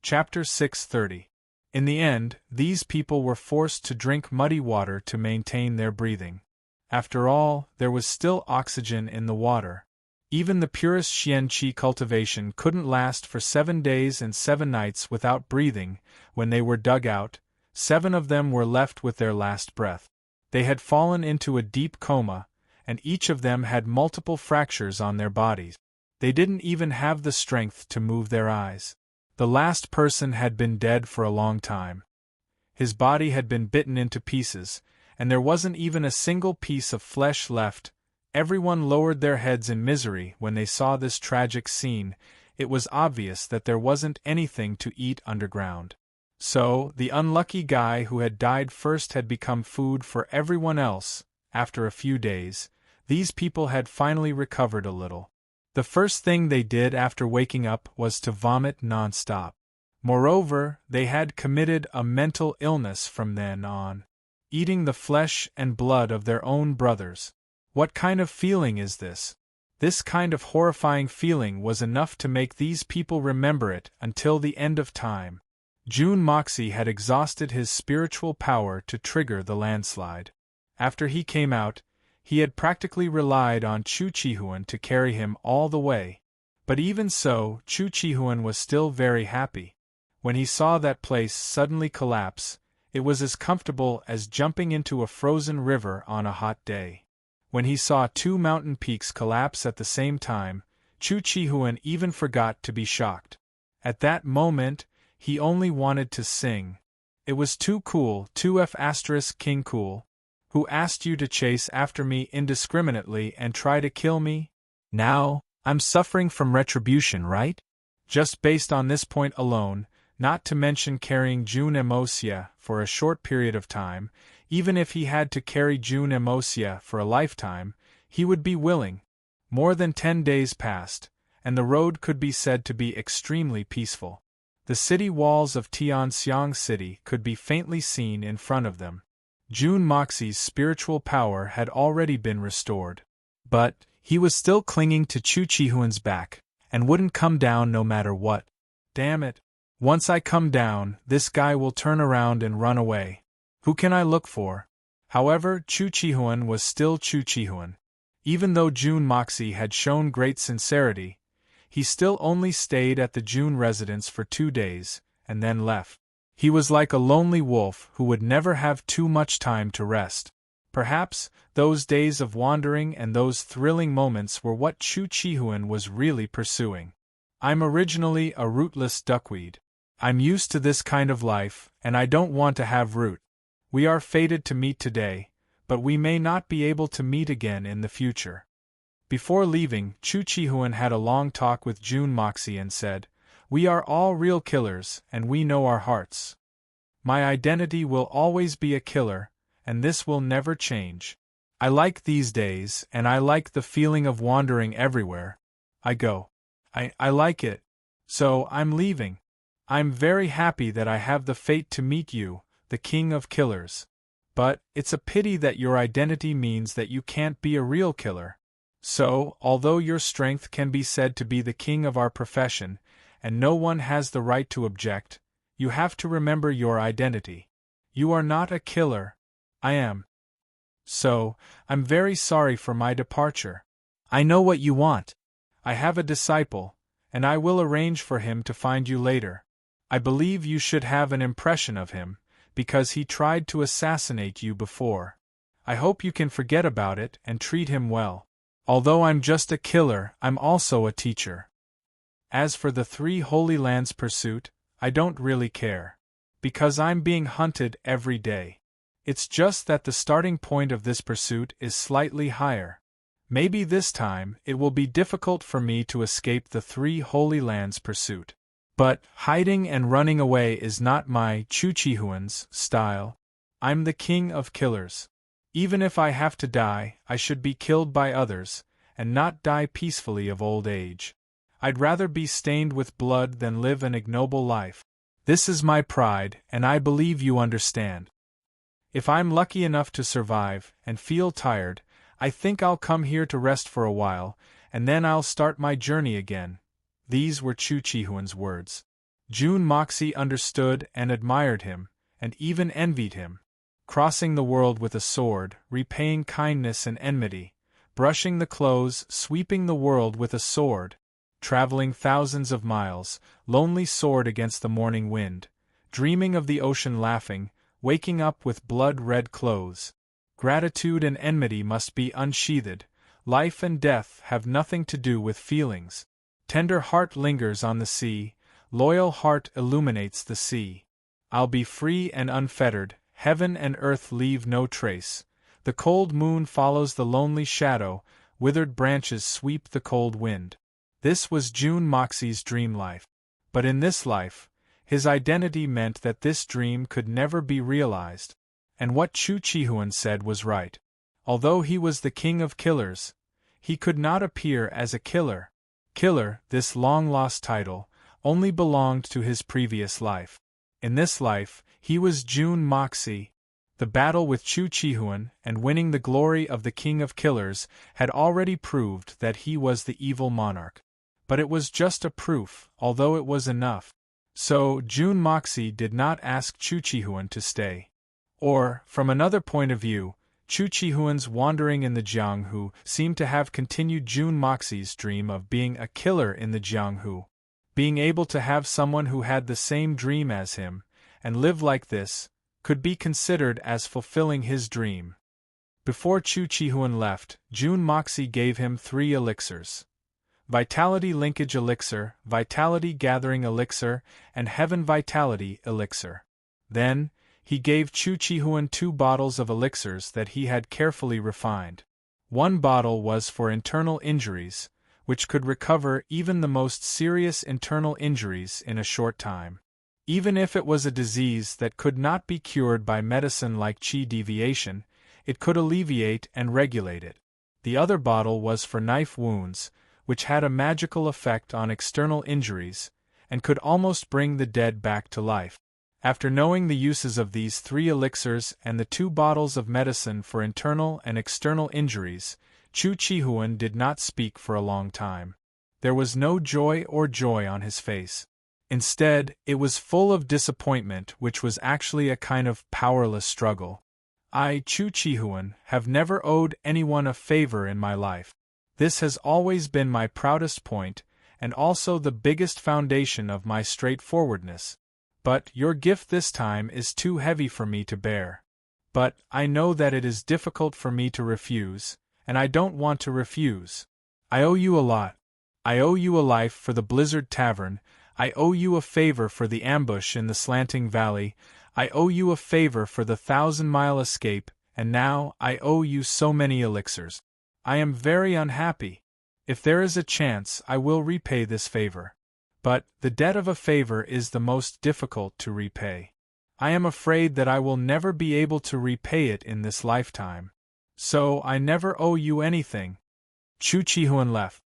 Chapter 630. In the end, these people were forced to drink muddy water to maintain their breathing. After all, there was still oxygen in the water. Even the purest xianqi cultivation couldn't last for 7 days and 7 nights without breathing. When they were dug out, 7 of them were left with their last breath. They had fallen into a deep coma, and each of them had multiple fractures on their bodies. They didn't even have the strength to move their eyes. The last person had been dead for a long time. His body had been bitten into pieces, and there wasn't even a single piece of flesh left. Everyone lowered their heads in misery when they saw this tragic scene. It was obvious that there wasn't anything to eat underground. So, the unlucky guy who had died first had become food for everyone else. After a few days, these people had finally recovered a little. The first thing they did after waking up was to vomit non-stop. Moreover, they had committed a mental illness from then on, eating the flesh and blood of their own brothers. What kind of feeling is this? This kind of horrifying feeling was enough to make these people remember it until the end of time. Jun Moxie had exhausted his spiritual power to trigger the landslide. After he came out, he had practically relied on Chu Chihuan to carry him all the way. But even so, Chu Chihuan was still very happy. When he saw that place suddenly collapse, it was as comfortable as jumping into a frozen river on a hot day. When he saw 2 mountain peaks collapse at the same time, Chu Chihuan even forgot to be shocked. At that moment, he only wanted to sing. It was too cool, 2F** King Cool. Who asked you to chase after me indiscriminately and try to kill me? Now, I'm suffering from retribution, right? Just based on this point alone, not to mention carrying Jun Emosia for a short period of time, even if he had to carry Jun Emosia for a lifetime, he would be willing. More than 10 days passed, and the road could be said to be extremely peaceful. The city walls of Tianxiang City could be faintly seen in front of them. Jun Moxie's spiritual power had already been restored. But he was still clinging to Chu Chihuan's back, and wouldn't come down no matter what. Damn it. Once I come down, this guy will turn around and run away. Who can I look for? However, Chu Chihuan was still Chu Chihuan. Even though Jun Moxie had shown great sincerity, he still only stayed at the Jun residence for 2 days, and then left. He was like a lonely wolf who would never have too much time to rest. Perhaps, those days of wandering and those thrilling moments were what Chu Chihuan was really pursuing. I'm originally a rootless duckweed. I'm used to this kind of life, and I don't want to have root. We are fated to meet today, but we may not be able to meet again in the future. Before leaving, Chu Chihuan had a long talk with Jun Moxie and said, "We are all real killers, and we know our hearts. My identity will always be a killer, and this will never change. I like these days, and I like the feeling of wandering everywhere. I go. I like it. So, I'm leaving. I'm very happy that I have the fate to meet you, the king of killers. But, it's a pity that your identity means that you can't be a real killer. So, although your strength can be said to be the king of our profession, and no one has the right to object, you have to remember your identity. You are not a killer. I am. So, I'm very sorry for my departure. I know what you want. I have a disciple, and I will arrange for him to find you later. I believe you should have an impression of him, because he tried to assassinate you before. I hope you can forget about it and treat him well. Although I'm just a killer, I'm also a teacher. As for the 3 Holy Lands pursuit, I don't really care. Because I'm being hunted every day. It's just that the starting point of this pursuit is slightly higher. Maybe this time it will be difficult for me to escape the 3 Holy Lands pursuit. But hiding and running away is not my Chu Chihuan's style. I'm the king of killers. Even if I have to die, I should be killed by others, and not die peacefully of old age. I'd rather be stained with blood than live an ignoble life. This is my pride, and I believe you understand. If I'm lucky enough to survive, and feel tired, I think I'll come here to rest for a while, and then I'll start my journey again. These were Chu Chihuan's words. June Moxie understood and admired him, and even envied him. Crossing the world with a sword, repaying kindness and enmity, brushing the clothes, sweeping the world with a sword, traveling thousands of miles, lonely sword against the morning wind, dreaming of the ocean laughing, waking up with blood-red clothes. Gratitude and enmity must be unsheathed. Life and death have nothing to do with feelings. Tender heart lingers on the sea, loyal heart illuminates the sea. I'll be free and unfettered, heaven and earth leave no trace. The cold moon follows the lonely shadow, withered branches sweep the cold wind. This was June Moxie's dream life. But in this life, his identity meant that this dream could never be realized. And what Chu Chihuan said was right. Although he was the king of killers, he could not appear as a killer. Killer, this long-lost title, only belonged to his previous life. In this life, he was June Moxie. The battle with Chu Chihuan and winning the glory of the king of killers had already proved that he was the evil monarch. But it was just a proof, although it was enough. So, June Moxie did not ask Chu Chihuan to stay. Or, from another point of view, Chu Chihuan's wandering in the Jianghu seemed to have continued June Moxie's dream of being a killer in the Jianghu. Being able to have someone who had the same dream as him, and live like this, could be considered as fulfilling his dream. Before Chu Chihuan left, June Moxie gave him 3 elixirs. Vitality Linkage Elixir, Vitality Gathering Elixir, and Heaven Vitality Elixir. Then, he gave Chu Chihuan 2 bottles of elixirs that he had carefully refined. One bottle was for internal injuries, which could recover even the most serious internal injuries in a short time. Even if it was a disease that could not be cured by medicine like qi deviation, it could alleviate and regulate it. The other bottle was for knife wounds, which had a magical effect on external injuries, and could almost bring the dead back to life. After knowing the uses of these 3 elixirs and the 2 bottles of medicine for internal and external injuries, Chu Chihuan did not speak for a long time. There was no joy on his face. Instead, it was full of disappointment, which was actually a kind of powerless struggle. I, Chu Chihuan, have never owed anyone a favor in my life. This has always been my proudest point, and also the biggest foundation of my straightforwardness. But your gift this time is too heavy for me to bear. But I know that it is difficult for me to refuse, and I don't want to refuse. I owe you a lot. I owe you a life for the Blizzard Tavern, I owe you a favor for the ambush in the Slanting Valley, I owe you a favor for the 1,000-mile escape, and now I owe you so many elixirs. I am very unhappy. If there is a chance, I will repay this favor. But the debt of a favor is the most difficult to repay. I am afraid that I will never be able to repay it in this lifetime. So I never owe you anything. Chu Chihuan left.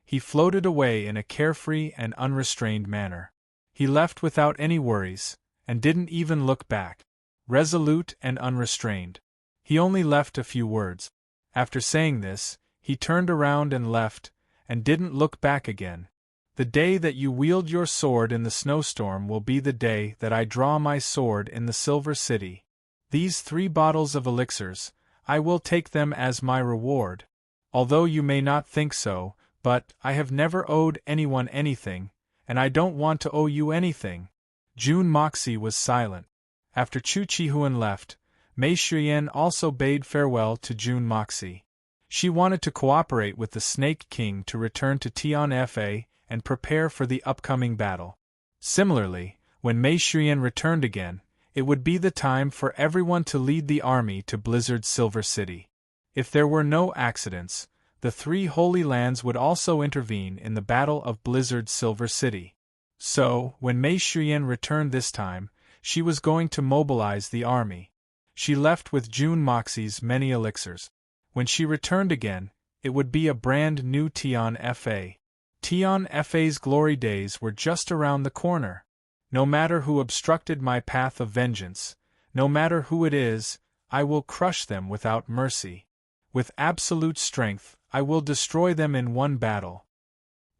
He floated away in a carefree and unrestrained manner. He left without any worries, and didn't even look back. Resolute and unrestrained. He only left a few words. After saying this, he turned around and left, and didn't look back again. The day that you wield your sword in the snowstorm will be the day that I draw my sword in the Silver City. These 3 bottles of elixirs, I will take them as my reward. Although you may not think so, but I have never owed anyone anything, and I don't want to owe you anything. June Moxie was silent. After Chu Chihuan left, Mei Shiyan also bade farewell to June Moxie. She wanted to cooperate with the Snake King to return to Tian Fa and prepare for the upcoming battle. Similarly, when Mei Shiyan returned again, it would be the time for everyone to lead the army to Blizzard's Silver City. If there were no accidents, the 3 Holy Lands would also intervene in the Battle of Blizzard's Silver City. So, when Mei Shiyan returned this time, she was going to mobilize the army. She left with June Moxie's many elixirs. When she returned again, it would be a brand new Tian Fa. Tian Fa's glory days were just around the corner. No matter who obstructed my path of vengeance, no matter who it is, I will crush them without mercy. With absolute strength, I will destroy them in one battle.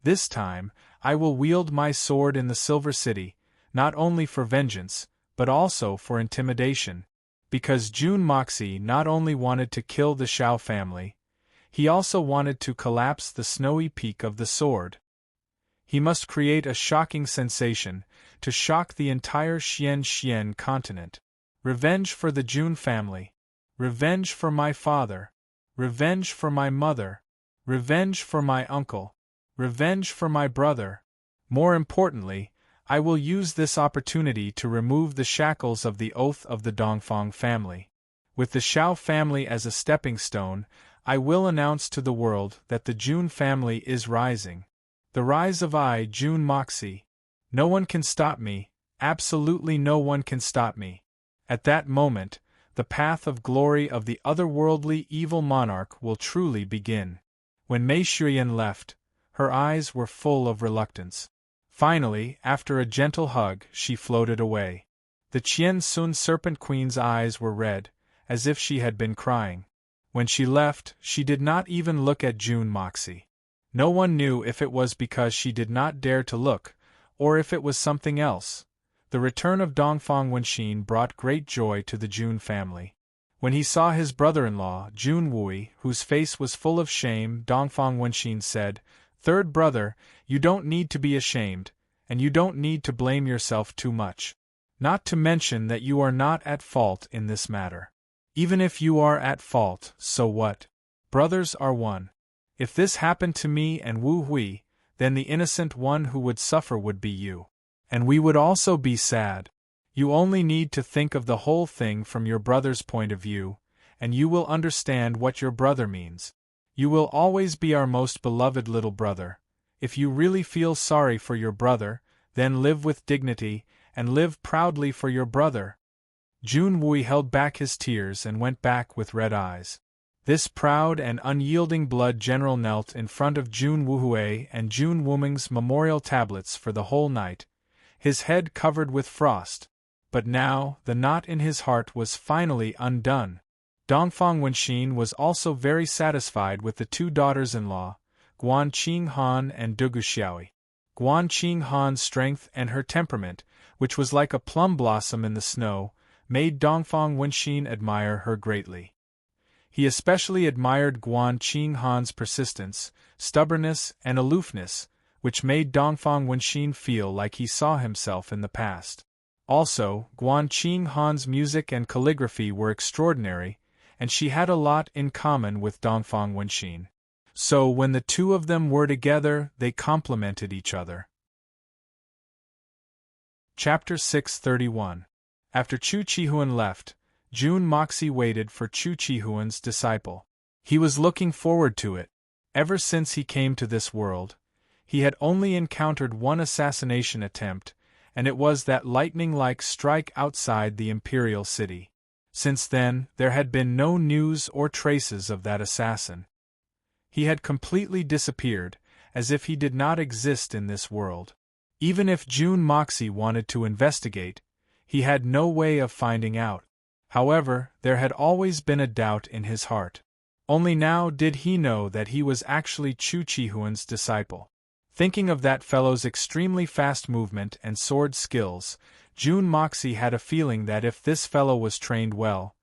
This time, I will wield my sword in the Silver City, not only for vengeance, but also for intimidation. Because Jun Moxie not only wanted to kill the Shao family, he also wanted to collapse the snowy peak of the sword. He must create a shocking sensation, to shock the entire Xian continent. Revenge for the Jun family. Revenge for my father. Revenge for my mother. Revenge for my uncle. Revenge for my brother. More importantly, I will use this opportunity to remove the shackles of the oath of the Dongfang family. With the Shao family as a stepping stone, I will announce to the world that the Jun family is rising. The rise of Jun Moxie. No one can stop me, absolutely no one can stop me. At that moment, the path of glory of the otherworldly evil monarch will truly begin. When Mei Xuyan left, her eyes were full of reluctance. Finally, after a gentle hug, she floated away. The Qian Sun Serpent Queen's eyes were red, as if she had been crying. When she left, she did not even look at Jun Moxie. No one knew if it was because she did not dare to look, or if it was something else. The return of Dongfang Wenxin brought great joy to the Jun family. When he saw his brother-in-law, Jun Wui, whose face was full of shame, Dongfang Wenxin said, "Third brother, you don't need to be ashamed, and you don't need to blame yourself too much. Not to mention that you are not at fault in this matter. Even if you are at fault, so what? Brothers are one. If this happened to me and Wu Hui, then the innocent one who would suffer would be you. And we would also be sad. You only need to think of the whole thing from your brother's point of view, and you will understand what your brother means. You will always be our most beloved little brother. If you really feel sorry for your brother, then live with dignity, and live proudly for your brother." Jun Wui held back his tears and went back with red eyes. This proud and unyielding blood general knelt in front of Jun Wuhui and Jun Wuming's memorial tablets for the whole night, his head covered with frost. But now, the knot in his heart was finally undone. Dongfang Wenxin was also very satisfied with the two daughters-in-law, Guan Qinghan and Dugu Xiaoi. Guan Qinghan's strength and her temperament, which was like a plum blossom in the snow, made Dongfang Wenxin admire her greatly. He especially admired Guan Qinghan's persistence, stubbornness, and aloofness, which made Dongfang Wenxin feel like he saw himself in the past. Also, Guan Qinghan's music and calligraphy were extraordinary, and she had a lot in common with Dongfang Wenxin. So when the two of them were together, they complemented each other. Chapter 631. After Chu Chihuan left, Jun Moxie waited for Chu Chihuan's disciple. He was looking forward to it. Ever since he came to this world, he had only encountered one assassination attempt, and it was that lightning-like strike outside the imperial city. Since then, there had been no news or traces of that assassin. He had completely disappeared, as if he did not exist in this world. Even if Jun Moxie wanted to investigate, he had no way of finding out. However, there had always been a doubt in his heart. Only now did he know that he was actually Chu Chihuan's disciple. Thinking of that fellow's extremely fast movement and sword skills, Jun Moxie had a feeling that if this fellow was trained well,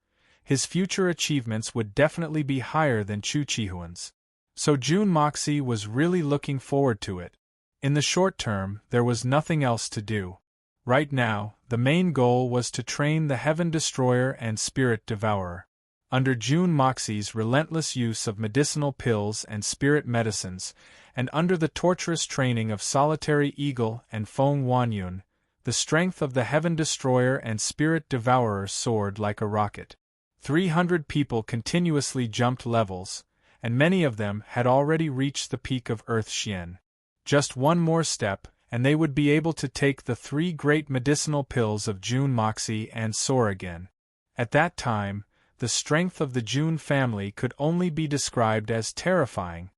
his future achievements would definitely be higher than Chu Chihuan's. So Jun Moxie was really looking forward to it. In the short term, there was nothing else to do. Right now, the main goal was to train the Heaven Destroyer and Spirit Devourer. Under Jun Moxie's relentless use of medicinal pills and spirit medicines, and under the torturous training of Solitary Eagle and Feng Wanyun, the strength of the Heaven Destroyer and Spirit Devourer soared like a rocket. 300 people continuously jumped levels, and many of them had already reached the peak of Earth Xian. Just one more step, and they would be able to take the 3 great medicinal pills of Jun Moxie and soar again. At that time, the strength of the Jun family could only be described as terrifying.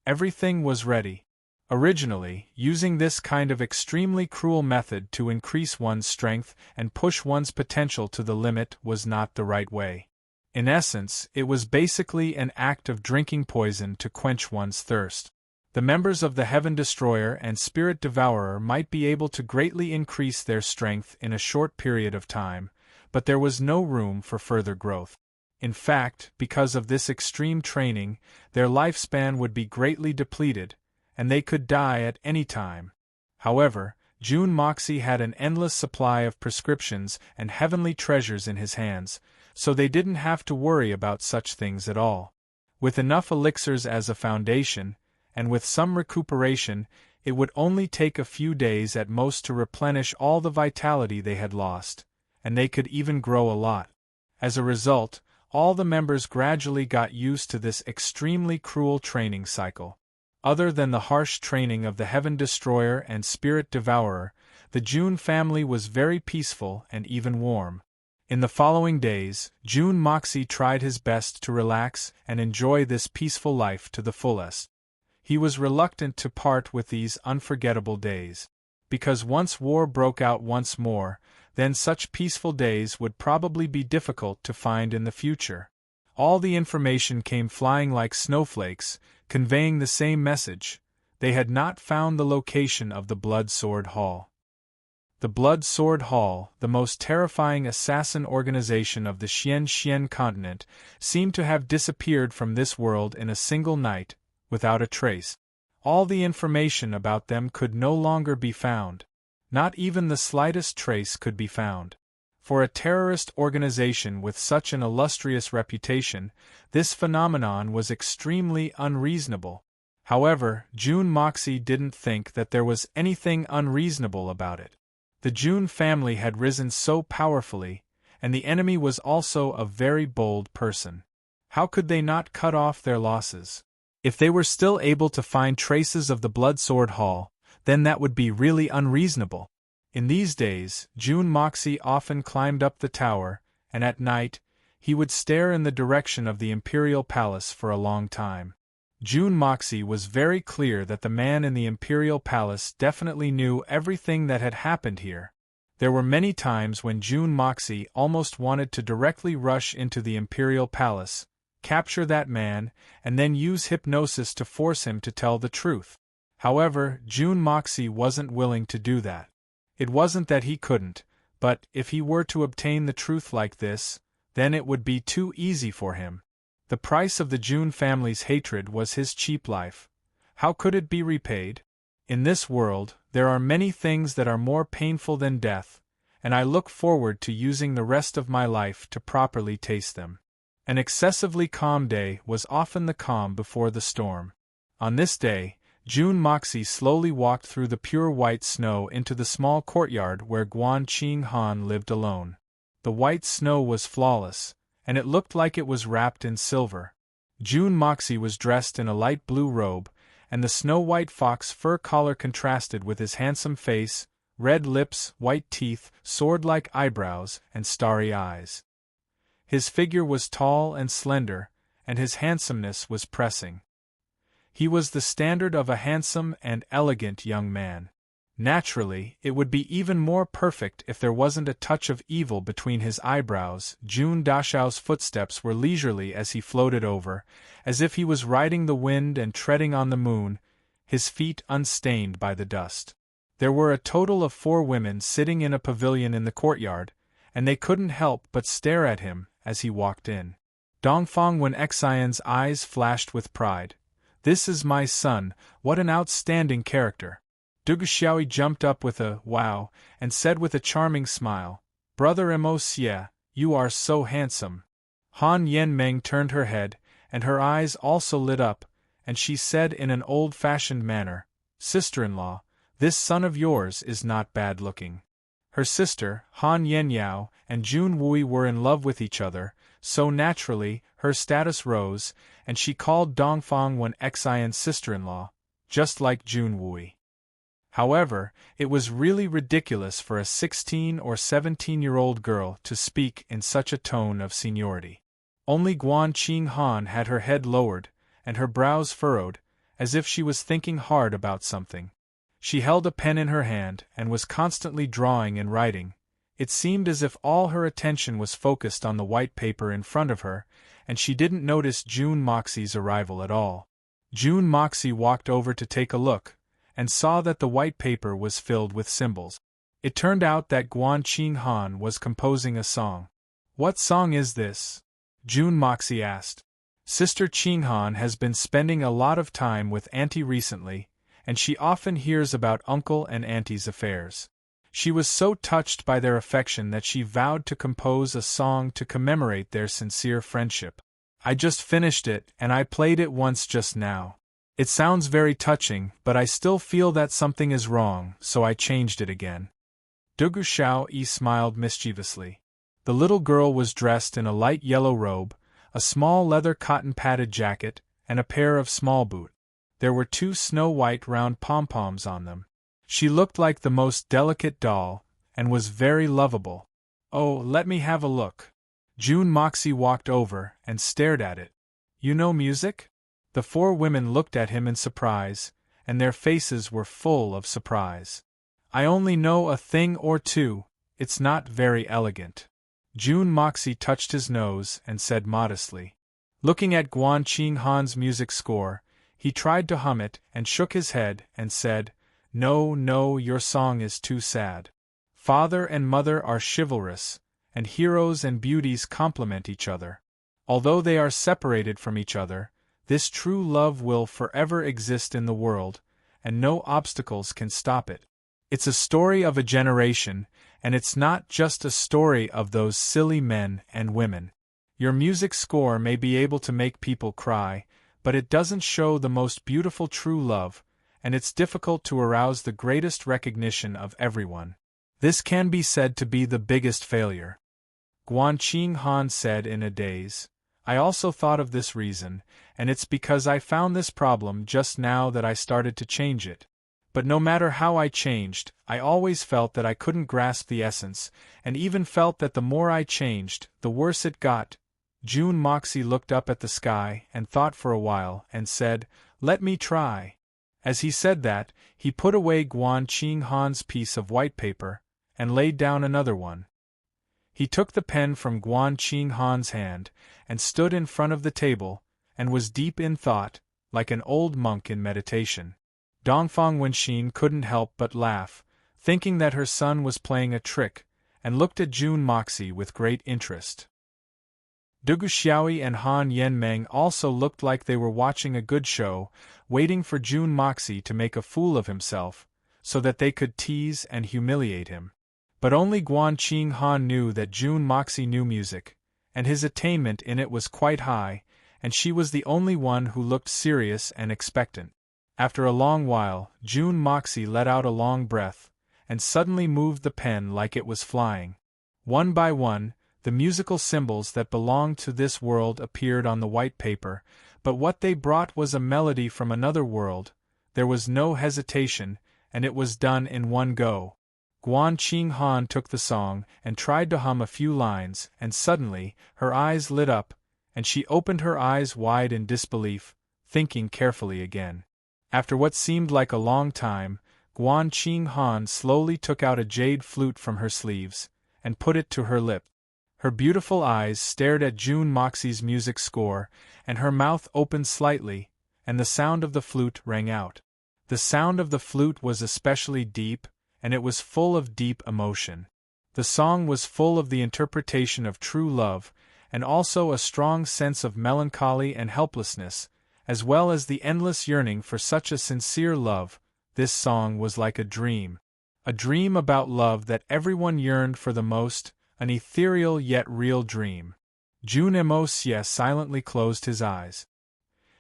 Everything was ready. Originally, using this kind of extremely cruel method to increase one's strength and push one's potential to the limit was not the right way. In essence, it was basically an act of drinking poison to quench one's thirst. The members of the Heaven Destroyer and Spirit Devourer might be able to greatly increase their strength in a short period of time, but there was no room for further growth. In fact, because of this extreme training, their lifespan would be greatly depleted, and they could die at any time. However, June Moxie had an endless supply of prescriptions and heavenly treasures in his hands, so they didn't have to worry about such things at all. With enough elixirs as a foundation, and with some recuperation, it would only take a few days at most to replenish all the vitality they had lost, and they could even grow a lot. As a result, all the members gradually got used to this extremely cruel training cycle. Other than the harsh training of the Heaven Destroyer and Spirit Devourer, the June family was very peaceful and even warm. In the following days, June Moxie tried his best to relax and enjoy this peaceful life to the fullest. He was reluctant to part with these unforgettable days, because once war broke out once more, then such peaceful days would probably be difficult to find in the future. All the information came flying like snowflakes, conveying the same message: they had not found the location of the Blood Sword Hall. The Blood Sword Hall, the most terrifying assassin organization of the Xian continent, seemed to have disappeared from this world in a single night, without a trace. All the information about them could no longer be found. Not even the slightest trace could be found. For a terrorist organization with such an illustrious reputation, this phenomenon was extremely unreasonable. However, June Moxie didn't think that there was anything unreasonable about it. The June family had risen so powerfully, and the enemy was also a very bold person. How could they not cut off their losses? If they were still able to find traces of the Blood Sword Hall, then that would be really unreasonable. In these days, June Moxie often climbed up the tower, and at night, he would stare in the direction of the Imperial Palace for a long time. June Moxie was very clear that the man in the Imperial Palace definitely knew everything that had happened here. There were many times when June Moxie almost wanted to directly rush into the Imperial Palace, capture that man, and then use hypnosis to force him to tell the truth. However, June Moxie wasn't willing to do that. It wasn't that he couldn't, but if he were to obtain the truth like this, then it would be too easy for him. The price of the June family's hatred was his cheap life. How could it be repaid? In this world, there are many things that are more painful than death, and I look forward to using the rest of my life to properly taste them. An excessively calm day was often the calm before the storm. On this day, June Moxie slowly walked through the pure white snow into the small courtyard where Guan Qing Han lived alone. The white snow was flawless, and it looked like it was wrapped in silver. June Moxie was dressed in a light blue robe, and the snow-white fox fur collar contrasted with his handsome face, red lips, white teeth, sword-like eyebrows, and starry eyes. His figure was tall and slender, and his handsomeness was pressing. He was the standard of a handsome and elegant young man. Naturally, it would be even more perfect if there wasn't a touch of evil between his eyebrows. June Dashao's footsteps were leisurely as he floated over, as if he was riding the wind and treading on the moon, his feet unstained by the dust. There were a total of 4 women sitting in a pavilion in the courtyard, and they couldn't help but stare at him as he walked in. Dongfang Wen Xian's eyes flashed with pride. "This is my son, what an outstanding character." Dugu Xiaoi jumped up with a wow, and said with a charming smile, "Brother Mo Xie, you are so handsome." Han Yenmeng turned her head, and her eyes also lit up, and she said in an old-fashioned manner, "Sister-in-law, this son of yours is not bad-looking." Her sister, Han Yenyao, and Jun Wui were in love with each other, so naturally, her status rose, and she called Dongfang Wen Xian's sister-in-law, just like Jun Wui. However, it was really ridiculous for a 16 or 17-year-old girl to speak in such a tone of seniority. Only Guan Qing Han had her head lowered, and her brows furrowed, as if she was thinking hard about something. She held a pen in her hand and was constantly drawing and writing. It seemed as if all her attention was focused on the white paper in front of her, and she didn't notice June Moxie's arrival at all. June Moxie walked over to take a look, and saw that the white paper was filled with symbols. It turned out that Guan Qing Han was composing a song. "What song is this?" June Moxie asked. "Sister Qing Han has been spending a lot of time with Auntie recently, and she often hears about Uncle and Auntie's affairs. She was so touched by their affection that she vowed to compose a song to commemorate their sincere friendship. I just finished it, and I played it once just now. It sounds very touching, but I still feel that something is wrong, so I changed it again." Dugu Xiao smiled mischievously. The little girl was dressed in a light yellow robe, a small leather cotton-padded jacket, and a pair of small boots. There were 2 snow-white round pom-poms on them. She looked like the most delicate doll, and was very lovable. "Oh, let me have a look." June Moxie walked over and stared at it. "You know music?" The 4 women looked at him in surprise, and their faces were full of surprise. "I only know a thing or two, it's not very elegant." June Moxie touched his nose and said modestly. Looking at Guan Qing Han's music score, he tried to hum it and shook his head and said, "No, no, your song is too sad. Father and mother are chivalrous, and heroes and beauties complement each other. Although they are separated from each other, this true love will forever exist in the world, and no obstacles can stop it. It's a story of a generation, and it's not just a story of those silly men and women. Your music score may be able to make people cry, but it doesn't show the most beautiful true love, and it's difficult to arouse the greatest recognition of everyone. This can be said to be the biggest failure." Guan Qing Han said in a daze. "I also thought of this reason, and it's because I found this problem just now that I started to change it. But no matter how I changed, I always felt that I couldn't grasp the essence, and even felt that the more I changed, the worse it got." June Moxie looked up at the sky and thought for a while and said, "Let me try." As he said that, he put away Guan Qing Han's piece of white paper, and laid down another one. He took the pen from Guan Qing Han's hand, and stood in front of the table, and was deep in thought, like an old monk in meditation. Dongfang Wenxin couldn't help but laugh, thinking that her son was playing a trick, and looked at June Moxie with great interest. Dugu Xiaoyi and Han Yenmeng also looked like they were watching a good show, waiting for June Moxie to make a fool of himself, so that they could tease and humiliate him. But only Guan Qing Han knew that June Moxie knew music, and his attainment in it was quite high, and she was the only one who looked serious and expectant. After a long while, June Moxie let out a long breath, and suddenly moved the pen like it was flying. One by one, the musical symbols that belonged to this world appeared on the white paper, but what they brought was a melody from another world. There was no hesitation, and it was done in one go. Guan Qing Han took the song and tried to hum a few lines, and suddenly, her eyes lit up, and she opened her eyes wide in disbelief, thinking carefully again. After what seemed like a long time, Guan Qing Han slowly took out a jade flute from her sleeves, and put it to her lip. Her beautiful eyes stared at June Moxie's music score, and her mouth opened slightly, and the sound of the flute rang out. The sound of the flute was especially deep, and it was full of deep emotion. The song was full of the interpretation of true love, and also a strong sense of melancholy and helplessness, as well as the endless yearning for such a sincere love. This song was like a dream about love that everyone yearned for the most, an ethereal yet real dream. June Moxie silently closed his eyes.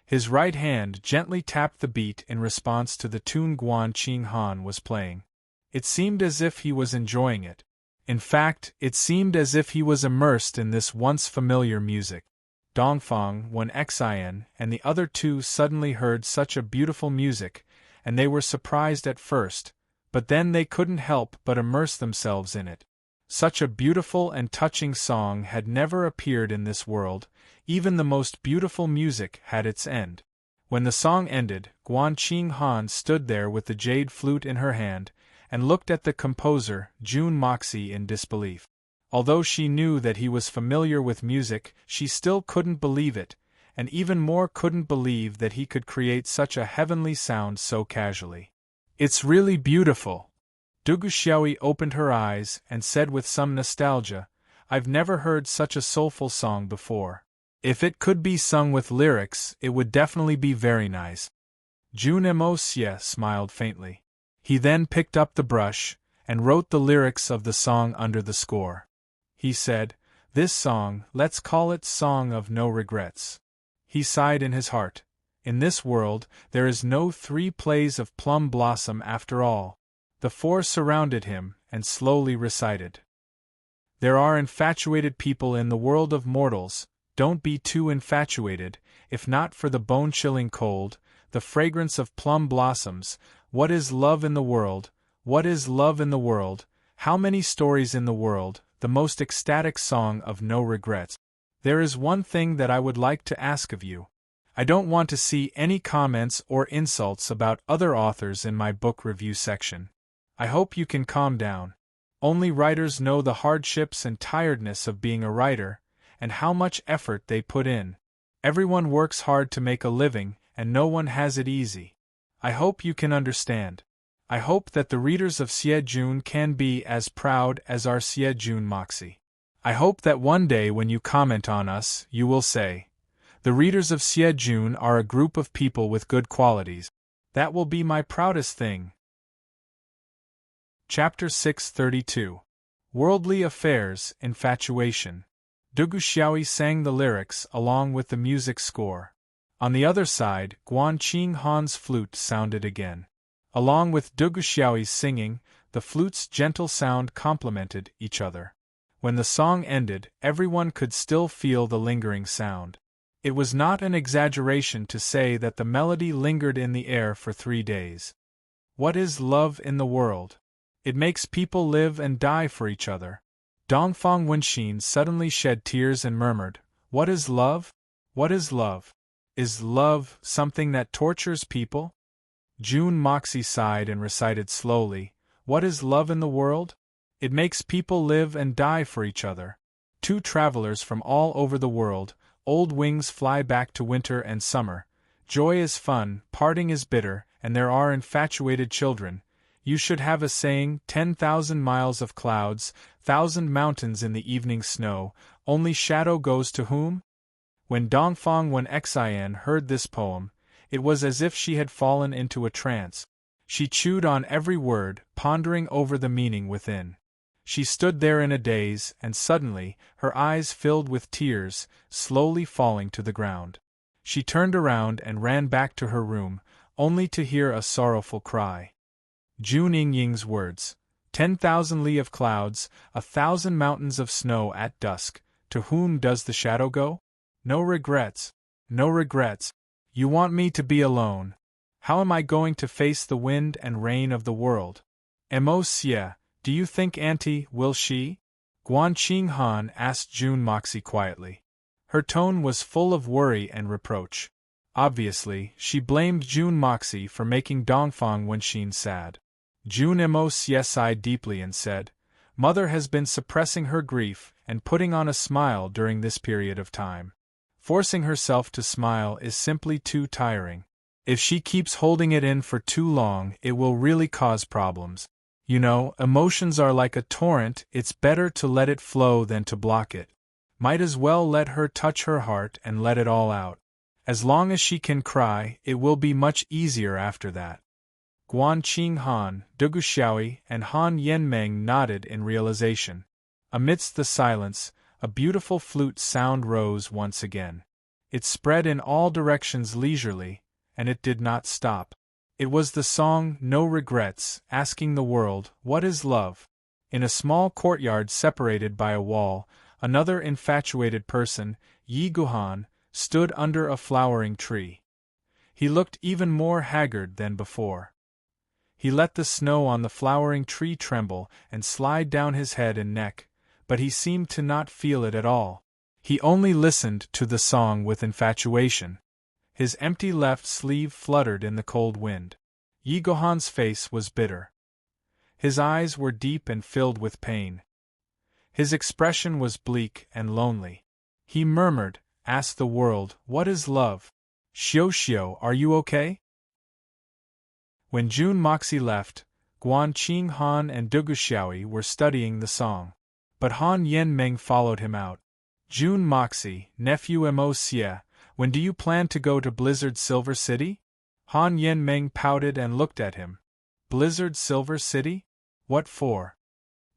His right hand gently tapped the beat in response to the tune Guan Qing Han was playing. It seemed as if he was enjoying it. In fact, it seemed as if he was immersed in this once familiar music. Dongfang, Wenxian, and the other 2 suddenly heard such a beautiful music, and they were surprised at first, but then they couldn't help but immerse themselves in it. Such a beautiful and touching song had never appeared in this world. Even the most beautiful music had its end. When the song ended, Guan Qing Han stood there with the jade flute in her hand, and looked at the composer, June Moxie, in disbelief. Although she knew that he was familiar with music, she still couldn't believe it, and even more couldn't believe that he could create such a heavenly sound so casually. It's really beautiful. Duguxiaoyi opened her eyes and said with some nostalgia, I've never heard such a soulful song before. If it could be sung with lyrics, it would definitely be very nice. Jun Mo-sia smiled faintly. He then picked up the brush and wrote the lyrics of the song under the score. He said, This song, let's call it Song of No Regrets. He sighed in his heart. In this world, there is no 3 plays of plum blossom after all. The 4 surrounded him and slowly recited. There are infatuated people in the world of mortals. Don't be too infatuated, if not for the bone-chilling cold, the fragrance of plum blossoms. What is love in the world? What is love in the world? How many stories in the world? The most ecstatic song of no regrets. There is one thing that I would like to ask of you. I don't want to see any comments or insults about other authors in my book review section. I hope you can calm down. Only writers know the hardships and tiredness of being a writer, and how much effort they put in. Everyone works hard to make a living, and no one has it easy. I hope you can understand. I hope that the readers of Siejun can be as proud as our Siejun Moxie. I hope that one day when you comment on us, you will say, the readers of Siejun are a group of people with good qualities. That will be my proudest thing. Chapter 632. Worldly Affairs, Infatuation. Duguxiaoyi sang the lyrics along with the music score. On the other side, Guan Qing Han's flute sounded again. Along with Duguxiaoyi's singing, the flute's gentle sound complemented each other. When the song ended, everyone could still feel the lingering sound. It was not an exaggeration to say that the melody lingered in the air for 3 days. What is love in the world? It makes people live and die for each other. Dongfang Wenxin suddenly shed tears and murmured, What is love? What is love? Is love something that tortures people? Jun Moxie sighed and recited slowly, What is love in the world? It makes people live and die for each other. 2 travelers from all over the world, old wings fly back to winter and summer. Joy is fun, parting is bitter, and there are infatuated children. You should have a saying, 10,000 miles of clouds, 1,000 mountains in the evening snow, only shadow goes to whom? When Dongfang Wenxian heard this poem, it was as if she had fallen into a trance. She chewed on every word, pondering over the meaning within. She stood there in a daze, and suddenly, her eyes filled with tears, slowly falling to the ground. She turned around and ran back to her room, only to hear a sorrowful cry. Jun Yingying's words, 10,000 li of clouds, 1,000 mountains of snow at dusk, to whom does the shadow go? No regrets. No regrets. You want me to be alone. How am I going to face the wind and rain of the world? Mo-sia, do you think Auntie will she? Guan Qing Han asked Jun Moxie quietly. Her tone was full of worry and reproach. Obviously, she blamed Jun Moxie for making Dongfang Wenxin sad. Jun Mo-sia sighed deeply and said, Mother has been suppressing her grief and putting on a smile during this period of time. Forcing herself to smile is simply too tiring. If she keeps holding it in for too long, it will really cause problems. You know, emotions are like a torrent, it's better to let it flow than to block it. Might as well let her touch her heart and let it all out. As long as she can cry, it will be much easier after that. Guan Qing Han, Duguxiaoyi, and Han Yenmeng nodded in realization. Amidst the silence, a beautiful flute sound rose once again. It spread in all directions leisurely, and it did not stop. It was the song No Regrets, asking the world, What is love? In a small courtyard separated by a wall, another infatuated person, Yi Guhan, stood under a flowering tree. He looked even more haggard than before. He let the snow on the flowering tree tremble and slide down his head and neck, but he seemed to not feel it at all. He only listened to the song with infatuation. His empty left sleeve fluttered in the cold wind. Yi Guhan's face was bitter. His eyes were deep and filled with pain. His expression was bleak and lonely. He murmured, asked the world, what is love? Xiao, are you okay? When Jun Moxie left, Guan Qing Han and Dugu were studying the song. But Han Yenmeng followed him out. Jun Moxie, nephew Mo Xie, when do you plan to go to Blizzard Silver City? Han Yenmeng pouted and looked at him. Blizzard Silver City? What for?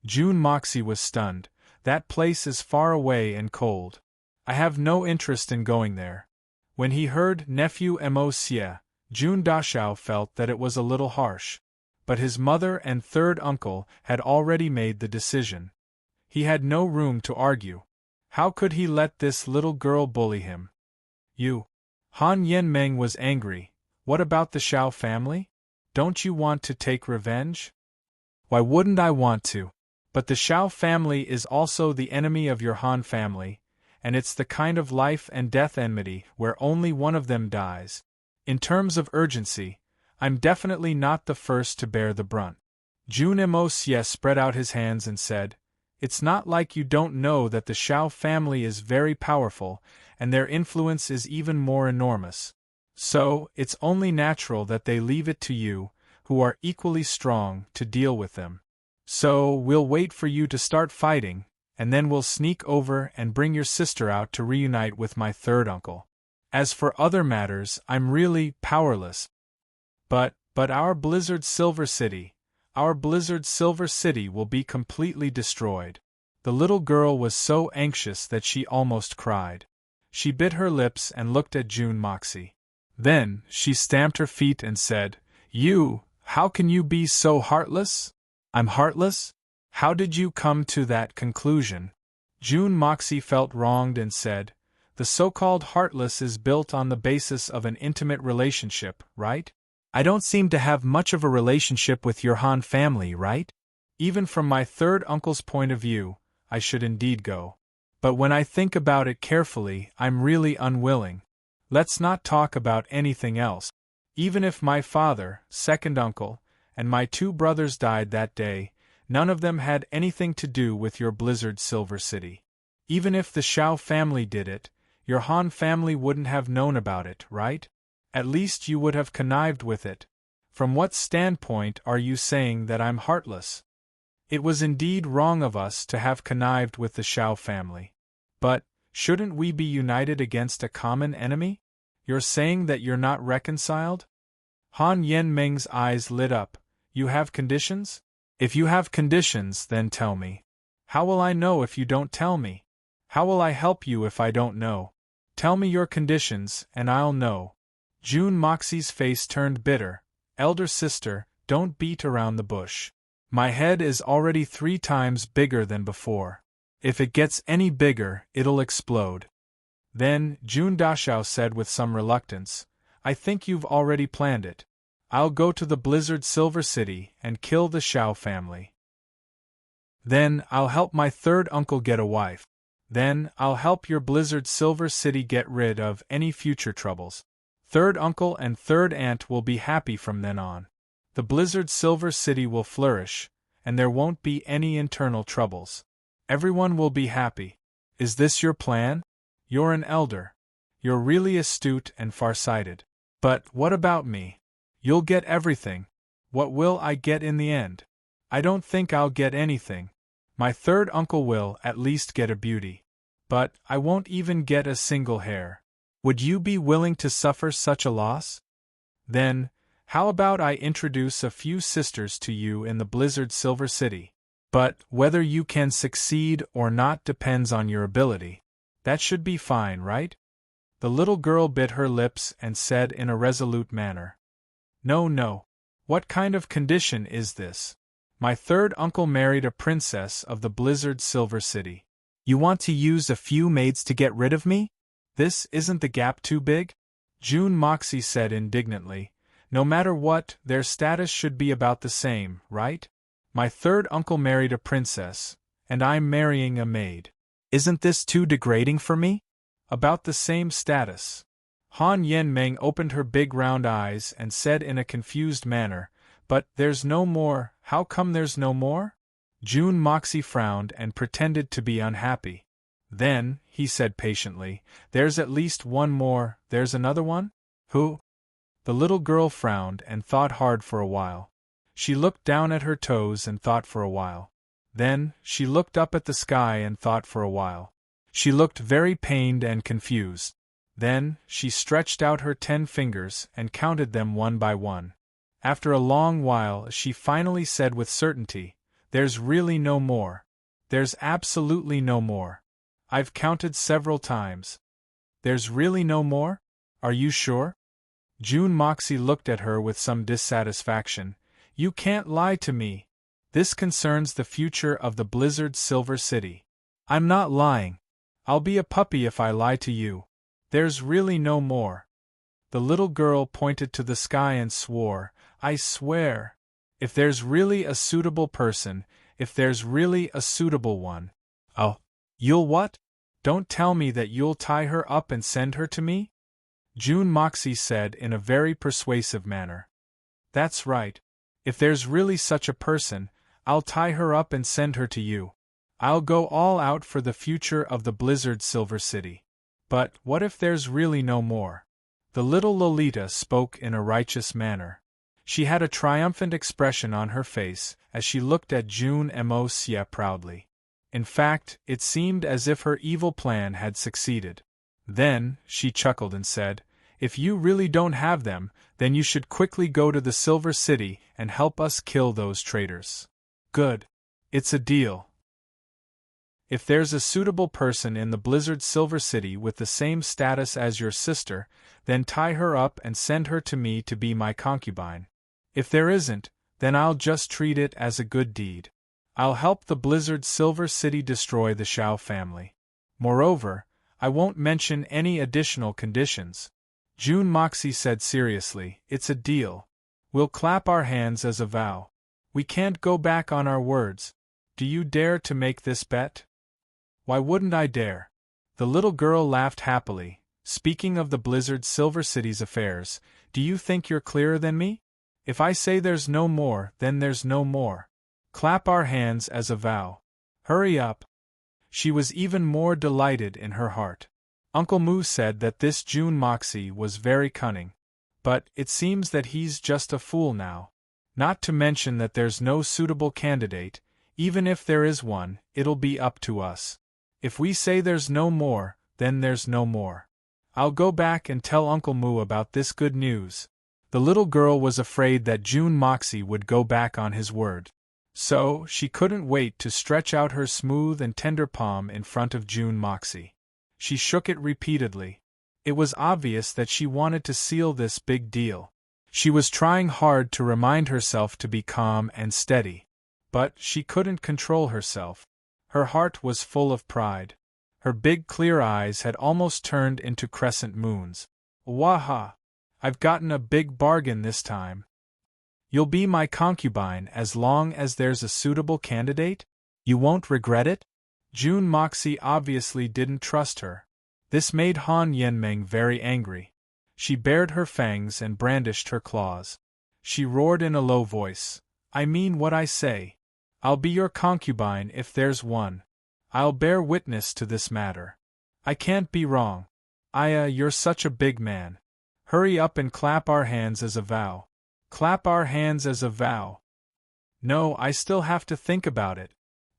Jun Moxie was stunned. That place is far away and cold. I have no interest in going there. When he heard nephew Mo Xie, Jun Dashao felt that it was a little harsh. But his mother and third uncle had already made the decision. He had no room to argue. How could he let this little girl bully him? You. Han Yenmeng was angry. What about the Shao family? Don't you want to take revenge? Why wouldn't I want to? But the Shao family is also the enemy of your Han family, and it's the kind of life and death enmity where only one of them dies. In terms of urgency, I'm definitely not the first to bear the brunt. Jun Mo Xie spread out his hands and said, it's not like you don't know that the Shao family is very powerful, and their influence is even more enormous. So, it's only natural that they leave it to you, who are equally strong, to deal with them. So, we'll wait for you to start fighting, and then we'll sneak over and bring your sister out to reunite with my third uncle. As for other matters, I'm really powerless. But our Blizzard Silver City will be completely destroyed. The little girl was so anxious that she almost cried. She bit her lips and looked at Jun Moxie. Then, she stamped her feet and said, how can you be so heartless? I'm heartless? How did you come to that conclusion? Jun Moxie felt wronged and said, the so-called heartless is built on the basis of an intimate relationship, right? I don't seem to have much of a relationship with your Han family, right? Even from my third uncle's point of view, I should indeed go. But when I think about it carefully, I'm really unwilling. Let's not talk about anything else. Even if my father, second uncle, and my two brothers died that day, none of them had anything to do with your Blizzard Silver City. Even if the Shao family did it, your Han family wouldn't have known about it, right? At least you would have connived with it. From what standpoint are you saying that I'm heartless? It was indeed wrong of us to have connived with the Shao family. But, shouldn't we be united against a common enemy? You're saying that you're not reconciled? Han Yenmeng's eyes lit up. You have conditions? If you have conditions, then tell me. How will I know if you don't tell me? How will I help you if I don't know? Tell me your conditions, and I'll know. Jun Moxie's face turned bitter. Elder sister, don't beat around the bush. My head is already 3 times bigger than before. If it gets any bigger, it'll explode. Then, Jun Dashao said with some reluctance, I think you've already planned it. I'll go to the Blizzard Silver City and kill the Shao family. Then, I'll help my third uncle get a wife. Then, I'll help your Blizzard Silver City get rid of any future troubles. Third uncle and third aunt will be happy from then on. The Blizzard Silver City will flourish, and there won't be any internal troubles. Everyone will be happy. Is this your plan? You're an elder. You're really astute and farsighted. But what about me? You'll get everything. What will I get in the end? I don't think I'll get anything. My third uncle will at least get a beauty. But I won't even get a single hair. Would you be willing to suffer such a loss? Then, how about I introduce a few sisters to you in the Blizzard Silver City? But whether you can succeed or not depends on your ability. That should be fine, right? The little girl bit her lips and said in a resolute manner. No. What kind of condition is this? My third uncle married a princess of the Blizzard Silver City. You want to use a few maids to get rid of me? Isn't the gap too big? Jun Moxie said indignantly. No matter what, their status should be about the same, right? My third uncle married a princess, and I'm marrying a maid. Isn't this too degrading for me? About the same status. Han Yenmeng opened her big round eyes and said in a confused manner, But there's no more. How come there's no more? Jun Moxie frowned and pretended to be unhappy. Then, he said patiently, there's at least one more. There's another one? Who? The little girl frowned and thought hard for a while. She looked down at her toes and thought for a while. Then, she looked up at the sky and thought for a while. She looked very pained and confused. Then, she stretched out her 10 fingers and counted them one by one. After a long while, she finally said with certainty, there's really no more. There's absolutely no more. I've counted several times. There's really no more? Are you sure? June Moxie looked at her with some dissatisfaction. You can't lie to me. This concerns the future of the Blizzard Silver City. I'm not lying. I'll be a puppy if I lie to you. There's really no more. The little girl pointed to the sky and swore, I swear. If there's really a suitable person, if there's really a suitable one. Oh, you'll what? Don't tell me that you'll tie her up and send her to me? June Moxie said in a very persuasive manner. That's right. If there's really such a person, I'll tie her up and send her to you. I'll go all out for the future of the Blizzard Silver City. But what if there's really no more? The little Lolita spoke in a righteous manner. She had a triumphant expression on her face as she looked at June Moxie proudly. In fact, it seemed as if her evil plan had succeeded. Then, she chuckled and said, if you really don't have them, then you should quickly go to the Silver City and help us kill those traitors. Good. It's a deal. If there's a suitable person in the Blizzard Silver City with the same status as your sister, then tie her up and send her to me to be my concubine. If there isn't, then I'll just treat it as a good deed. I'll help the Blizzard Silver City destroy the Shao family. Moreover, I won't mention any additional conditions. June Moxie said seriously, it's a deal. We'll clap our hands as a vow. We can't go back on our words. Do you dare to make this bet? Why wouldn't I dare? The little girl laughed happily. Speaking of the Blizzard Silver City's affairs, do you think you're clearer than me? If I say there's no more, then there's no more. Clap our hands as a vow. Hurry up. She was even more delighted in her heart. Uncle Moo said that this June Moxie was very cunning. But it seems that he's just a fool now. Not to mention that there's no suitable candidate. Even if there is one, it'll be up to us. If we say there's no more, then there's no more. I'll go back and tell Uncle Moo about this good news. The little girl was afraid that June Moxie would go back on his word. So, she couldn't wait to stretch out her smooth and tender palm in front of June Moxie. She shook it repeatedly. It was obvious that she wanted to seal this big deal. She was trying hard to remind herself to be calm and steady. But she couldn't control herself. Her heart was full of pride. Her big clear eyes had almost turned into crescent moons. Waha! I've gotten a big bargain this time. You'll be my concubine as long as there's a suitable candidate? You won't regret it? June Moxie obviously didn't trust her. This made Han Yenmeng very angry. She bared her fangs and brandished her claws. She roared in a low voice, I mean what I say. I'll be your concubine if there's one. I'll bear witness to this matter. I can't be wrong. You're such a big man. Hurry up and clap our hands as a vow. Clap our hands as a vow. No, I still have to think about it.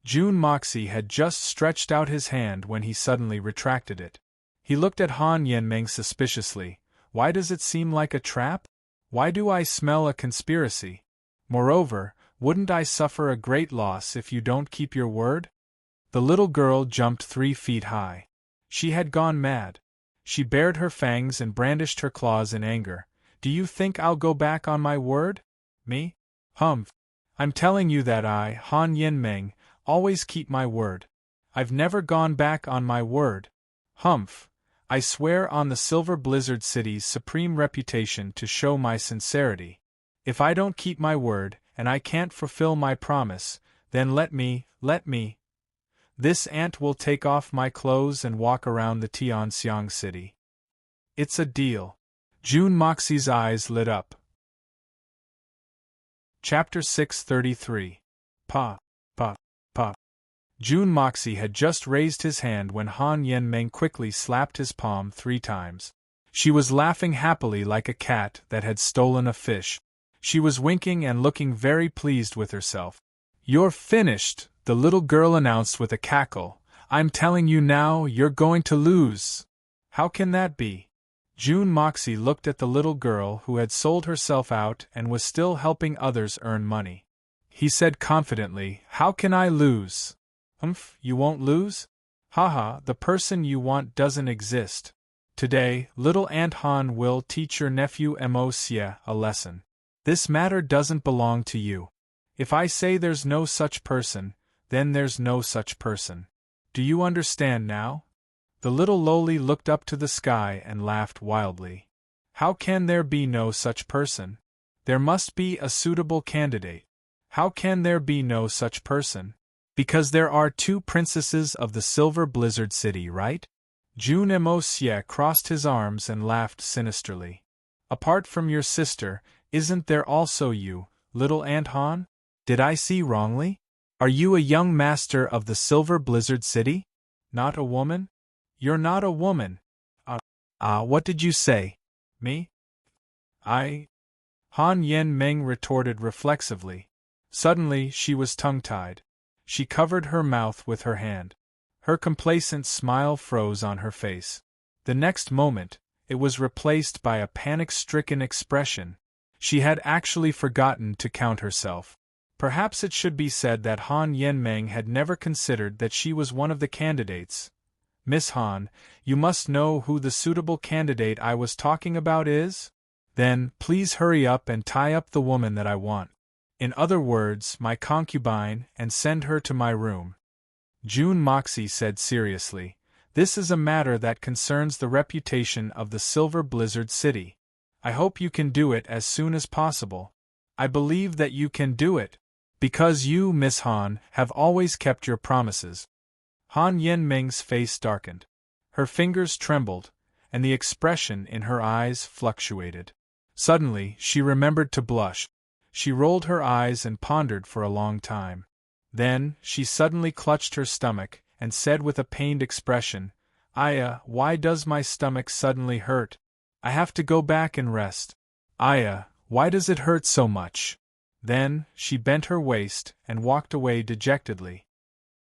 June Moxie had just stretched out his hand when he suddenly retracted it. He looked at Han Yenmeng suspiciously. Why does it seem like a trap? Why do I smell a conspiracy? Moreover, wouldn't I suffer a great loss if you don't keep your word? The little girl jumped 3 feet high. She had gone mad. She bared her fangs and brandished her claws in anger. Do you think I'll go back on my word? Me? Humph. I'm telling you that I, Han Yenmeng, always keep my word. I've never gone back on my word. Humph. I swear on the Silver Blizzard City's supreme reputation to show my sincerity. If I don't keep my word, and I can't fulfill my promise, then let me. This ant will take off my clothes and walk around the Tianxiang city. It's a deal. June Moxie's eyes lit up. Chapter 633. Pa. June Moxie had just raised his hand when Han Yen-meng quickly slapped his palm 3 times. She was laughing happily like a cat that had stolen a fish. She was winking and looking very pleased with herself. "You're finished," the little girl announced with a cackle. "I'm telling you now, you're going to lose." "How can that be?" June Moxie looked at the little girl who had sold herself out and was still helping others earn money. He said confidently, "How can I lose?" You won't lose? Haha, the person you want doesn't exist. Today, little Aunt Han will teach your nephew Emosia a lesson. This matter doesn't belong to you. If I say there's no such person, then there's no such person. Do you understand now? The little loli looked up to the sky and laughed wildly. How can there be no such person? There must be a suitable candidate. How can there be no such person? Because there are 2 princesses of the Silver Blizzard City, right? June Emosia crossed his arms and laughed sinisterly. Apart from your sister, isn't there also you, little Aunt Han? Did I see wrongly? Are you a young master of the Silver Blizzard City? Not a woman? You're not a woman. What did you say? Me? Han Yen-meng retorted reflexively. Suddenly she was tongue-tied. She covered her mouth with her hand. Her complacent smile froze on her face. The next moment, it was replaced by a panic-stricken expression. She had actually forgotten to count herself. Perhaps it should be said that Han Yen-meng had never considered that she was one of the candidates. "Miss Han, you must know who the suitable candidate I was talking about is? Then, please hurry up and tie up the woman that I want. In other words, my concubine, and send her to my room." June Moxie said seriously, "This is a matter that concerns the reputation of the Silver Blizzard City. I hope you can do it as soon as possible. I believe that you can do it, because you, Miss Han, have always kept your promises." Han Yen-meng's face darkened. Her fingers trembled, and the expression in her eyes fluctuated. Suddenly, she remembered to blush. She rolled her eyes and pondered for a long time. Then, she suddenly clutched her stomach, and said with a pained expression, Why does my stomach suddenly hurt? I have to go back and rest. Why does it hurt so much?" Then, she bent her waist, and walked away dejectedly.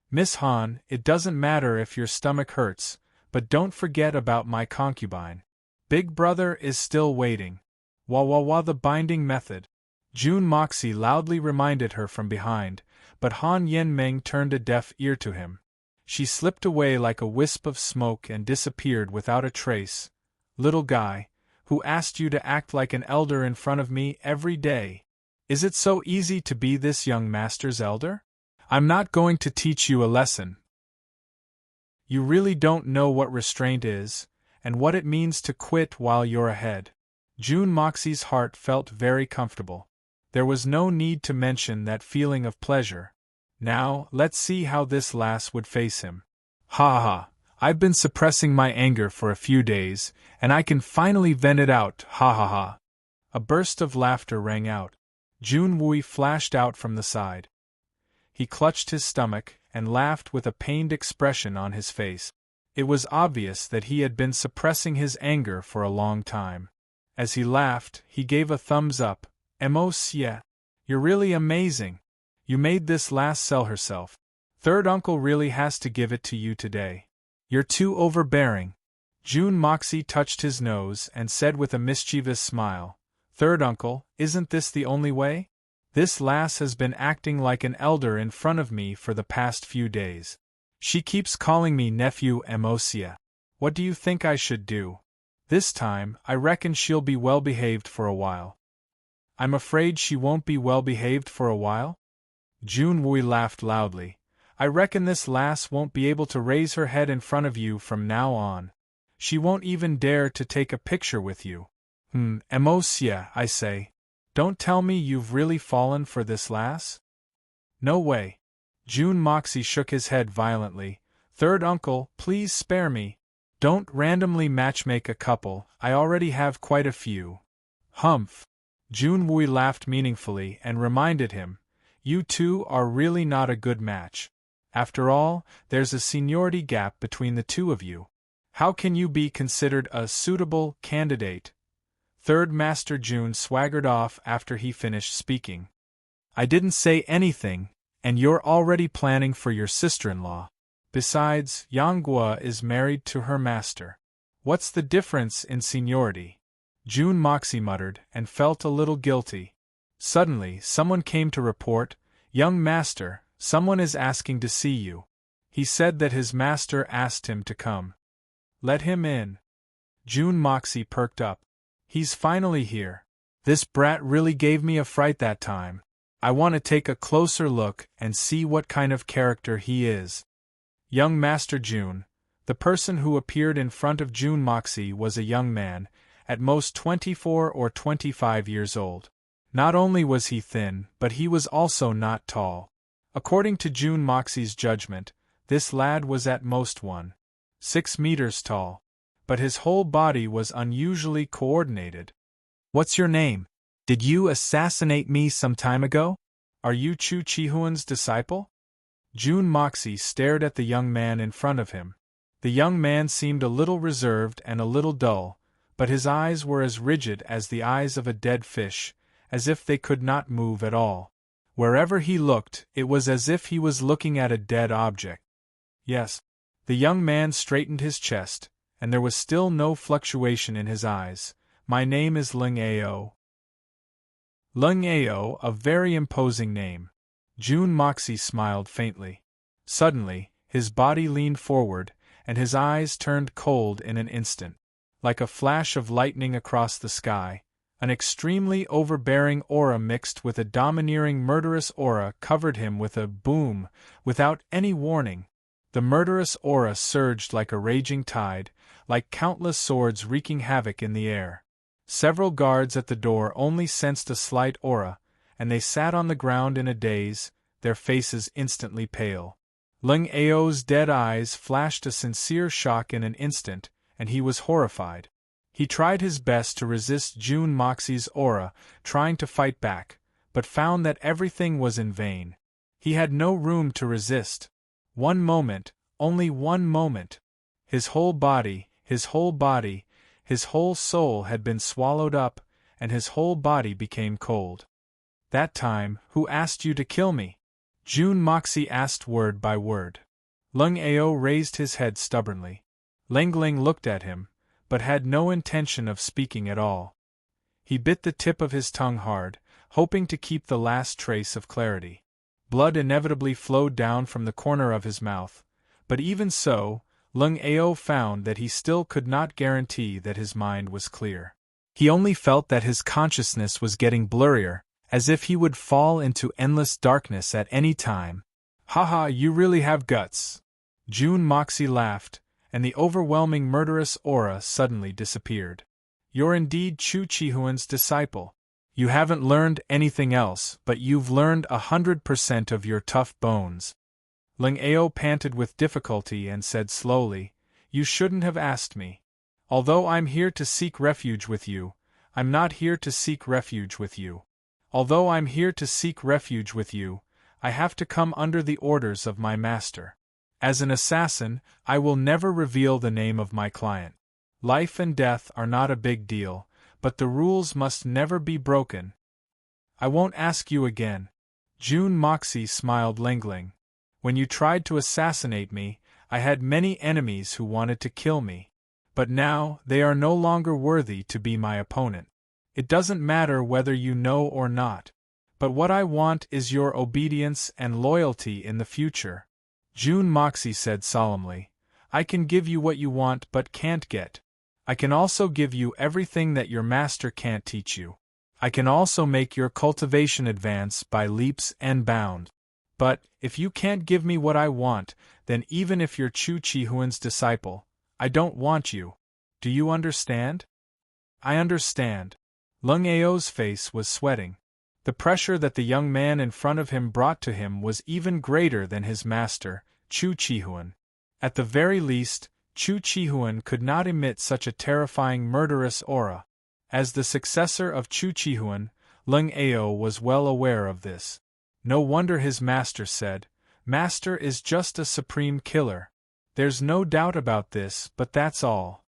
"Miss Han, it doesn't matter if your stomach hurts, but don't forget about my concubine. Big Brother is still waiting. The binding method." June Moxie loudly reminded her from behind, but Han Yen-meng turned a deaf ear to him. She slipped away like a wisp of smoke and disappeared without a trace. "Little guy, who asked you to act like an elder in front of me every day? Is it so easy to be this young master's elder? I'm not going to teach you a lesson. You really don't know what restraint is, and what it means to quit while you're ahead." June Moxie's heart felt very comfortable. There was no need to mention that feeling of pleasure. Now, let's see how this lass would face him. Ha! I've been suppressing my anger for a few days, and I can finally vent it out, ha! A burst of laughter rang out. Jun Wui flashed out from the side. He clutched his stomach, and laughed with a pained expression on his face. It was obvious that he had been suppressing his anger for a long time. As he laughed, he gave a thumbs up. "Emosia, you're really amazing. You made this lass sell herself. Third uncle really has to give it to you today. You're too overbearing." June Moxie touched his nose and said with a mischievous smile, "Third uncle, isn't this the only way? This lass has been acting like an elder in front of me for the past few days. She keeps calling me nephew Emosia. What do you think I should do? This time, I reckon she'll be well behaved for a while." "I'm afraid she won't be well behaved for a while?" Jun Wui laughed loudly. "I reckon this lass won't be able to raise her head in front of you from now on. She won't even dare to take a picture with you. Emosia, I say. Don't tell me you've really fallen for this lass?" "No way." June Moxie shook his head violently. "Third uncle, please spare me. Don't randomly matchmake a couple, I already have quite a few." "Humph." Jun Wui laughed meaningfully and reminded him, "You two are really not a good match. After all, there's a seniority gap between the two of you. How can you be considered a suitable candidate? Third Master June swaggered off after he finished speaking. I didn't say anything, and you're already planning for your sister-in-law. Besides, Yanghua is married to her master. What's the difference in seniority? June Moxie muttered and felt a little guilty. Suddenly, someone came to report, "Young master, someone is asking to see you." He said that his master asked him to come. Let him in. June Moxie perked up. He's finally here. This brat really gave me a fright that time. I want to take a closer look and see what kind of character he is. Young Master June, the person who appeared in front of June Moxie was a young man, at most 24 or 25 years old. Not only was he thin, but he was also not tall. According to June Moxie's judgment, this lad was at most 1.6 meters tall, but his whole body was unusually coordinated. What's your name? Did you assassinate me some time ago? Are you Chu Chihuan's disciple? June Moxie stared at the young man in front of him. The young man seemed a little reserved and a little dull, but his eyes were as rigid as the eyes of a dead fish, as if they could not move at all. Wherever he looked, it was as if he was looking at a dead object. Yes. The young man straightened his chest, and there was still no fluctuation in his eyes. My name is Ling Ao. Ling Ao, a very imposing name. June Moxie smiled faintly. Suddenly, his body leaned forward, and his eyes turned cold in an instant. Like a flash of lightning across the sky, an extremely overbearing aura mixed with a domineering murderous aura covered him with a boom, without any warning. The murderous aura surged like a raging tide, like countless swords wreaking havoc in the air. Several guards at the door only sensed a slight aura, and they sat on the ground in a daze, their faces instantly pale. Ling Ao's dead eyes flashed a sincere shock in an instant, and he was horrified. He tried his best to resist June Moxie's aura, trying to fight back, but found that everything was in vain. He had no room to resist. One moment, only one moment. His whole body, his whole soul had been swallowed up, and his whole body became cold. That time, who asked you to kill me? June Moxie asked word by word. Ling Ao raised his head stubbornly. Ling looked at him, but had no intention of speaking at all. He bit the tip of his tongue hard, hoping to keep the last trace of clarity. Blood inevitably flowed down from the corner of his mouth, but even so, Ling Ao found that he still could not guarantee that his mind was clear. He only felt that his consciousness was getting blurrier, as if he would fall into endless darkness at any time. "Haha, you really have guts." June Moxie laughed, and the overwhelming murderous aura suddenly disappeared. "You're indeed Chu Chihuan's disciple. You haven't learned anything else, but you've learned 100% of your tough bones." Ling Ao panted with difficulty and said slowly, "You shouldn't have asked me. Although I'm here to seek refuge with you, I'm not here to seek refuge with you. Although I'm here to seek refuge with you, I have to come under the orders of my master. As an assassin, I will never reveal the name of my client. Life and death are not a big deal, but the rules must never be broken. I won't ask you again." June Moxie smiled Ling. "When you tried to assassinate me, I had many enemies who wanted to kill me. But now, they are no longer worthy to be my opponent. It doesn't matter whether you know or not. But what I want is your obedience and loyalty in the future." June Moxie said solemnly, "I can give you what you want but can't get. I can also give you everything that your master can't teach you. I can also make your cultivation advance by leaps and bounds. But, if you can't give me what I want, then even if you're Chu Chihuan's disciple, I don't want you. Do you understand?" "I understand." Ling Ao's face was sweating. The pressure that the young man in front of him brought to him was even greater than his master, Chu Chihuan. At the very least, Chu Chihuan could not emit such a terrifying murderous aura. As the successor of Chu Chihuan, Ling Ao was well aware of this. No wonder his master said, Master is just a supreme killer. There's no doubt about this, but that's all.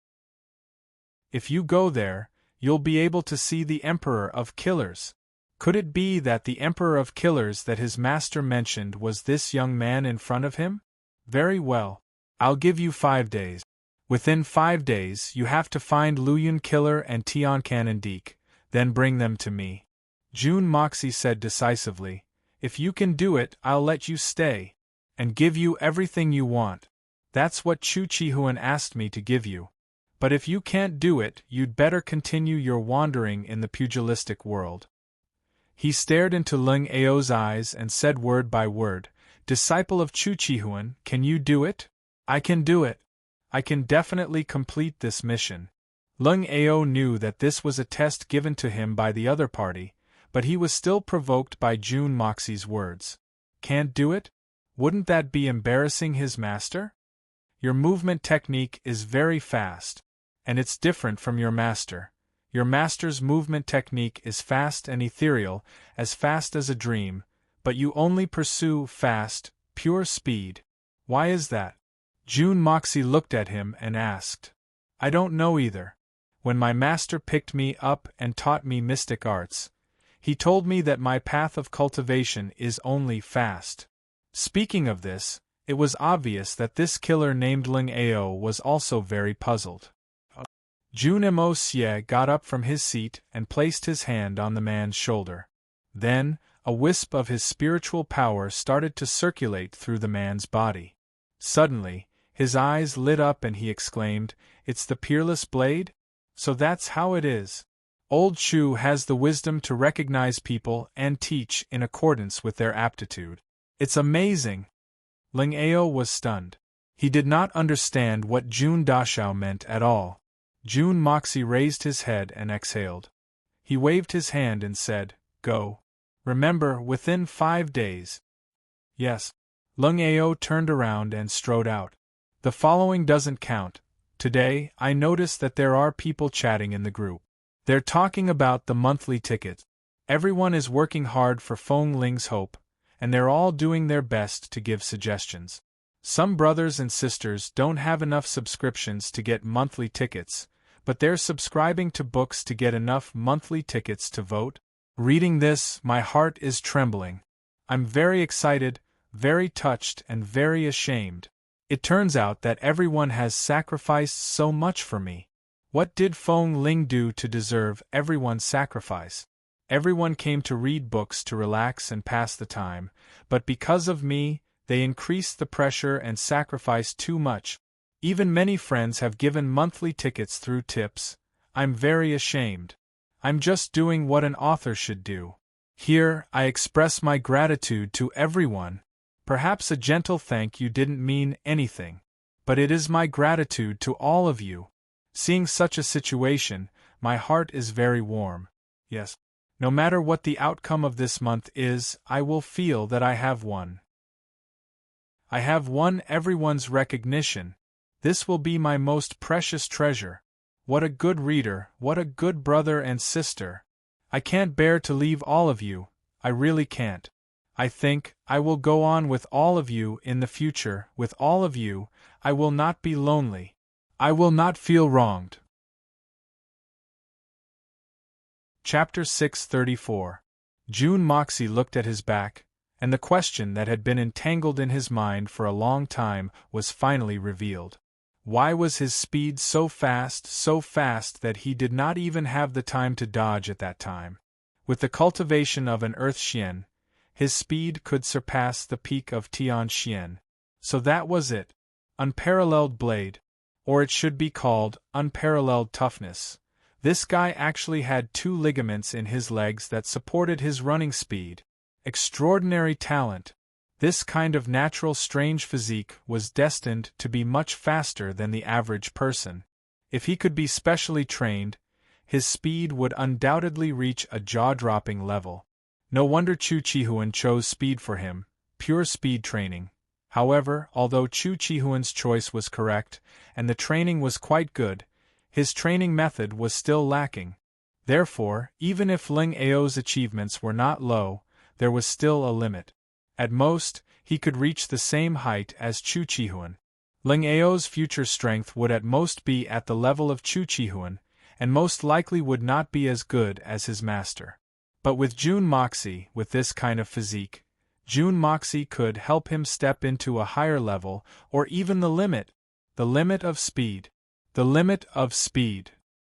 If you go there, you'll be able to see the Emperor of Killers. Could it be that the Emperor of Killers that his master mentioned was this young man in front of him? Very well. I'll give you 5 days. Within 5 days, you have to find Luyun Killer and Tian Canondique, then bring them to me. June Moxie said decisively, if you can do it, I'll let you stay, and give you everything you want. That's what Chu Chihuan asked me to give you. But if you can't do it, you'd better continue your wandering in the pugilistic world. He stared into Ling Ao's eyes and said word by word, Disciple of Chu Chihuan, can you do it? I can do it. I can definitely complete this mission. Ling Ao knew that this was a test given to him by the other party, but he was still provoked by June Moxie's words. Can't do it? Wouldn't that be embarrassing his master? Your movement technique is very fast, and it's different from your master. Your master's movement technique is fast and ethereal, as fast as a dream, but you only pursue fast, pure speed. Why is that? June Moxie looked at him and asked. I don't know either. When my master picked me up and taught me mystic arts, he told me that my path of cultivation is only fast. Speaking of this, it was obvious that this killer named Ling Ao was also very puzzled. Jun Mo Xie got up from his seat and placed his hand on the man's shoulder. Then, a wisp of his spiritual power started to circulate through the man's body. Suddenly, his eyes lit up and he exclaimed, It's the peerless blade? So that's how it is. Old Chu has the wisdom to recognize people and teach in accordance with their aptitude. It's amazing! Ling Ao was stunned. He did not understand what Jun Dashao meant at all. Jun Moxie raised his head and exhaled. He waved his hand and said, Go. Remember, within 5 days. Yes. Ling Ao turned around and strode out. The following doesn't count. Today, I notice that there are people chatting in the group. They're talking about the monthly ticket. Everyone is working hard for Feng Ling's hope, and they're all doing their best to give suggestions. Some brothers and sisters don't have enough subscriptions to get monthly tickets, but they're subscribing to books to get enough monthly tickets to vote. Reading this, my heart is trembling. I'm very excited, very touched, and very ashamed. It turns out that everyone has sacrificed so much for me. What did Feng Ling do to deserve everyone's sacrifice? Everyone came to read books to relax and pass the time, but because of me, they increased the pressure and sacrificed too much. Even many friends have given monthly tickets through tips. I'm very ashamed. I'm just doing what an author should do. Here, I express my gratitude to everyone. Perhaps a gentle thank you didn't mean anything, but it is my gratitude to all of you. Seeing such a situation, my heart is very warm. Yes. No matter what the outcome of this month is, I will feel that I have won. I have won everyone's recognition. This will be my most precious treasure. What a good reader, what a good brother and sister. I can't bear to leave all of you, I really can't. I think I will go on with all of you in the future. With all of you, I will not be lonely. I will not feel wronged. Chapter 634. Jun Moxie looked at his back, and the question that had been entangled in his mind for a long time was finally revealed. Why was his speed so fast that he did not even have the time to dodge at that time? With the cultivation of an earth xian, his speed could surpass the peak of Tian xian. So that was it. Unparalleled blade. Or it should be called unparalleled toughness. This guy actually had 2 ligaments in his legs that supported his running speed. Extraordinary talent. This kind of natural strange physique was destined to be much faster than the average person. If he could be specially trained, his speed would undoubtedly reach a jaw-dropping level. No wonder Chu Chihuan chose speed for him, pure speed training. However, although Chu Chihuan's choice was correct, and the training was quite good, his training method was still lacking. Therefore, even if Ling Ao's achievements were not low, there was still a limit. At most, he could reach the same height as Chu Chihuan. Ling Ao's future strength would at most be at the level of Chu Chihuan, and most likely would not be as good as his master. But with Jun Moxie, with this kind of physique, Jun Moxie could help him step into a higher level, or even the limit of speed. The limit of speed.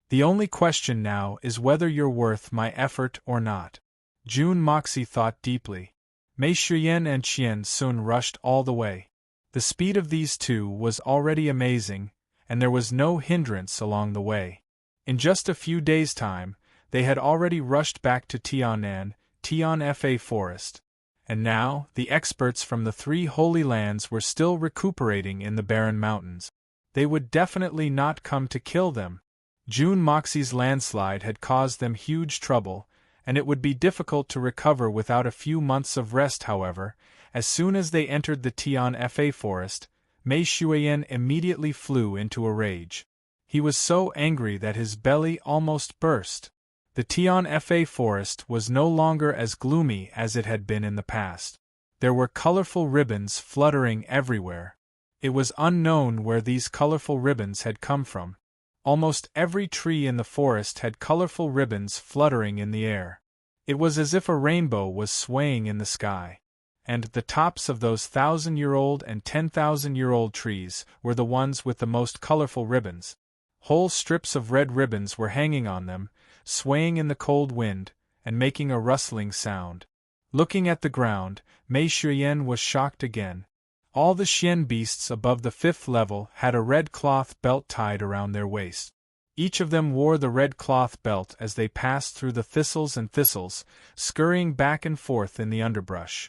The only question now is whether you're worth my effort or not. Jun Moxie thought deeply. Mei Shuyan and Qian Sun rushed all the way. The speed of these two was already amazing, and there was no hindrance along the way. In just a few days' time, they had already rushed back to Tianan, Tian-Fa Forest. And now, the experts from the 3 Holy Lands were still recuperating in the barren mountains. They would definitely not come to kill them. Jun Moxie's landslide had caused them huge trouble, and it would be difficult to recover without a few months of rest. However, as soon as they entered the Tian-Fa Forest, Mei Shuyan immediately flew into a rage. He was so angry that his belly almost burst. The Tian-Fa Forest was no longer as gloomy as it had been in the past. There were colorful ribbons fluttering everywhere. It was unknown where these colorful ribbons had come from. Almost every tree in the forest had colorful ribbons fluttering in the air. It was as if a rainbow was swaying in the sky. And the tops of those 1,000-year-old and 10,000-year-old trees were the ones with the most colorful ribbons. Whole strips of red ribbons were hanging on them, swaying in the cold wind, and making a rustling sound. Looking at the ground, Mei Shuyan was shocked again. All the Xian beasts above the 5th level had a red cloth belt tied around their waist. Each of them wore the red cloth belt as they passed through the thistles, scurrying back and forth in the underbrush.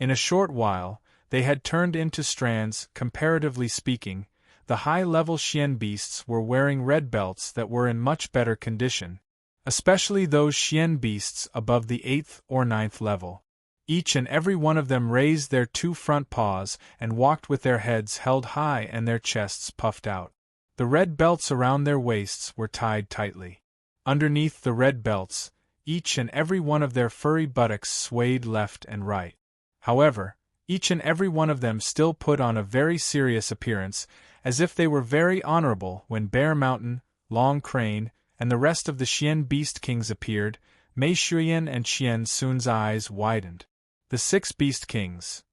In a short while, they had turned into strands. Comparatively speaking, the high-level Xian beasts were wearing red belts that were in much better condition, especially those Xian beasts above the 8th or 9th level. Each and every one of them raised their 2 front paws and walked with their heads held high and their chests puffed out. The red belts around their waists were tied tightly. Underneath the red belts, each and every one of their furry buttocks swayed left and right. However, each and every one of them still put on a very serious appearance, as if they were very honorable. When Bear Mountain, Long Crane, and the rest of the Xian Beast Kings appeared, Mei Shuyan and Qian Sun's eyes widened. The 6 Beast Kings,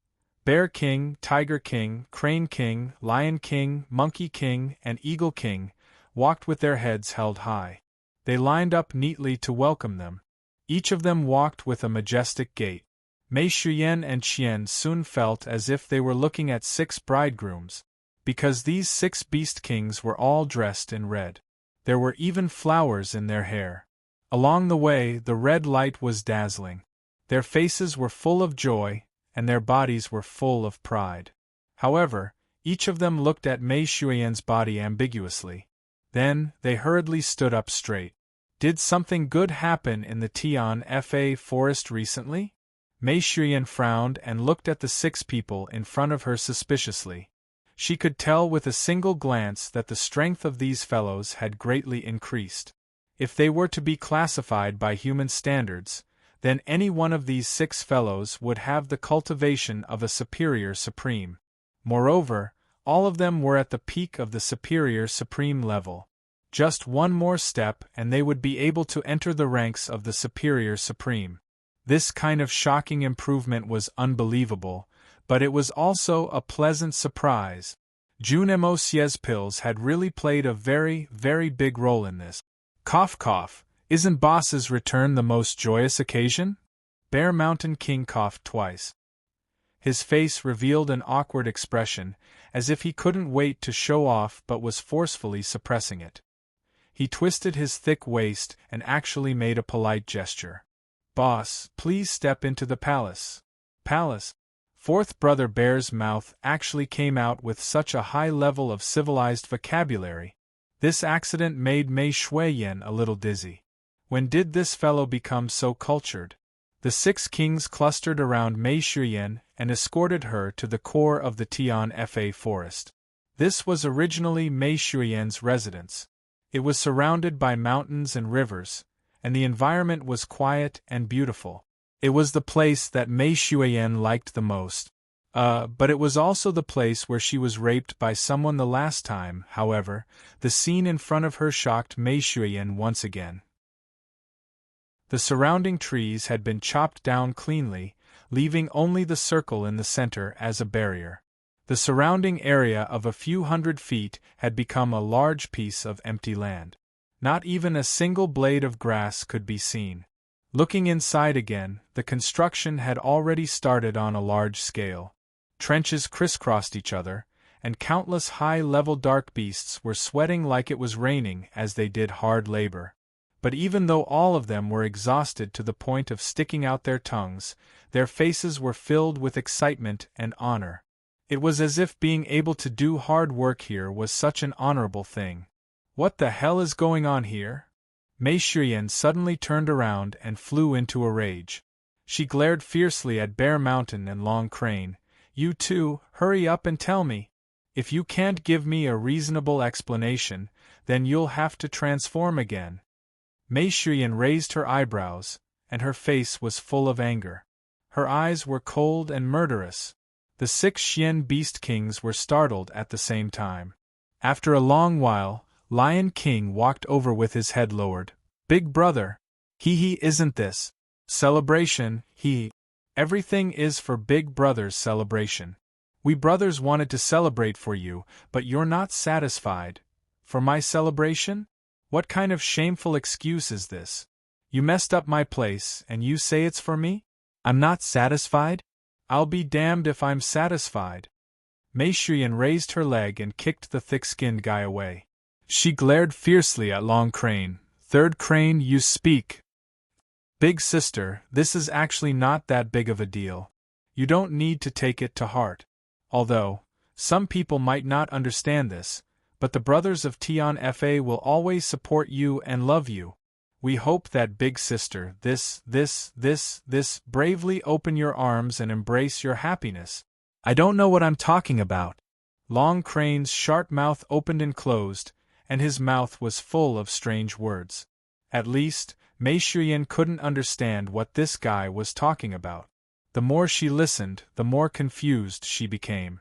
Bear King, Tiger King, Crane King, Lion King, Monkey King, and Eagle King, walked with their heads held high. They lined up neatly to welcome them. Each of them walked with a majestic gait. Mei Shuyan and Qian Sun felt as if they were looking at 6 bridegrooms, because these 6 Beast Kings were all dressed in red. There were even flowers in their hair. Along the way, the red light was dazzling. Their faces were full of joy, and their bodies were full of pride. However, each of them looked at Mei Shuyan's body ambiguously. Then, they hurriedly stood up straight. Did something good happen in the Tian-Fa Forest recently? Mei Shuyan frowned and looked at the 6 people in front of her suspiciously. She could tell with a single glance that the strength of these fellows had greatly increased. If they were to be classified by human standards, then any one of these 6 fellows would have the cultivation of a superior supreme. Moreover, all of them were at the peak of the superior supreme level. Just one more step and they would be able to enter the ranks of the superior supreme. This kind of shocking improvement was unbelievable, but it was also a pleasant surprise. Junemo Xie's pills had really played a very, very big role in this. Cough cough. Isn't boss's return the most joyous occasion? Bear Mountain King coughed twice. His face revealed an awkward expression, as if he couldn't wait to show off but was forcefully suppressing it. He twisted his thick waist and actually made a polite gesture. Boss, please step into the palace. Palace? 4th Brother Bear's mouth actually came out with such a high level of civilized vocabulary. This accident made Mei Shuyan a little dizzy. When did this fellow become so cultured? The 6 kings clustered around Mei Shuyan and escorted her to the core of the Tian-Fa Forest. This was originally Mei Shuyan's residence. It was surrounded by mountains and rivers, and the environment was quiet and beautiful. It was the place that Mei Shuiyan liked the most. But it was also the place where she was raped by someone the last time. However, the scene in front of her shocked Mei Shuiyan once again. The surrounding trees had been chopped down cleanly, leaving only the circle in the center as a barrier. The surrounding area of a few hundred feet had become a large piece of empty land. Not even a single blade of grass could be seen. Looking inside again, the construction had already started on a large scale. Trenches crisscrossed each other, and countless high-level dark beasts were sweating like it was raining as they did hard labor. But even though all of them were exhausted to the point of sticking out their tongues, their faces were filled with excitement and honor. It was as if being able to do hard work here was such an honorable thing. What the hell is going on here? Mei Shuiyan suddenly turned around and flew into a rage. She glared fiercely at Bear Mountain and Long Crane. You two, hurry up and tell me. If you can't give me a reasonable explanation, then you'll have to transform again. Mei Shuiyan raised her eyebrows, and her face was full of anger. Her eyes were cold and murderous. The 6 Xian Beast Kings were startled at the same time. After a long while, Lion King walked over with his head lowered. Big brother. Isn't this celebration? Everything is for Big Brother's celebration. We brothers wanted to celebrate for you, but you're not satisfied. For my celebration? What kind of shameful excuse is this? You messed up my place, and you say it's for me? I'm not satisfied? I'll be damned if I'm satisfied. Mei Shuiyan raised her leg and kicked the thick-skinned guy away. She glared fiercely at Long Crane. Third Crane, you speak. Big sister, this is actually not that big of a deal. You don't need to take it to heart. Although, some people might not understand this, but the brothers of Tian Fa will always support you and love you. We hope that big sister, this, bravely open your arms and embrace your happiness. I don't know what I'm talking about. Long Crane's sharp mouth opened and closed, and his mouth was full of strange words. At least, Mei Shuiyan couldn't understand what this guy was talking about. The more she listened, the more confused she became.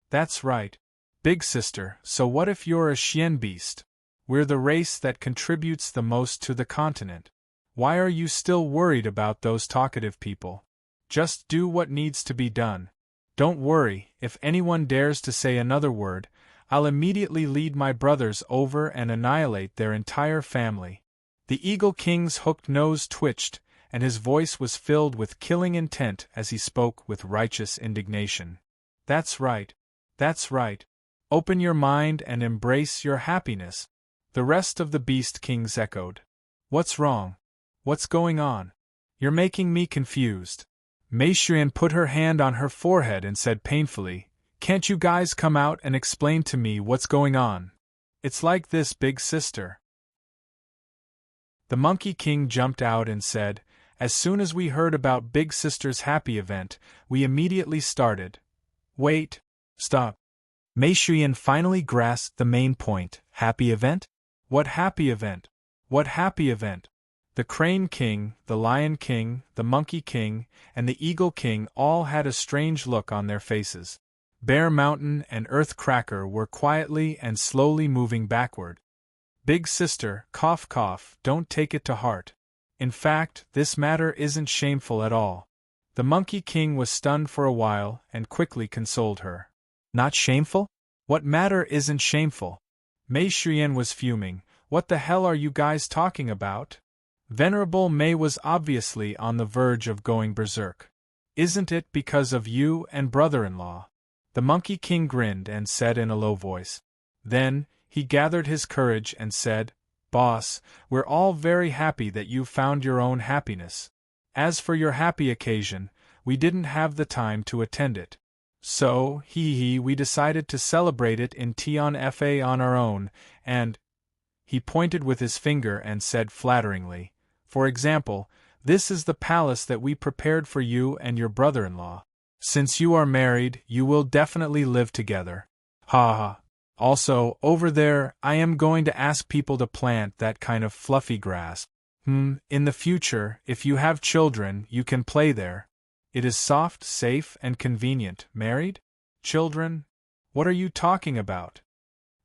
That's right. Big sister, so what if you're a Xian beast? We're the race that contributes the most to the continent. Why are you still worried about those talkative people? Just do what needs to be done. Don't worry, if anyone dares to say another word, I'll immediately lead my brothers over and annihilate their entire family. The Eagle King's hooked nose twitched, and his voice was filled with killing intent as he spoke with righteous indignation. That's right. That's right. Open your mind and embrace your happiness. The rest of the Beast Kings echoed. What's wrong? What's going on? You're making me confused. Mei Shuiyan put her hand on her forehead and said painfully, Can't you guys come out and explain to me what's going on? It's like this, big sister. The Monkey King jumped out and said, As soon as we heard about Big Sister's happy event, we immediately started. Wait. Stop. Mei Shuiyan finally grasped the main point. Happy event? What happy event? What happy event? The Crane King, the Lion King, the Monkey King, and the Eagle King all had a strange look on their faces. Bear Mountain and Earth Cracker were quietly and slowly moving backward. Big sister, cough cough, don't take it to heart. In fact, this matter isn't shameful at all. The Monkey King was stunned for a while and quickly consoled her. Not shameful? What matter isn't shameful? Mei Shuiyan was fuming. What the hell are you guys talking about? Venerable Mei was obviously on the verge of going berserk. Isn't it because of you and brother-in-law? The Monkey King grinned and said in a low voice. Then, he gathered his courage and said, Boss, we're all very happy that you found your own happiness. As for your happy occasion, we didn't have the time to attend it. So, we decided to celebrate it in Tian Fa on our own, and he pointed with his finger and said flatteringly, For example, this is the palace that we prepared for you and your brother-in-law. Since you are married, you will definitely live together. Ha ha. Also, over there, I am going to ask people to plant that kind of fluffy grass. In the future, if you have children, you can play there. It is soft, safe, and convenient. Married? Children? What are you talking about?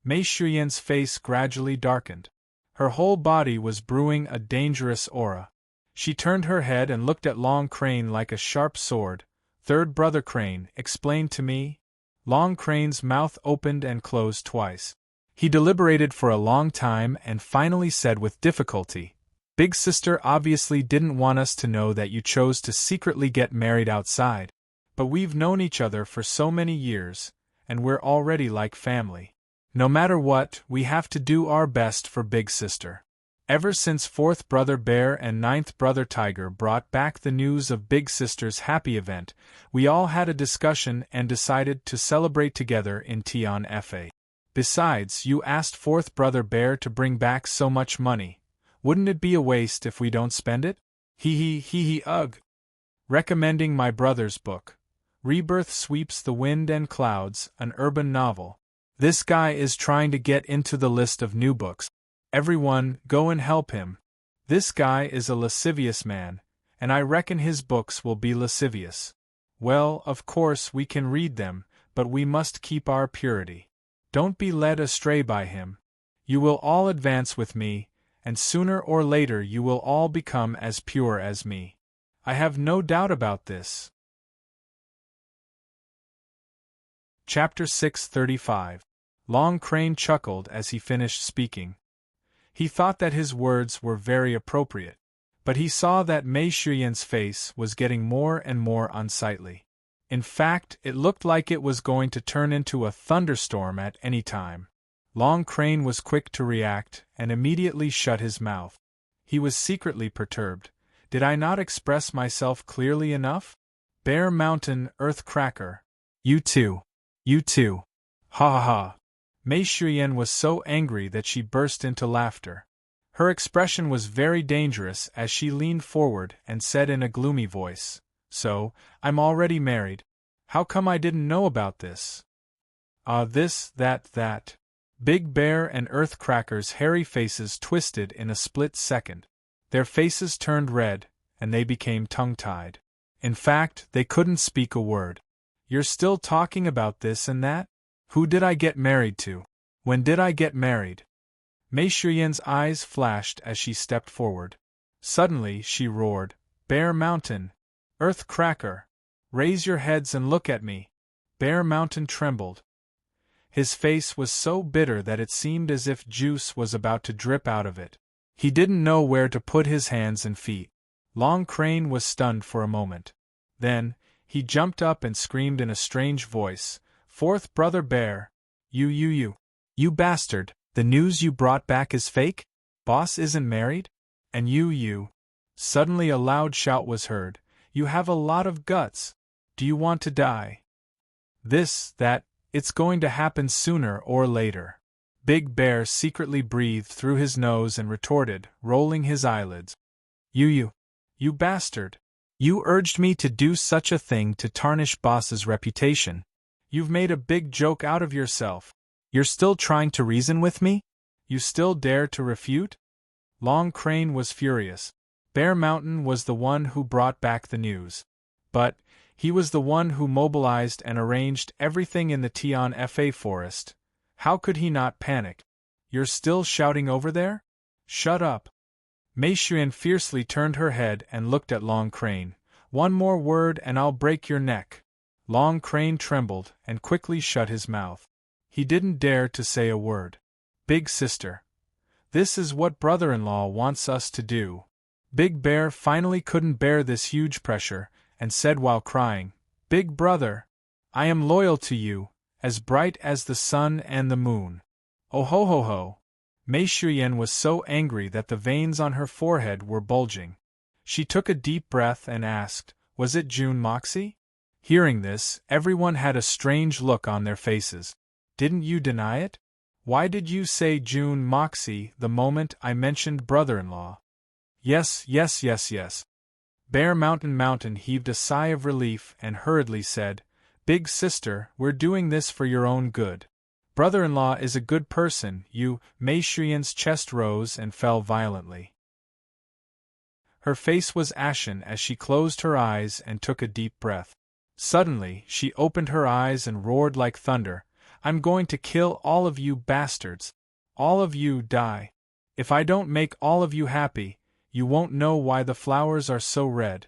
Mei Shuyan's face gradually darkened. Her whole body was brewing a dangerous aura. She turned her head and looked at Long Crane like a sharp sword. Third brother Crane, explain to me. Long Crane's mouth opened and closed twice. He deliberated for a long time and finally said with difficulty, Big sister obviously didn't want us to know that you chose to secretly get married outside. But we've known each other for so many years, and we're already like family. No matter what, we have to do our best for Big Sister. Ever since fourth brother Bear and ninth brother Tiger brought back the news of Big Sister's happy event, we all had a discussion and decided to celebrate together in Tian Fa. Besides, you asked fourth brother Bear to bring back so much money. Wouldn't it be a waste if we don't spend it? Hee, ugh. Recommending my brother's book. Rebirth Sweeps the Wind and Clouds, an urban novel. This guy is trying to get into the list of new books. Everyone, go and help him. This guy is a lascivious man, and I reckon his books will be lascivious. Well, of course we can read them, but we must keep our purity. Don't be led astray by him. You will all advance with me, and sooner or later you will all become as pure as me. I have no doubt about this. Chapter 635. Long Crane chuckled as he finished speaking. He thought that his words were very appropriate, but he saw that Mei Shuyan's face was getting more and more unsightly. In fact, it looked like it was going to turn into a thunderstorm at any time. Long Crane was quick to react and immediately shut his mouth. He was secretly perturbed. Did I not express myself clearly enough? Bear Mountain Earth Cracker. You too. You too. Ha ha ha. Mei Shuyan was so angry that she burst into laughter. Her expression was very dangerous as she leaned forward and said in a gloomy voice, So, I'm already married. How come I didn't know about this? That. Big Bear and Earth Cracker's hairy faces twisted in a split second. Their faces turned red, and they became tongue-tied. In fact, they couldn't speak a word. You're still talking about this and that? Who did I get married to? When did I get married? Mei Shuyan's eyes flashed as she stepped forward. Suddenly she roared, Bear Mountain! Earth Cracker! Raise your heads and look at me! Bear Mountain trembled. His face was so bitter that it seemed as if juice was about to drip out of it. He didn't know where to put his hands and feet. Long Crane was stunned for a moment. Then, he jumped up and screamed in a strange voice, Fourth brother Bear! You bastard! The news you brought back is fake? Boss isn't married? And you. Suddenly a loud shout was heard. You have a lot of guts. Do you want to die? It's going to happen sooner or later. Big Bear secretly breathed through his nose and retorted, rolling his eyelids. You bastard! You urged me to do such a thing to tarnish Boss's reputation. You've made a big joke out of yourself. You're still trying to reason with me? You still dare to refute? Long Crane was furious. Bear Mountain was the one who brought back the news. But he was the one who mobilized and arranged everything in the Tian Fa forest. How could he not panic? You're still shouting over there? Shut up. Mei Shuyan fiercely turned her head and looked at Long Crane. One more word and I'll break your neck. Long Crane trembled and quickly shut his mouth. He didn't dare to say a word. Big sister. This is what brother-in-law wants us to do. Big Bear finally couldn't bear this huge pressure, and said while crying, Big brother, I am loyal to you, as bright as the sun and the moon. Oh ho ho ho. Mei Shuyan was so angry that the veins on her forehead were bulging. She took a deep breath and asked, Was it June Moxie? Hearing this, everyone had a strange look on their faces. Didn't you deny it? Why did you say June Moxie the moment I mentioned brother-in-law? Yes. Bear Mountain heaved a sigh of relief and hurriedly said, Big sister, we're doing this for your own good. Brother-in-law is a good person, Mei Shuyan's chest rose and fell violently. Her face was ashen as she closed her eyes and took a deep breath. Suddenly, she opened her eyes and roared like thunder, "I'm going to kill all of you bastards! All of you die! If I don't make all of you happy, you won't know why the flowers are so red."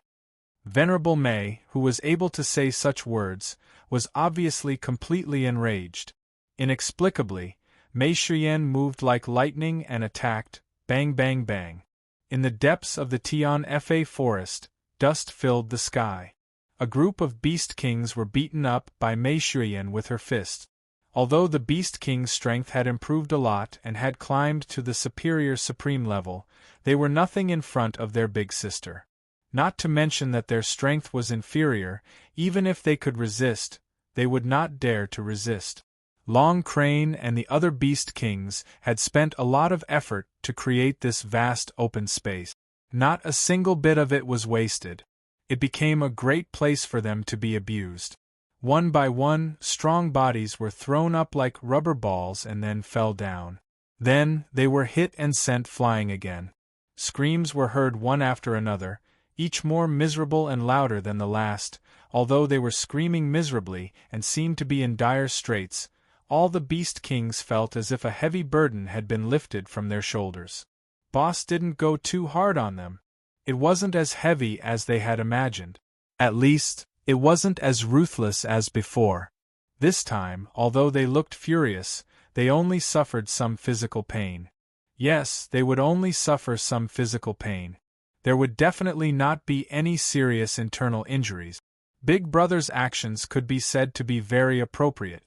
Venerable May, who was able to say such words, was obviously completely enraged. Inexplicably, Mei Shiyan moved like lightning and attacked, bang bang bang. In the depths of the Tian Fa forest, dust filled the sky. A group of Beast Kings were beaten up by Mei Shiyan with her fists. Although the Beast King's strength had improved a lot and had climbed to the superior supreme level, they were nothing in front of their big sister. Not to mention that their strength was inferior. Even if they could resist, they would not dare to resist. Long Crane and the other Beast Kings had spent a lot of effort to create this vast open space. Not a single bit of it was wasted. It became a great place for them to be abused. One by one, strong bodies were thrown up like rubber balls and then fell down. Then, they were hit and sent flying again. Screams were heard one after another, each more miserable and louder than the last. Although they were screaming miserably and seemed to be in dire straits, all the Beast Kings felt as if a heavy burden had been lifted from their shoulders. Boss didn't go too hard on them. It wasn't as heavy as they had imagined. At least, it wasn't as ruthless as before. This time, although they looked furious, they only suffered some physical pain. Yes, they would only suffer some physical pain. There would definitely not be any serious internal injuries. Big Brother's actions could be said to be very appropriate.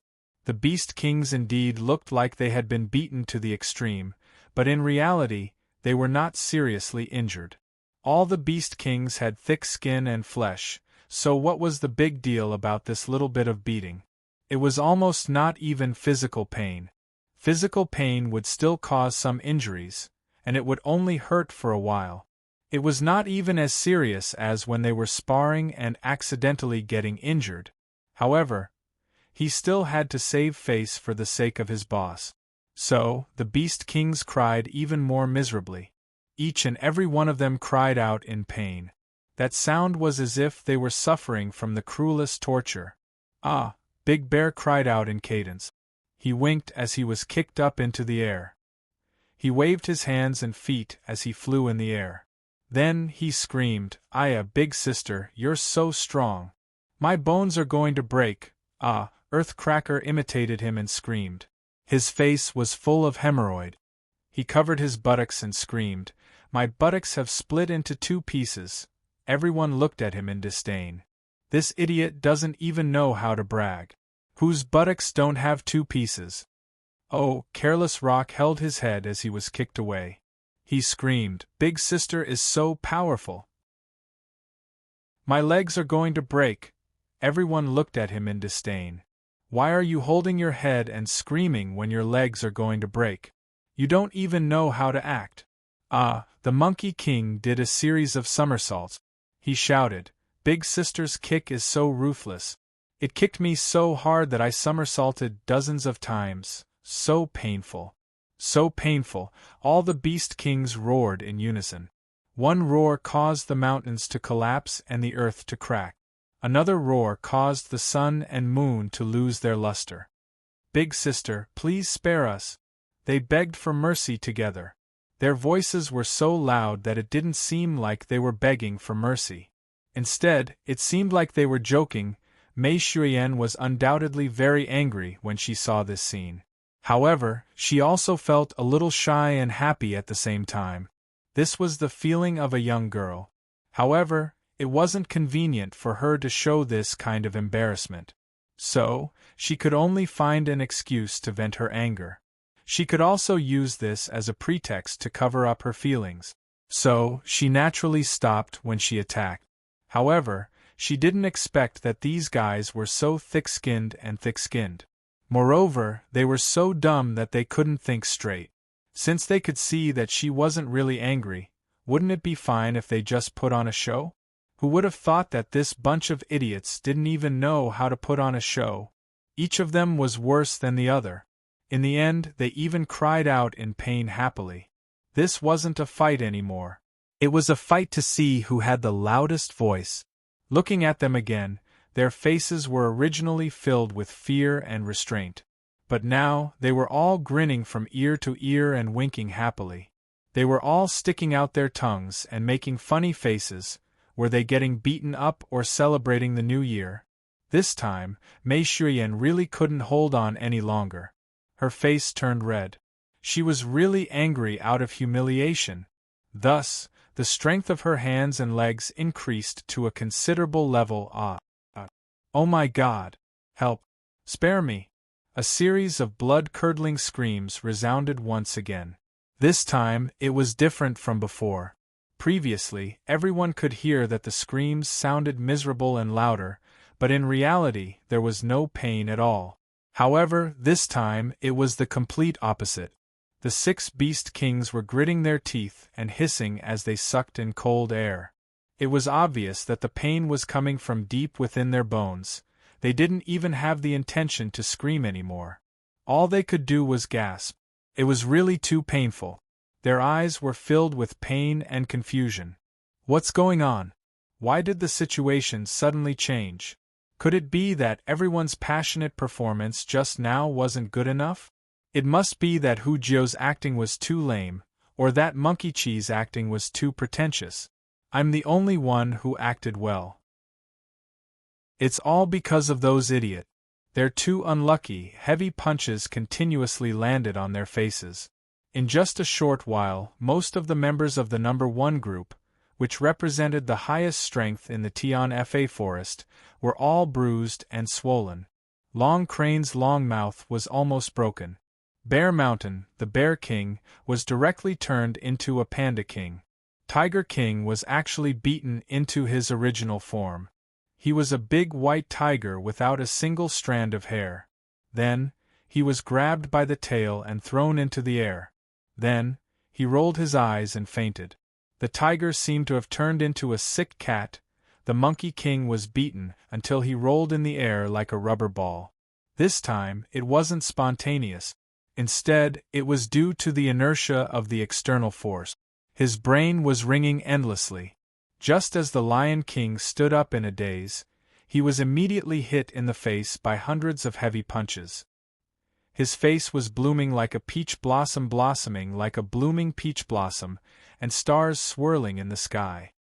The Beast Kings indeed looked like they had been beaten to the extreme, but in reality, they were not seriously injured. All the Beast Kings had thick skin and flesh, so what was the big deal about this little bit of beating? It was almost not even physical pain. Physical pain would still cause some injuries, and it would only hurt for a while. It was not even as serious as when they were sparring and accidentally getting injured. However, he still had to save face for the sake of his boss. So, the Beast Kings cried even more miserably. Each and every one of them cried out in pain. That sound was as if they were suffering from the cruelest torture. "Ah!" Big Bear cried out in cadence. He winked as he was kicked up into the air. He waved his hands and feet as he flew in the air. Then he screamed, "Aya, big sister, you're so strong. My bones are going to break." "Ah!" Earthcracker imitated him and screamed. His face was full of hemorrhoid. He covered his buttocks and screamed, "My buttocks have split into 2 pieces." Everyone looked at him in disdain. This idiot doesn't even know how to brag. Whose buttocks don't have 2 pieces? Oh, Careless Rock held his head as he was kicked away. He screamed, "Big sister is so powerful. My legs are going to break." Everyone looked at him in disdain. Why are you holding your head and screaming when your legs are going to break? You don't even know how to act. Ah, the Monkey King did a series of somersaults. He shouted, "Big sister's kick is so ruthless. It kicked me so hard that I somersaulted dozens of times. So painful. So painful." All the Beast Kings roared in unison. One roar caused the mountains to collapse and the earth to crack. Another roar caused the sun and moon to lose their luster. "Big sister, please spare us." They begged for mercy together. Their voices were so loud that it didn't seem like they were begging for mercy. Instead, it seemed like they were joking. Mei Shiyan was undoubtedly very angry when she saw this scene. However, she also felt a little shy and happy at the same time. This was the feeling of a young girl. However, it wasn't convenient for her to show this kind of embarrassment. So, she could only find an excuse to vent her anger. She could also use this as a pretext to cover up her feelings. So, she naturally stopped when she attacked. However, she didn't expect that these guys were so thick-skinned and thick-skinned. Moreover, they were so dumb that they couldn't think straight. Since they could see that she wasn't really angry, wouldn't it be fine if they just put on a show? Who would have thought that this bunch of idiots didn't even know how to put on a show? Each of them was worse than the other. In the end, they even cried out in pain happily. This wasn't a fight anymore. It was a fight to see who had the loudest voice. Looking at them again, their faces were originally filled with fear and restraint. But now, they were all grinning from ear to ear and winking happily. They were all sticking out their tongues and making funny faces. Were they getting beaten up or celebrating the new year? This time, Mei Shuyan really couldn't hold on any longer. Her face turned red. She was really angry out of humiliation. Thus, the strength of her hands and legs increased to a considerable level. Oh my God! Help! Spare me! A series of blood-curdling screams resounded once again. This time, it was different from before. Previously, everyone could hear that the screams sounded miserable and louder, but in reality, there was no pain at all. However, this time, it was the complete opposite. The 6 beast kings were gritting their teeth and hissing as they sucked in cold air. It was obvious that the pain was coming from deep within their bones. They didn't even have the intention to scream anymore. All they could do was gasp. It was really too painful. Their eyes were filled with pain and confusion. What's going on? Why did the situation suddenly change? Could it be that everyone's passionate performance just now wasn't good enough? It must be that Hu Jiu's acting was too lame, or that Monkey Chi's acting was too pretentious. I'm the only one who acted well. It's all because of those idiots. Their too unlucky, heavy punches continuously landed on their faces. In just a short while, most of the members of the number 1 group, which represented the highest strength in the Tian Fa forest, were all bruised and swollen. Long Crane's long mouth was almost broken. Bear Mountain, the Bear King, was directly turned into a Panda King. Tiger King was actually beaten into his original form. He was a big white tiger without a single strand of hair. Then, he was grabbed by the tail and thrown into the air. Then, he rolled his eyes and fainted. The tiger seemed to have turned into a sick cat. The Monkey King was beaten until he rolled in the air like a rubber ball. This time, it wasn't spontaneous. Instead, it was due to the inertia of the external force. His brain was ringing endlessly. Just as the Lion King stood up in a daze, he was immediately hit in the face by hundreds of heavy punches. His face was blooming like a peach blossom, blossoming like a blooming peach blossom, and stars swirling in the sky.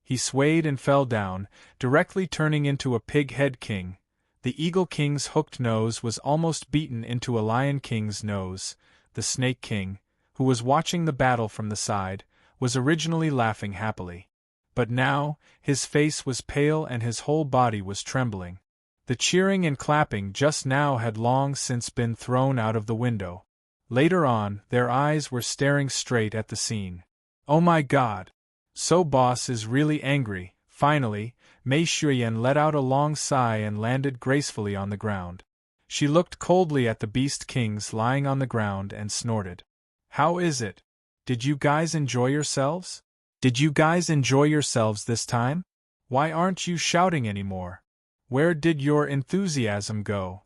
He swayed and fell down, directly turning into a pig-head king. The Eagle King's hooked nose was almost beaten into a Lion King's nose. The Snake King, who was watching the battle from the side, was originally laughing happily. But now, his face was pale and his whole body was trembling. The cheering and clapping just now had long since been thrown out of the window. Later on, their eyes were staring straight at the scene. Oh my God! So boss is really angry. Finally, Mei Shuyan let out a long sigh and landed gracefully on the ground. She looked coldly at the Beast Kings lying on the ground and snorted. How is it? Did you guys enjoy yourselves? Did you guys enjoy yourselves this time? Why aren't you shouting anymore? Where did your enthusiasm go?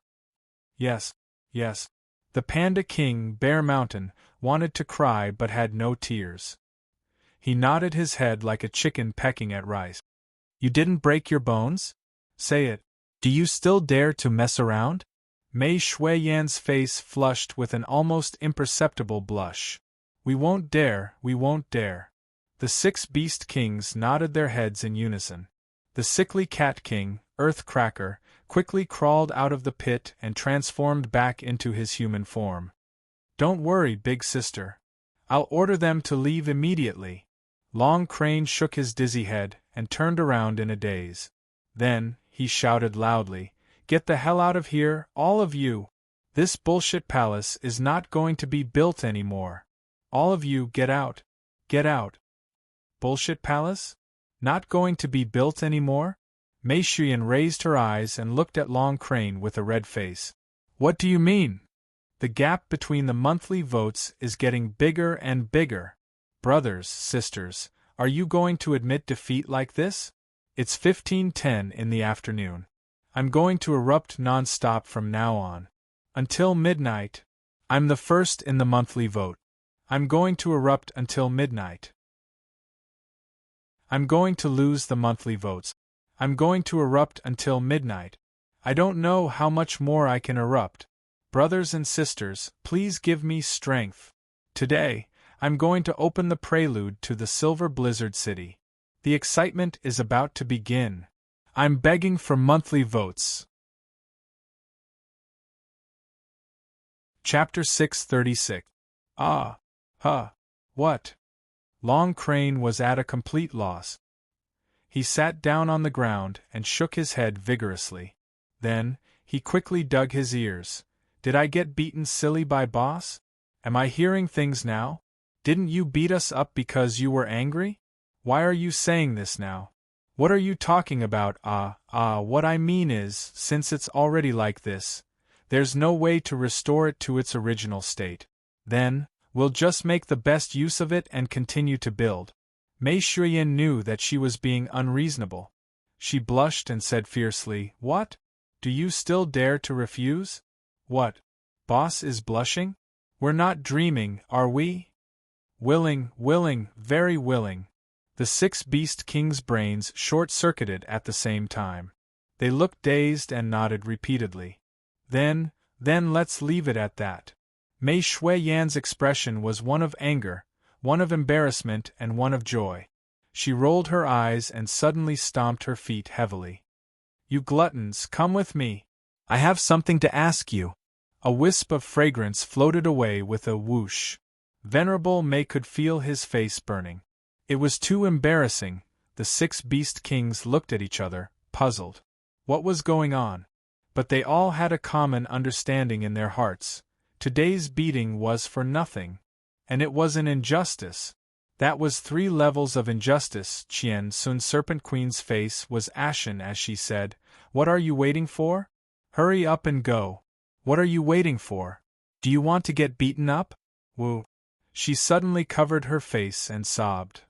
Yes. The Panda King, Bear Mountain, wanted to cry but had no tears. He nodded his head like a chicken pecking at rice. You didn't break your bones? Say it. Do you still dare to mess around? Mei Shuyan's face flushed with an almost imperceptible blush. We won't dare, we won't dare. The 6 Beast Kings nodded their heads in unison. The sickly Cat King, Earthcracker, quickly crawled out of the pit and transformed back into his human form. Don't worry, big sister. I'll order them to leave immediately. Long Crane shook his dizzy head and turned around in a daze. Then, he shouted loudly, Get the hell out of here, all of you! This bullshit palace is not going to be built anymore. All of you get out. Get out. Bullshit palace? Not going to be built anymore? Mei Shuyan raised her eyes and looked at Long Crane with a red face. What do you mean? The gap between the monthly votes is getting bigger and bigger. Brothers, sisters, are you going to admit defeat like this? It's 15:10 in the afternoon. I'm going to erupt non-stop from now on. Until midnight. I'm the first in the monthly vote. I'm going to erupt until midnight. I'm going to lose the monthly votes. I'm going to erupt until midnight. I don't know how much more I can erupt. Brothers and sisters, please give me strength. Today, I'm going to open the prelude to the Silver Blizzard City. The excitement is about to begin. I'm begging for monthly votes. Chapter 636. What? Long Crane was at a complete loss. He sat down on the ground and shook his head vigorously. Then, he quickly dug his ears. Did I get beaten silly by boss? Am I hearing things now? Didn't you beat us up because you were angry? Why are you saying this now? What are you talking about? What I mean is, since it's already like this, there's no way to restore it to its original state. Then, we'll just make the best use of it and continue to build. Mei Shuyan knew that she was being unreasonable. She blushed and said fiercely, "What? Do you still dare to refuse?" "What? Boss is blushing? We're not dreaming, are we?" Willing, very willing. The 6 Beast Kings' brains short-circuited at the same time. They looked dazed and nodded repeatedly. Then let's leave it at that. Mei Shuyan's expression was one of anger, one of embarrassment and one of joy. She rolled her eyes and suddenly stomped her feet heavily. "You gluttons, come with me. I have something to ask you." A wisp of fragrance floated away with a whoosh. Venerable Mei could feel his face burning. It was too embarrassing. The 6 Beast Kings looked at each other, puzzled. What was going on? But they all had a common understanding in their hearts. Today's beating was for nothing. And it was an injustice. That was 3 levels of injustice. Qian Sun Serpent Queen's face was ashen as she said, "What are you waiting for? Hurry up and go. What are you waiting for? Do you want to get beaten up?" Woo. She suddenly covered her face and sobbed.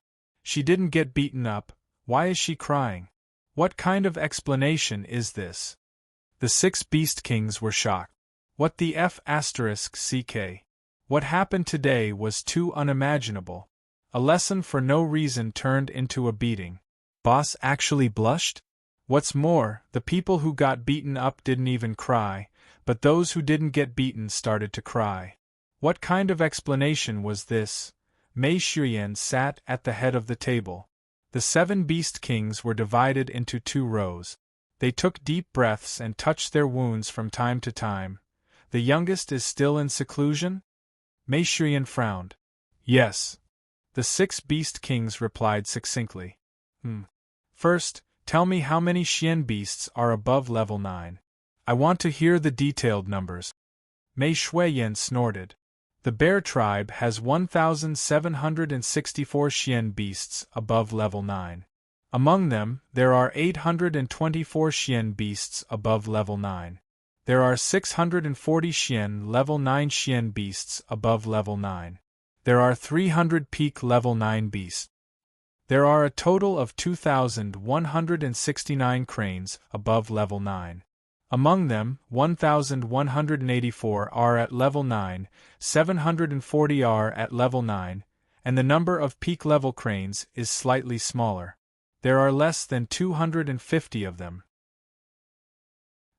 She didn't get beaten up. Why is she crying? What kind of explanation is this? The 6 Beast Kings were shocked. What the F***ck? What happened today was too unimaginable. A lesson for no reason turned into a beating. Boss actually blushed? What's more, the people who got beaten up didn't even cry, but those who didn't get beaten started to cry. What kind of explanation was this? Mei Shuyan sat at the head of the table. The 7 Beast Kings were divided into 2 rows. They took deep breaths and touched their wounds from time to time. The youngest is still in seclusion? Mei Shuyan frowned. Yes. The 6 Beast Kings replied succinctly. First, tell me how many Xian beasts are above level 9. I want to hear the detailed numbers. Mei Shuyan snorted. The Bear Tribe has 1,764 Xian beasts above level 9. Among them, there are 824 Xian beasts above level 9. There are 640 Xian level 9 Xian beasts above level 9. There are 300 peak level 9 beasts. There are a total of 2,169 cranes above level 9. Among them, 1,184 are at level 9, 740 are at level 9, and the number of peak level cranes is slightly smaller. There are less than 250 of them.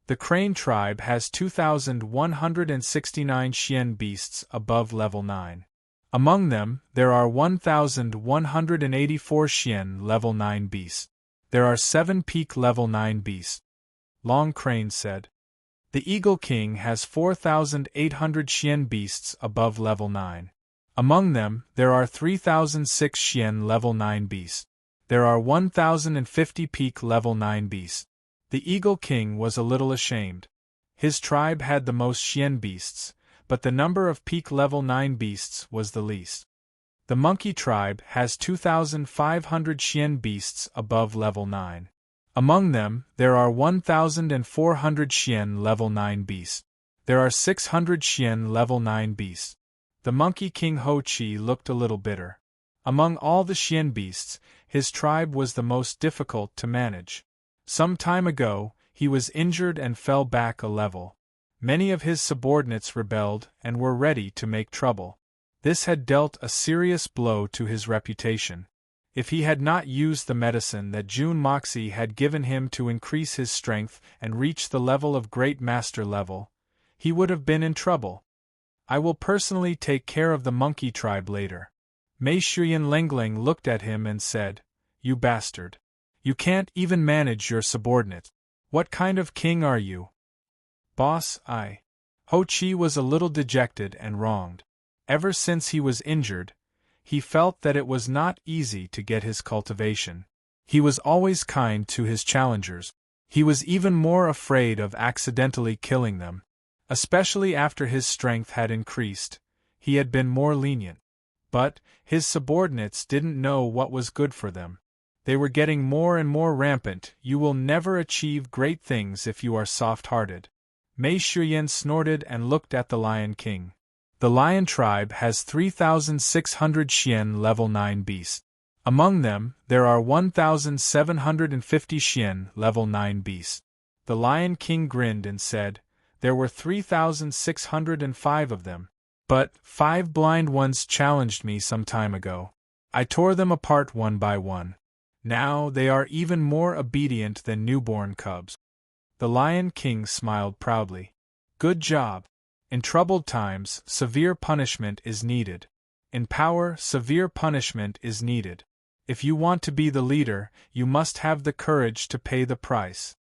The Crane tribe has 2,169 Xian beasts above level 9. Among them, there are 1,184 Xian level 9 beasts. There are 7 peak level 9 beasts. Long Crane said. The Eagle King has 4,800 Xian beasts above level 9. Among them, there are 3,006 Xian level 9 beasts. There are 1,050 peak level 9 beasts. The Eagle King was a little ashamed. His tribe had the most Xian beasts, but the number of peak level 9 beasts was the least. The Monkey tribe has 2,500 Xian beasts above level 9. Among them, there are 1,400 Xian level 9 beasts. There are 600 Xian level 9 beasts. The Monkey King Ho Chi looked a little bitter. Among all the Xian beasts, his tribe was the most difficult to manage. Some time ago, he was injured and fell back a level. Many of his subordinates rebelled and were ready to make trouble. This had dealt a serious blow to his reputation. If he had not used the medicine that June Moxie had given him to increase his strength and reach the level of Great Master level, he would have been in trouble. I will personally take care of the monkey tribe later. Mei Shuyan Lengling looked at him and said, "You bastard. You can't even manage your subordinates. What kind of king are you?" "Boss, Ho Chi was a little dejected and wronged. Ever since he was injured, he felt that it was not easy to get his cultivation. He was always kind to his challengers. He was even more afraid of accidentally killing them. Especially after his strength had increased, he had been more lenient. But his subordinates didn't know what was good for them. They were getting more and more rampant. You will never achieve great things if you are soft-hearted." Mei Shuyan snorted and looked at the Lion King. The Lion tribe has 3,600 Xian level 9 beasts. Among them, there are 1,750 Xian level 9 beasts. The Lion King grinned and said, "There were 3,605 of them. But 5 blind ones challenged me some time ago. I tore them apart one by one. Now they are even more obedient than newborn cubs." The Lion King smiled proudly. "Good job. In troubled times, severe punishment is needed. In power, severe punishment is needed. If you want to be the leader, you must have the courage to pay the price."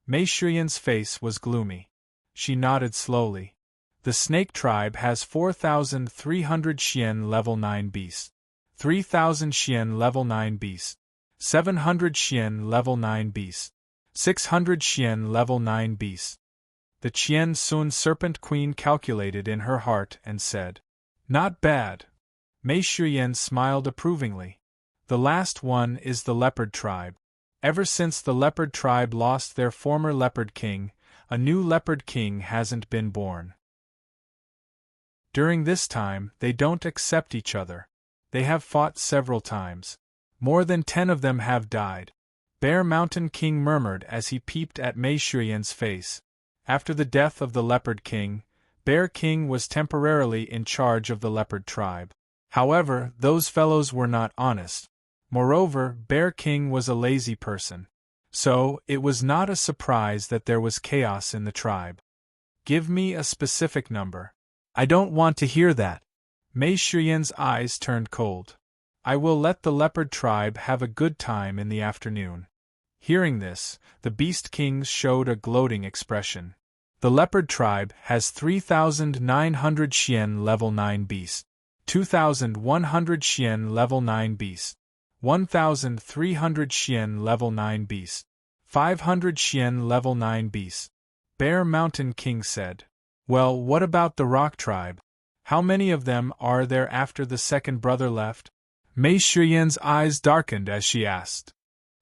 Mei Shuyan's face was gloomy. She nodded slowly. "The Snake tribe has 4,300 Xian level 9 beasts. 3,000 Xian level 9 beasts. 700 Xian level 9 beasts. 600 Xian level 9 beasts." The Qian Sun Serpent Queen calculated in her heart and said, "Not bad." Mei Shuyan smiled approvingly. "The last one is the Leopard tribe. Ever since the Leopard tribe lost their former Leopard King, a new Leopard King hasn't been born. During this time, they don't accept each other. They have fought several times. More than 10 of them have died." Bear Mountain King murmured as he peeped at Mei Shuyan's face. After the death of the Leopard King, Bear King was temporarily in charge of the Leopard tribe. However, those fellows were not honest. Moreover, Bear King was a lazy person. So, it was not a surprise that there was chaos in the tribe. "Give me a specific number." "I don't want to hear that." Mei Shuyan's eyes turned cold. "I will let the Leopard tribe have a good time in the afternoon." Hearing this, the Beast Kings showed a gloating expression. The Leopard tribe has 3,900 Xian level 9 beasts, 2,100 Xian level 9 beasts, 1,300 Xian level 9 beasts, 500 Xian level 9 beasts. Bear Mountain King said, "Well, what about the Rock tribe? How many of them are there after the second brother left?" Mei Shuyan's eyes darkened as she asked.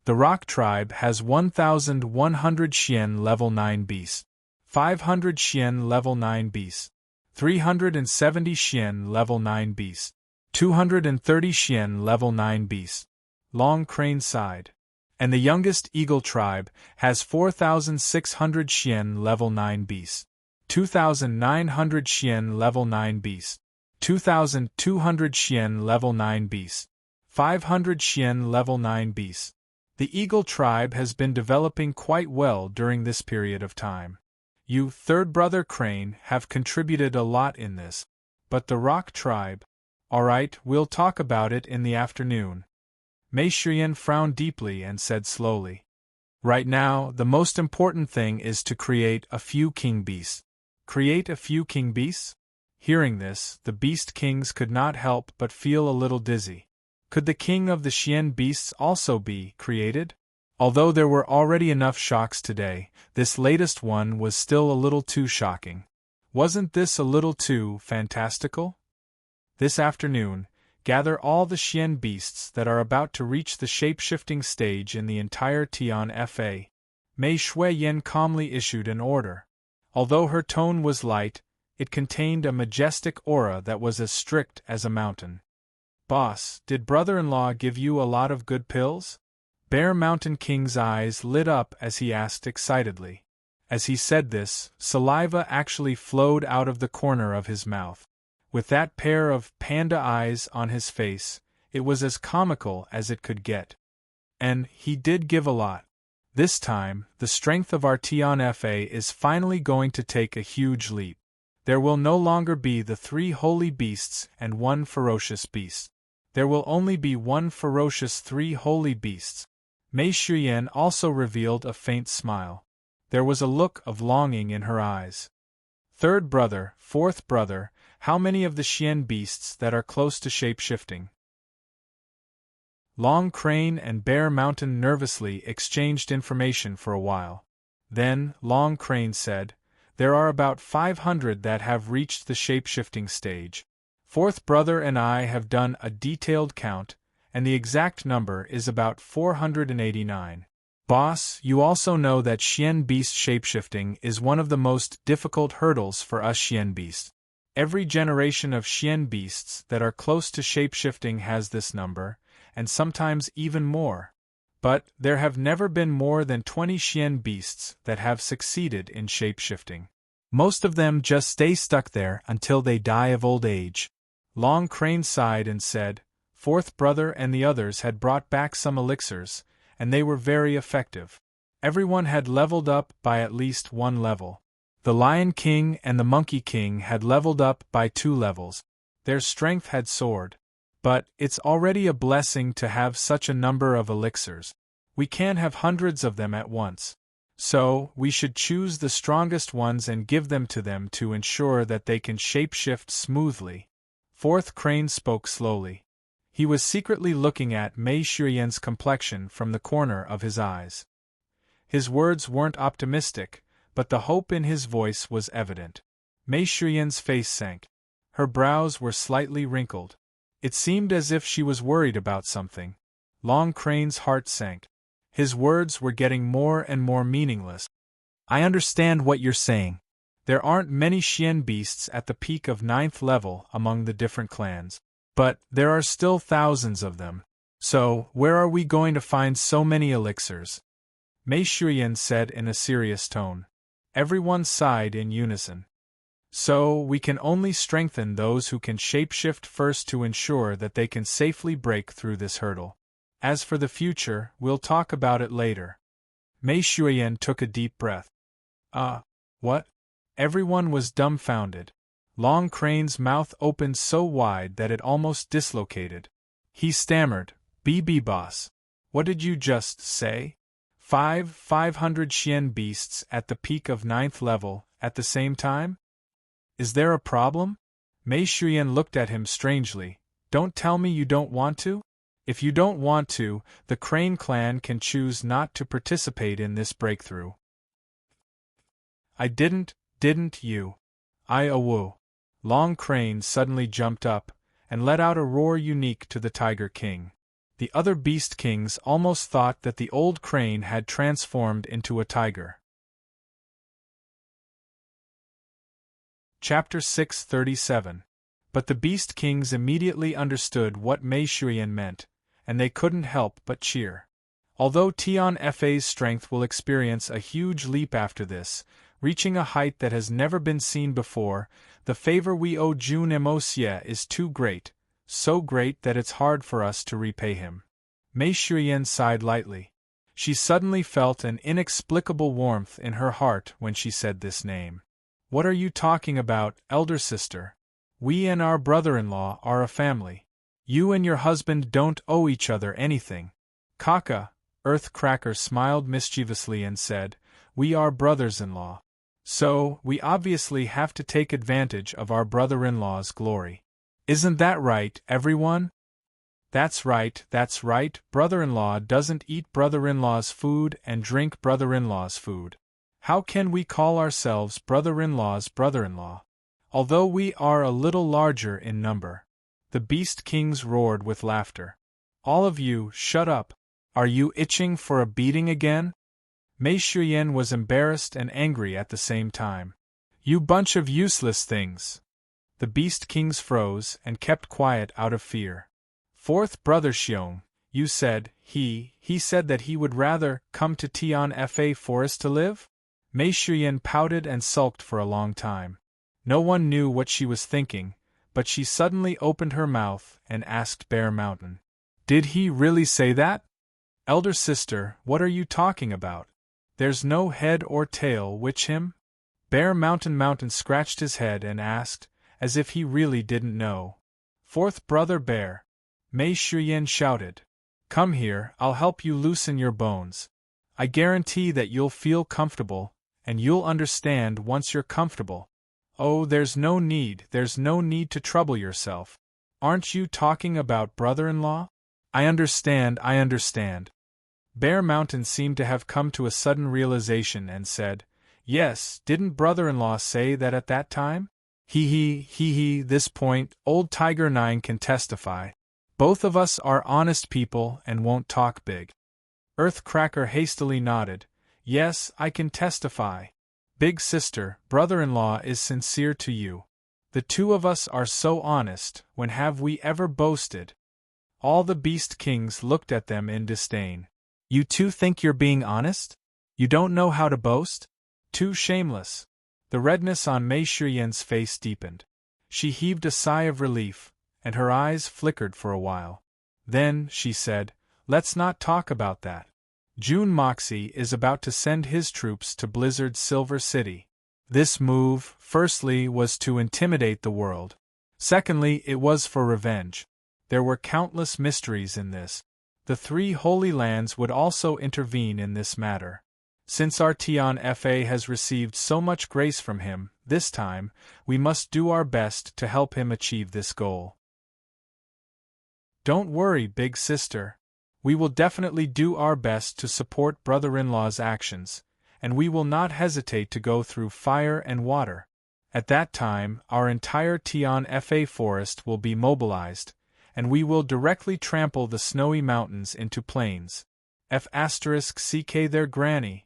"The Rock tribe has 1,100 Xian level 9 beasts, 500 Xian level 9 beasts, 370 Xian level 9 beasts, 230 Xian level 9 beasts." Long Crane sighed. "And the youngest Eagle tribe has 4,600 Xian level 9 beasts, 2,900 Xian level 9 beasts, 2,200 Xian level 9 beasts, 500 Xian level 9 beasts." The Eagle tribe has been developing quite well during this period of time. You, third brother Crane, have contributed a lot in this. But the Rock tribe? Alright, we'll talk about it in the afternoon. Mei Shuyan frowned deeply and said slowly. "Right now, the most important thing is to create a few king beasts." Create a few king beasts? Hearing this, the Beast Kings could not help but feel a little dizzy. Could the king of the Xian beasts also be created? Although there were already enough shocks today, this latest one was still a little too shocking. Wasn't this a little too fantastical? This afternoon, gather all the Xian beasts that are about to reach the shape-shifting stage in the entire Tian Fa. Mei Shuyan calmly issued an order. Although her tone was light, it contained a majestic aura that was as strict as a mountain. "Boss, did brother-in-law give you a lot of good pills?" Bear Mountain King's eyes lit up as he asked excitedly. As he said this, saliva actually flowed out of the corner of his mouth. With that pair of panda eyes on his face, It was as comical as it could get. And he did give a lot. This time, the strength of our Tian Fa is finally going to take a huge leap. There will no longer be the 3 holy beasts and 1 ferocious beast. There will only be 1 ferocious 3 holy beasts. Mei Shuyan also revealed a faint smile. There was a look of longing in her eyes. 3rd brother, 4th brother, how many of the Xian beasts that are close to shape-shifting? Long Crane and Bear Mountain nervously exchanged information for a while. Then, Long Crane said, "There are about 500 that have reached the shape-shifting stage. 4th brother and I have done a detailed count, and the exact number is about 489. Boss, you also know that Xian beast shapeshifting is one of the most difficult hurdles for us Xian beasts. Every generation of Xian beasts that are close to shapeshifting has this number, and sometimes even more. But there have never been more than 20 Xian beasts that have succeeded in shapeshifting. Most of them just stay stuck there until they die of old age." Long Crane sighed and said, 4th brother and the others had brought back some elixirs, and they were very effective. Everyone had leveled up by at least 1 level. The Lion King and the Monkey King had leveled up by 2 levels. Their strength had soared. But it's already a blessing to have such a number of elixirs. We can't have hundreds of them at once. So, we should choose the strongest ones and give them to ensure that they can shapeshift smoothly. 4th Crane spoke slowly. He was secretly looking at Mei Shuyan's complexion from the corner of his eyes. His words weren't optimistic, but the hope in his voice was evident. Mei Shuyan's face sank. Her brows were slightly wrinkled. It seemed as if she was worried about something. Long Crane's heart sank. His words were getting more and more meaningless. "I understand what you're saying. There aren't many Xian beasts at the peak of 9th level among the different clans. But there are still thousands of them. So, where are we going to find so many elixirs?" Mei Shuyan said in a serious tone. Everyone sighed in unison. "So, we can only strengthen those who can shapeshift first to ensure that they can safely break through this hurdle. As for the future, we'll talk about it later." Mei Shuyan took a deep breath. What? Everyone was dumbfounded. Long Crane's mouth opened so wide that it almost dislocated. He stammered, "BB boss. What did you just say? 500 Xian beasts at the peak of 9th level, at the same time? Is there a problem?" Mei Shuyan looked at him strangely. "Don't tell me you don't want to? If you don't want to, the Crane clan can choose not to participate in this breakthrough." "I didn't you? I. Long Crane suddenly jumped up, and let out a roar unique to the Tiger King. The other Beast Kings almost thought that the old Crane had transformed into a tiger. Chapter 637. But the Beast Kings immediately understood what Mei Shuyan meant, and they couldn't help but cheer. Although Tian Fa's strength will experience a huge leap after this, reaching a height that has never been seen before, the favor we owe Jun Emosia is too great, so great that it's hard for us to repay him. Mei Shuyan sighed lightly. She suddenly felt an inexplicable warmth in her heart when she said this name. "What are you talking about, elder sister? We and our brother-in-law are a family. You and your husband don't owe each other anything." Kaka, Earth Cracker smiled mischievously and said, "We are brothers-in-law. So, we obviously have to take advantage of our brother-in-law's glory. Isn't that right, everyone?" That's right, brother-in-law doesn't eat brother-in-law's food and drink brother-in-law's food. How can we call ourselves brother-in-law's brother-in-law? Although we are a little larger in number." The Beast Kings roared with laughter. "All of you, shut up. Are you itching for a beating again?" Mei Shuyan was embarrassed and angry at the same time. "You bunch of useless things." The Beast Kings froze and kept quiet out of fear. "Fourth brother Xiong, you said, he said that he would rather come to Tian Fa Forest to live?" Mei Shuyan pouted and sulked for a long time. No one knew what she was thinking, but she suddenly opened her mouth and asked Bear Mountain, "Did he really say that? Elder sister, what are you talking about? There's no head or tail, which him?" Bear Mountain scratched his head and asked, as if he really didn't know. "Fourth brother Bear," Mei Shuyan shouted. "Come here, I'll help you loosen your bones. I guarantee that you'll feel comfortable, and you'll understand once you're comfortable. Oh, there's no need to trouble yourself. Aren't you talking about brother-in-law? I understand. Bear Mountain seemed to have come to a sudden realization and said, "Yes, didn't brother-in-law say that at that time? He, this point, old Tiger 9 can testify. Both of us are honest people and won't talk big." Earthcracker hastily nodded. "Yes, I can testify. Big sister, brother-in-law is sincere to you. The two of us are so honest, when have we ever boasted?" All the Beast Kings looked at them in disdain. "You two think you're being honest? You don't know how to boast? Too shameless." The redness on Mei Shuyan's face deepened. She heaved a sigh of relief, and her eyes flickered for a while. Then, she said, "Let's not talk about that. June Moxie is about to send his troops to Blizzard's Silver City. This move, firstly, was to intimidate the world. Secondly, it was for revenge. There were countless mysteries in this. The three Holy Lands would also intervene in this matter. Since our Tian Fa has received so much grace from him, this time, we must do our best to help him achieve this goal. Don't worry, big sister. We will definitely do our best to support brother-in-law's actions, and we will not hesitate to go through fire and water. At that time, our entire Tian Fa forest will be mobilized, and we will directly trample the snowy mountains into plains. F*ck their granny.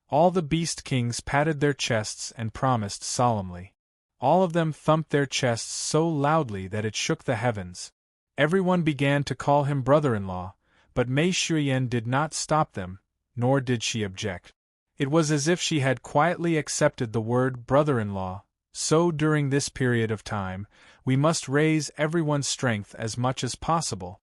All the Beast Kings patted their chests and promised solemnly. All of them thumped their chests so loudly that it shook the heavens. Everyone began to call him brother-in-law, but Mei Shuyan did not stop them, nor did she object. It was as if she had quietly accepted the word brother-in-law. So during this period of time, we must raise everyone's strength as much as possible.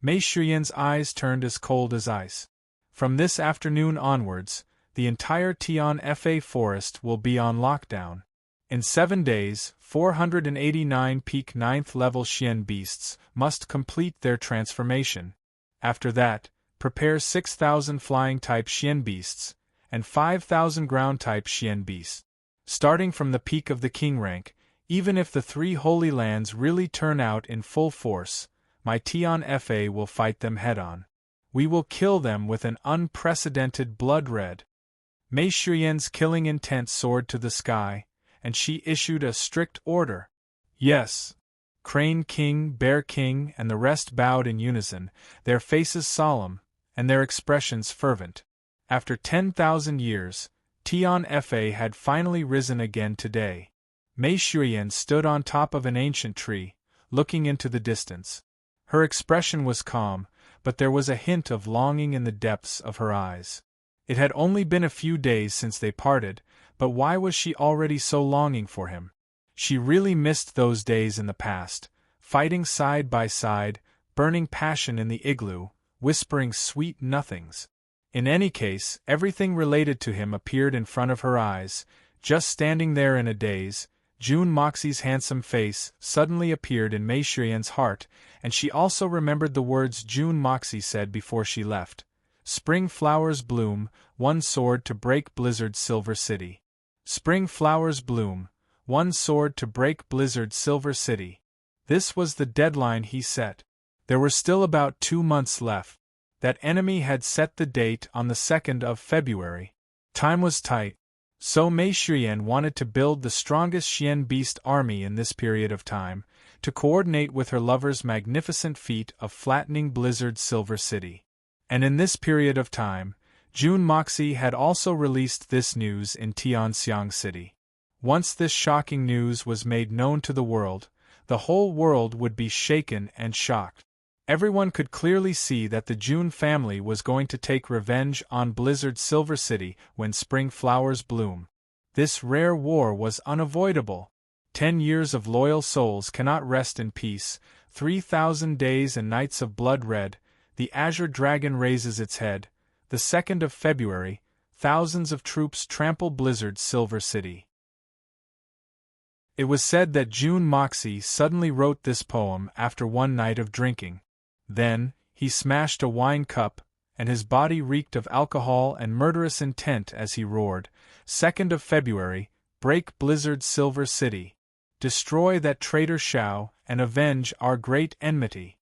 Mei Shuyan's eyes turned as cold as ice. From this afternoon onwards, the entire Tian Fa forest will be on lockdown. In 7 days, 489 peak 9th level Xian beasts must complete their transformation. After that, prepare 6,000 flying-type Xian beasts, and 5,000 ground-type Xian beasts. Starting from the peak of the king rank, even if the three Holy Lands really turn out in full force, my Tian Fa will fight them head-on. We will kill them with an unprecedented blood red. Mei Shuyan's killing intent soared to the sky, and she issued a strict order. Yes. Crane King, Bear King, and the rest bowed in unison, their faces solemn, and their expressions fervent. After 10,000 years, Tian Fa had finally risen again today. Mei Shuyan stood on top of an ancient tree, looking into the distance. Her expression was calm, but there was a hint of longing in the depths of her eyes. It had only been a few days since they parted, but why was she already so longing for him? She really missed those days in the past, fighting side by side, burning passion in the igloo, whispering sweet nothings. In any case, everything related to him appeared in front of her eyes. Just standing there in a daze, June Moxie's handsome face suddenly appeared in Mei Shuyan's heart, and she also remembered the words June Moxie said before she left. Spring flowers bloom, one sword to break Blizzard's Silver City. Spring flowers bloom, one sword to break Blizzard's Silver City. This was the deadline he set. There were still about 2 months left. That enemy had set the date on the 2nd of February. Time was tight. So Mei Shuyan wanted to build the strongest Xian beast army in this period of time, to coordinate with her lover's magnificent feat of flattening Blizzard's Silver City. And in this period of time, June Moxie had also released this news in Tianxiang City. Once this shocking news was made known to the world, the whole world would be shaken and shocked. Everyone could clearly see that the June family was going to take revenge on Blizzard's Silver City when spring flowers bloom. This rare war was unavoidable. 10 years of loyal souls cannot rest in peace, 3,000 days and nights of blood red, the azure dragon raises its head, the 2nd of February, thousands of troops trample Blizzard's silver city. It was said that June Moxie suddenly wrote this poem after one night of drinking. Then, he smashed a wine cup, and his body reeked of alcohol and murderous intent as he roared, 2nd of February, break Blizzard's silver city. Destroy that traitor Shao, and avenge our great enmity.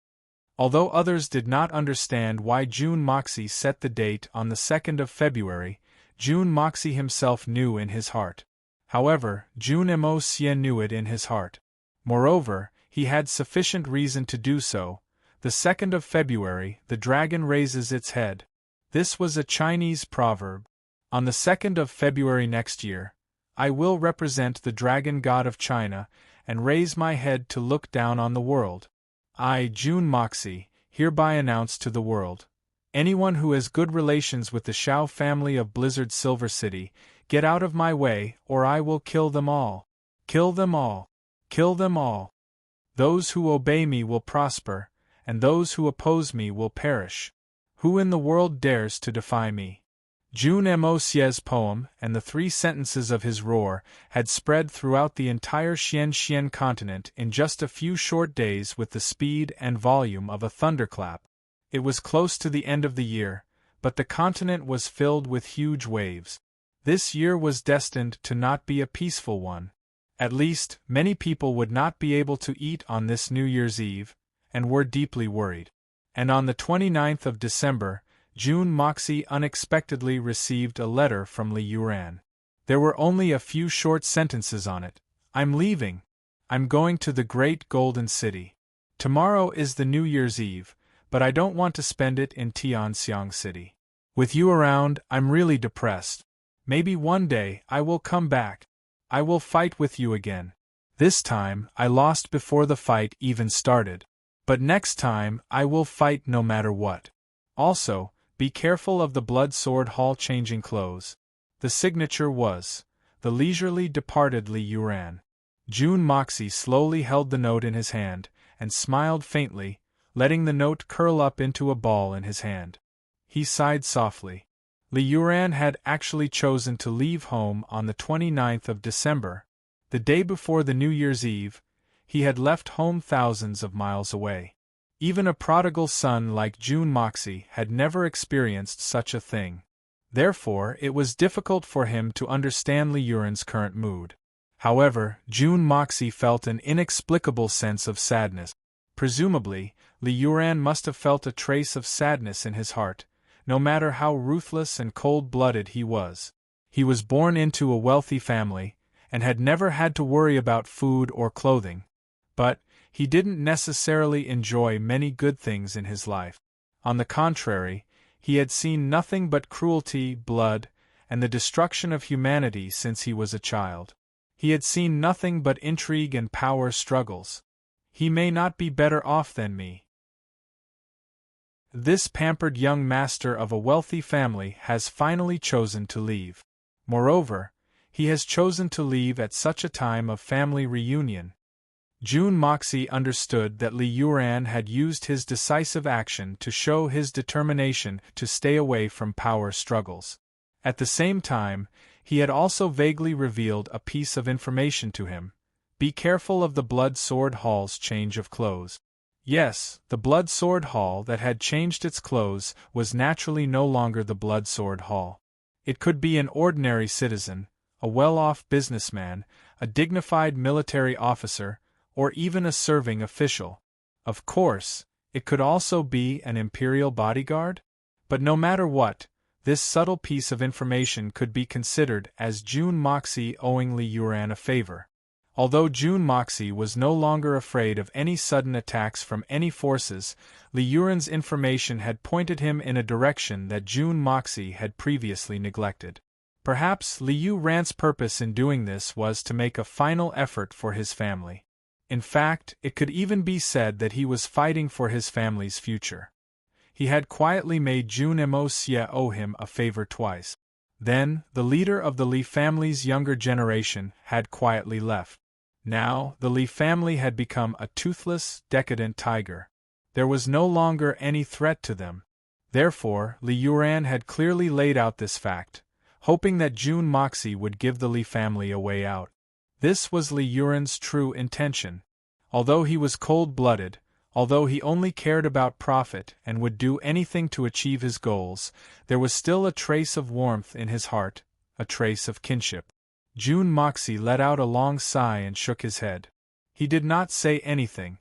Although others did not understand why June Moxie set the date on the 2nd of February, June Moxie himself knew in his heart. However, June Moxie knew it in his heart. Moreover, he had sufficient reason to do so. The 2nd of February, the dragon raises its head. This was a Chinese proverb. On the 2nd of February next year, I will represent the dragon god of China, and raise my head to look down on the world. I, June Moxie, hereby announce to the world. Anyone who has good relations with the Shao family of Blizzard's Silver City, get out of my way, or I will kill them all. Kill them all. Kill them all. Those who obey me will prosper, and those who oppose me will perish. Who in the world dares to defy me? June Moxie's poem and the 3 sentences of his roar had spread throughout the entire Xian continent in just a few short days with the speed and volume of a thunderclap. It was close to the end of the year, but the continent was filled with huge waves. This year was destined to not be a peaceful one. At least, many people would not be able to eat on this New Year's Eve, and were deeply worried. And on the 29th of December, June Moxie unexpectedly received a letter from Li Yuran. There were only a few short sentences on it. I'm leaving. I'm going to the great golden city. Tomorrow is the New Year's Eve, but I don't want to spend it in Tianxiang City. With you around, I'm really depressed. Maybe one day I will come back. I will fight with you again. This time I lost before the fight even started. But next time I will fight no matter what. Also, be careful of the Blood Sword Hall changing clothes. The signature was, the leisurely departed Li Yuran. June Moxie slowly held the note in his hand, and smiled faintly, letting the note curl up into a ball in his hand. He sighed softly. Li Yuran had actually chosen to leave home on the 29th of December. The day before the New Year's Eve, he had left home thousands of miles away. Even a prodigal son like June Moxie had never experienced such a thing. Therefore, it was difficult for him to understand Li Yuran's current mood. However, June Moxie felt an inexplicable sense of sadness. Presumably, Li Yuran must have felt a trace of sadness in his heart, no matter how ruthless and cold-blooded he was. He was born into a wealthy family, and had never had to worry about food or clothing. But he didn't necessarily enjoy many good things in his life. On the contrary, he had seen nothing but cruelty, blood, and the destruction of humanity since he was a child. He had seen nothing but intrigue and power struggles. He may not be better off than me. This pampered young master of a wealthy family has finally chosen to leave. Moreover, he has chosen to leave at such a time of family reunion. June Moxie understood that Li Yuran had used his decisive action to show his determination to stay away from power struggles. At the same time, he had also vaguely revealed a piece of information to him. Be careful of the Blood Sword Hall's change of clothes. Yes, the Blood Sword Hall that had changed its clothes was naturally no longer the Blood Sword Hall. It could be an ordinary citizen, a well-off businessman, a dignified military officer, or even a serving official. Of course, it could also be an imperial bodyguard. But no matter what, this subtle piece of information could be considered as June Moxie owing Li Yuran a favor. Although June Moxie was no longer afraid of any sudden attacks from any forces, Li Yuran's information had pointed him in a direction that June Moxie had previously neglected. Perhaps Li Yuran's purpose in doing this was to make a final effort for his family. In fact, it could even be said that he was fighting for his family's future. He had quietly made June Moxie owe him a favor twice. Then, the leader of the Li family's younger generation had quietly left. Now, the Li family had become a toothless, decadent tiger. There was no longer any threat to them. Therefore, Li Yuran had clearly laid out this fact, hoping that June Moxie would give the Li family a way out. This was Li Yuran's true intention. Although he was cold-blooded, although he only cared about profit and would do anything to achieve his goals, there was still a trace of warmth in his heart, a trace of kinship. June Moxie let out a long sigh and shook his head. He did not say anything.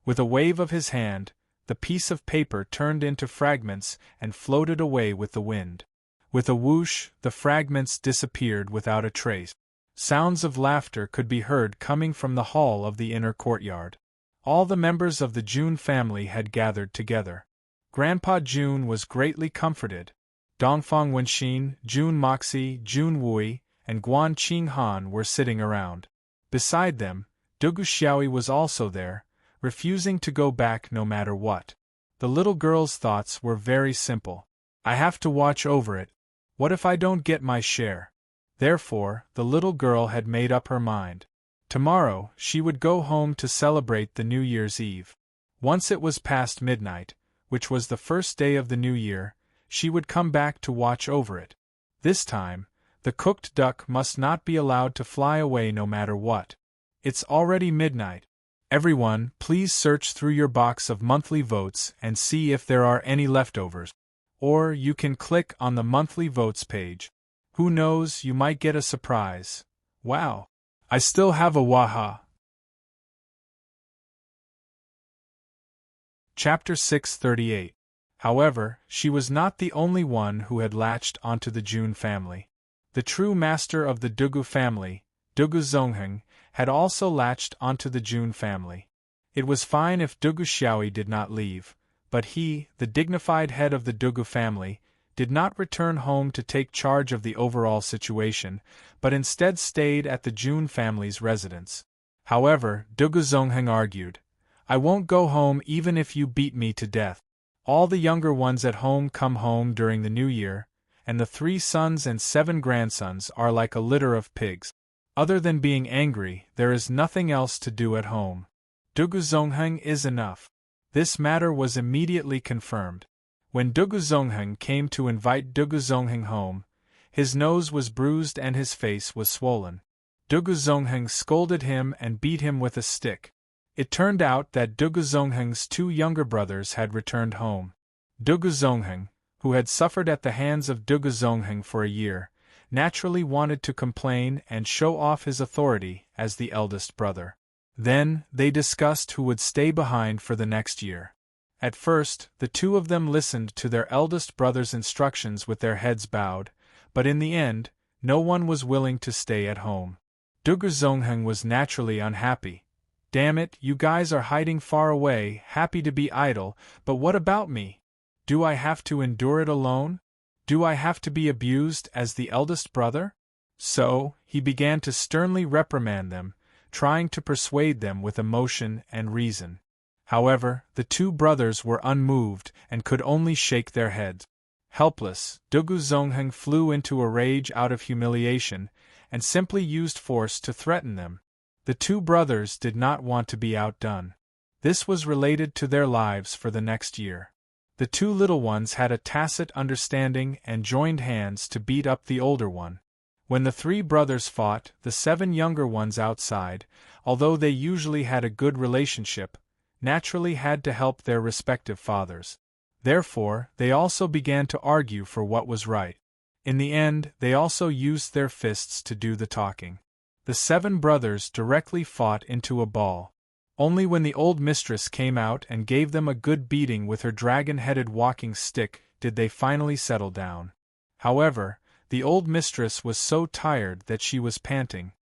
With a wave of his hand, the piece of paper turned into fragments and floated away with the wind. With a whoosh, the fragments disappeared without a trace. Sounds of laughter could be heard coming from the hall of the inner courtyard. All the members of the June family had gathered together. Grandpa June was greatly comforted. Dongfang Wenxin, June Moxie, June Wui, and Guan Qinghan were sitting around. Beside them, Dugu Xiaoyi was also there, refusing to go back no matter what. The little girl's thoughts were very simple. I have to watch over it. What if I don't get my share? Therefore, the little girl had made up her mind. Tomorrow, she would go home to celebrate the New Year's Eve. Once it was past midnight, which was the first day of the new year, she would come back to watch over it. This time, the cooked duck must not be allowed to fly away no matter what. It's already midnight. Everyone, please search through your box of monthly votes and see if there are any leftovers. Or you can click on the monthly votes page. Who knows, you might get a surprise. Wow! I still have a waha. Chapter 638. However, she was not the only one who had latched onto the June family. The true master of the Dugu family, Dugu Zongheng, had also latched onto the June family. It was fine if Dugu Xiaoyi did not leave, but he, the dignified head of the Dugu family, did not return home to take charge of the overall situation, but instead stayed at the June family's residence. However, Dugu Zongheng argued, I won't go home even if you beat me to death. All the younger ones at home come home during the new year, and the 3 sons and 7 grandsons are like a litter of pigs. Other than being angry, there is nothing else to do at home. Dugu Zongheng is enough. This matter was immediately confirmed. When Dugu Zongheng came to invite Dugu Zongheng home, his nose was bruised and his face was swollen. Dugu Zongheng scolded him and beat him with a stick. It turned out that Dugu Zongheng's 2 younger brothers had returned home. Dugu Zongheng, who had suffered at the hands of Dugu Zongheng for a year, naturally wanted to complain and show off his authority as the eldest brother. Then, they discussed who would stay behind for the next year. At first, the 2 of them listened to their eldest brother's instructions with their heads bowed, but in the end, no one was willing to stay at home. Dugu Zongheng was naturally unhappy. Damn it, you guys are hiding far away, happy to be idle, but what about me? Do I have to endure it alone? Do I have to be abused as the eldest brother? So, he began to sternly reprimand them, trying to persuade them with emotion and reason. However, the 2 brothers were unmoved and could only shake their heads. Helpless, Dugu Zongheng flew into a rage out of humiliation and simply used force to threaten them. The 2 brothers did not want to be outdone. This was related to their lives for the next year. The 2 little ones had a tacit understanding and joined hands to beat up the older one. When the 3 brothers fought, the 7 younger ones outside, although they usually had a good relationship, naturally had to help their respective fathers. Therefore, they also began to argue for what was right. In the end, they also used their fists to do the talking. The 7 brothers directly fought into a ball. Only when the old mistress came out and gave them a good beating with her dragon-headed walking stick did they finally settle down. However, the old mistress was so tired that she was panting.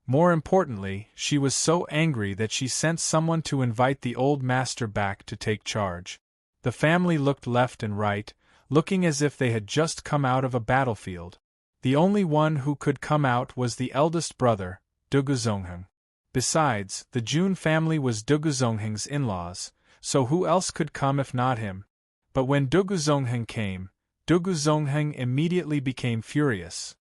More importantly, she was so angry that she sent someone to invite the old master back to take charge. The family looked left and right, looking as if they had just come out of a battlefield. The only one who could come out was the eldest brother, Dugu Zongheng. Besides, the June family was Dugu Zongheng's in-laws, so who else could come if not him? But when Dugu Zongheng came, Dugu Zongheng immediately became furious.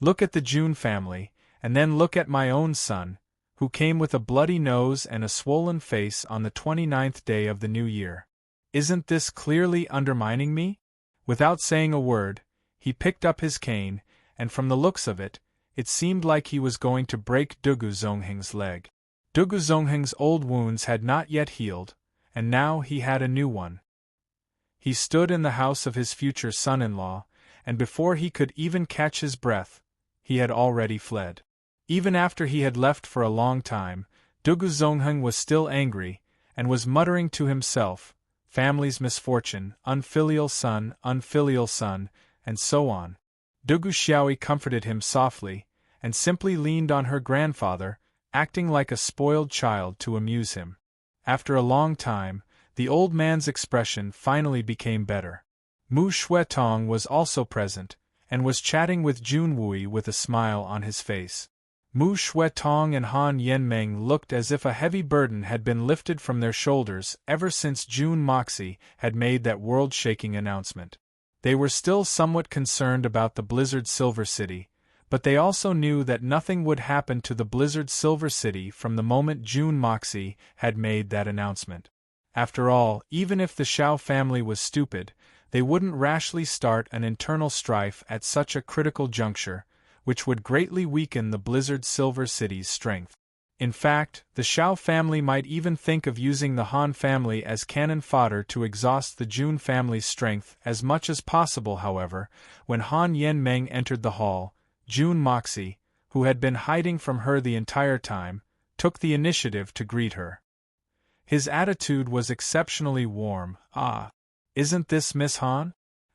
Look at the June family, And then look at my own son, who came with a bloody nose and a swollen face on the 29th day of the new year. Isn't this clearly undermining me? Without saying a word, he picked up his cane, and from the looks of it, it seemed like he was going to break Dugu Zongheng's leg. Dugu Zongheng's old wounds had not yet healed, and now he had a new one. He stood in the house of his future son-in-law, and before he could even catch his breath, he had already fled. Even after he had left for a long time, Dugu Zongheng was still angry, and was muttering to himself, family's misfortune, unfilial son, and so on. Dugu Xiaoyi comforted him softly, and simply leaned on her grandfather, acting like a spoiled child to amuse him. After a long time, the old man's expression finally became better. Mu Shuetong was also present, and was chatting with Jun Wui with a smile on his face. Mu Shuetong and Han Yenmeng looked as if a heavy burden had been lifted from their shoulders ever since Jun Moxie had made that world-shaking announcement. They were still somewhat concerned about the Blizzard Silver City, but they also knew that nothing would happen to the Blizzard Silver City from the moment Jun Moxie had made that announcement. After all, even if the Xiao family was stupid, they wouldn't rashly start an internal strife at such a critical juncture, which would greatly weaken the Blizzard Silver City's strength. In fact, the Xiao family might even think of using the Han family as cannon fodder to exhaust the Jun family's strength as much as possible. However, when Han Yenmeng entered the hall, Jun Moxie, who had been hiding from her the entire time, took the initiative to greet her. His attitude was exceptionally warm. "Ah, isn't this Miss Han?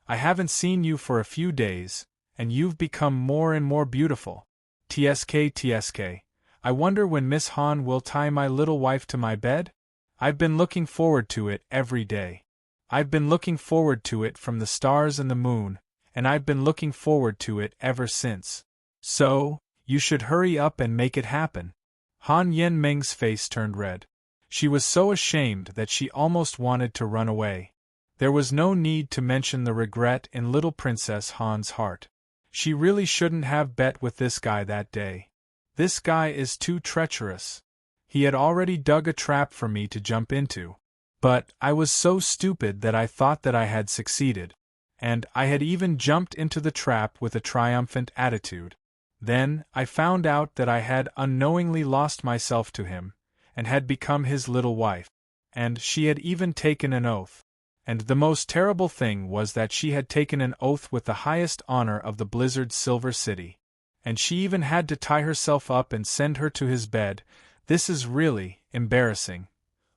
I haven't seen you for a few days, and you've become more and more beautiful. TSK, I wonder when Miss Han will tie my little wife to my bed? I've been looking forward to it every day. I've been looking forward to it from the stars and the moon, and I've been looking forward to it ever since. So, you should hurry up and make it happen." Han Yenmeng's face turned red. She was so ashamed that she almost wanted to run away. There was no need to mention the regret in little Princess Han's heart. She really shouldn't have bet with this guy that day. This guy is too treacherous. He had already dug a trap for me to jump into. But I was so stupid that I thought that I had succeeded. And I had even jumped into the trap with a triumphant attitude. Then I found out that I had unknowingly lost myself to him, and had become his little wife. And she had even taken an oath. And the most terrible thing was that she had taken an oath with the highest honor of the Blizzard Silver City. And she even had to tie herself up and send her to his bed. This is really embarrassing.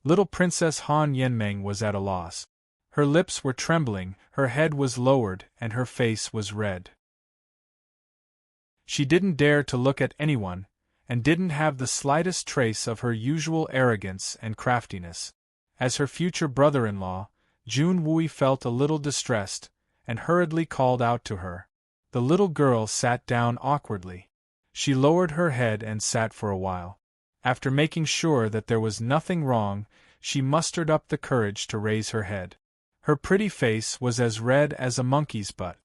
Little Princess Han Yenmeng was at a loss. Her lips were trembling, her head was lowered, and her face was red. She didn't dare to look at anyone, and didn't have the slightest trace of her usual arrogance and craftiness. As her future brother-in-law, Jun Wui felt a little distressed, and hurriedly called out to her. The little girl sat down awkwardly. She lowered her head and sat for a while. After making sure that there was nothing wrong, she mustered up the courage to raise her head. Her pretty face was as red as a monkey's butt.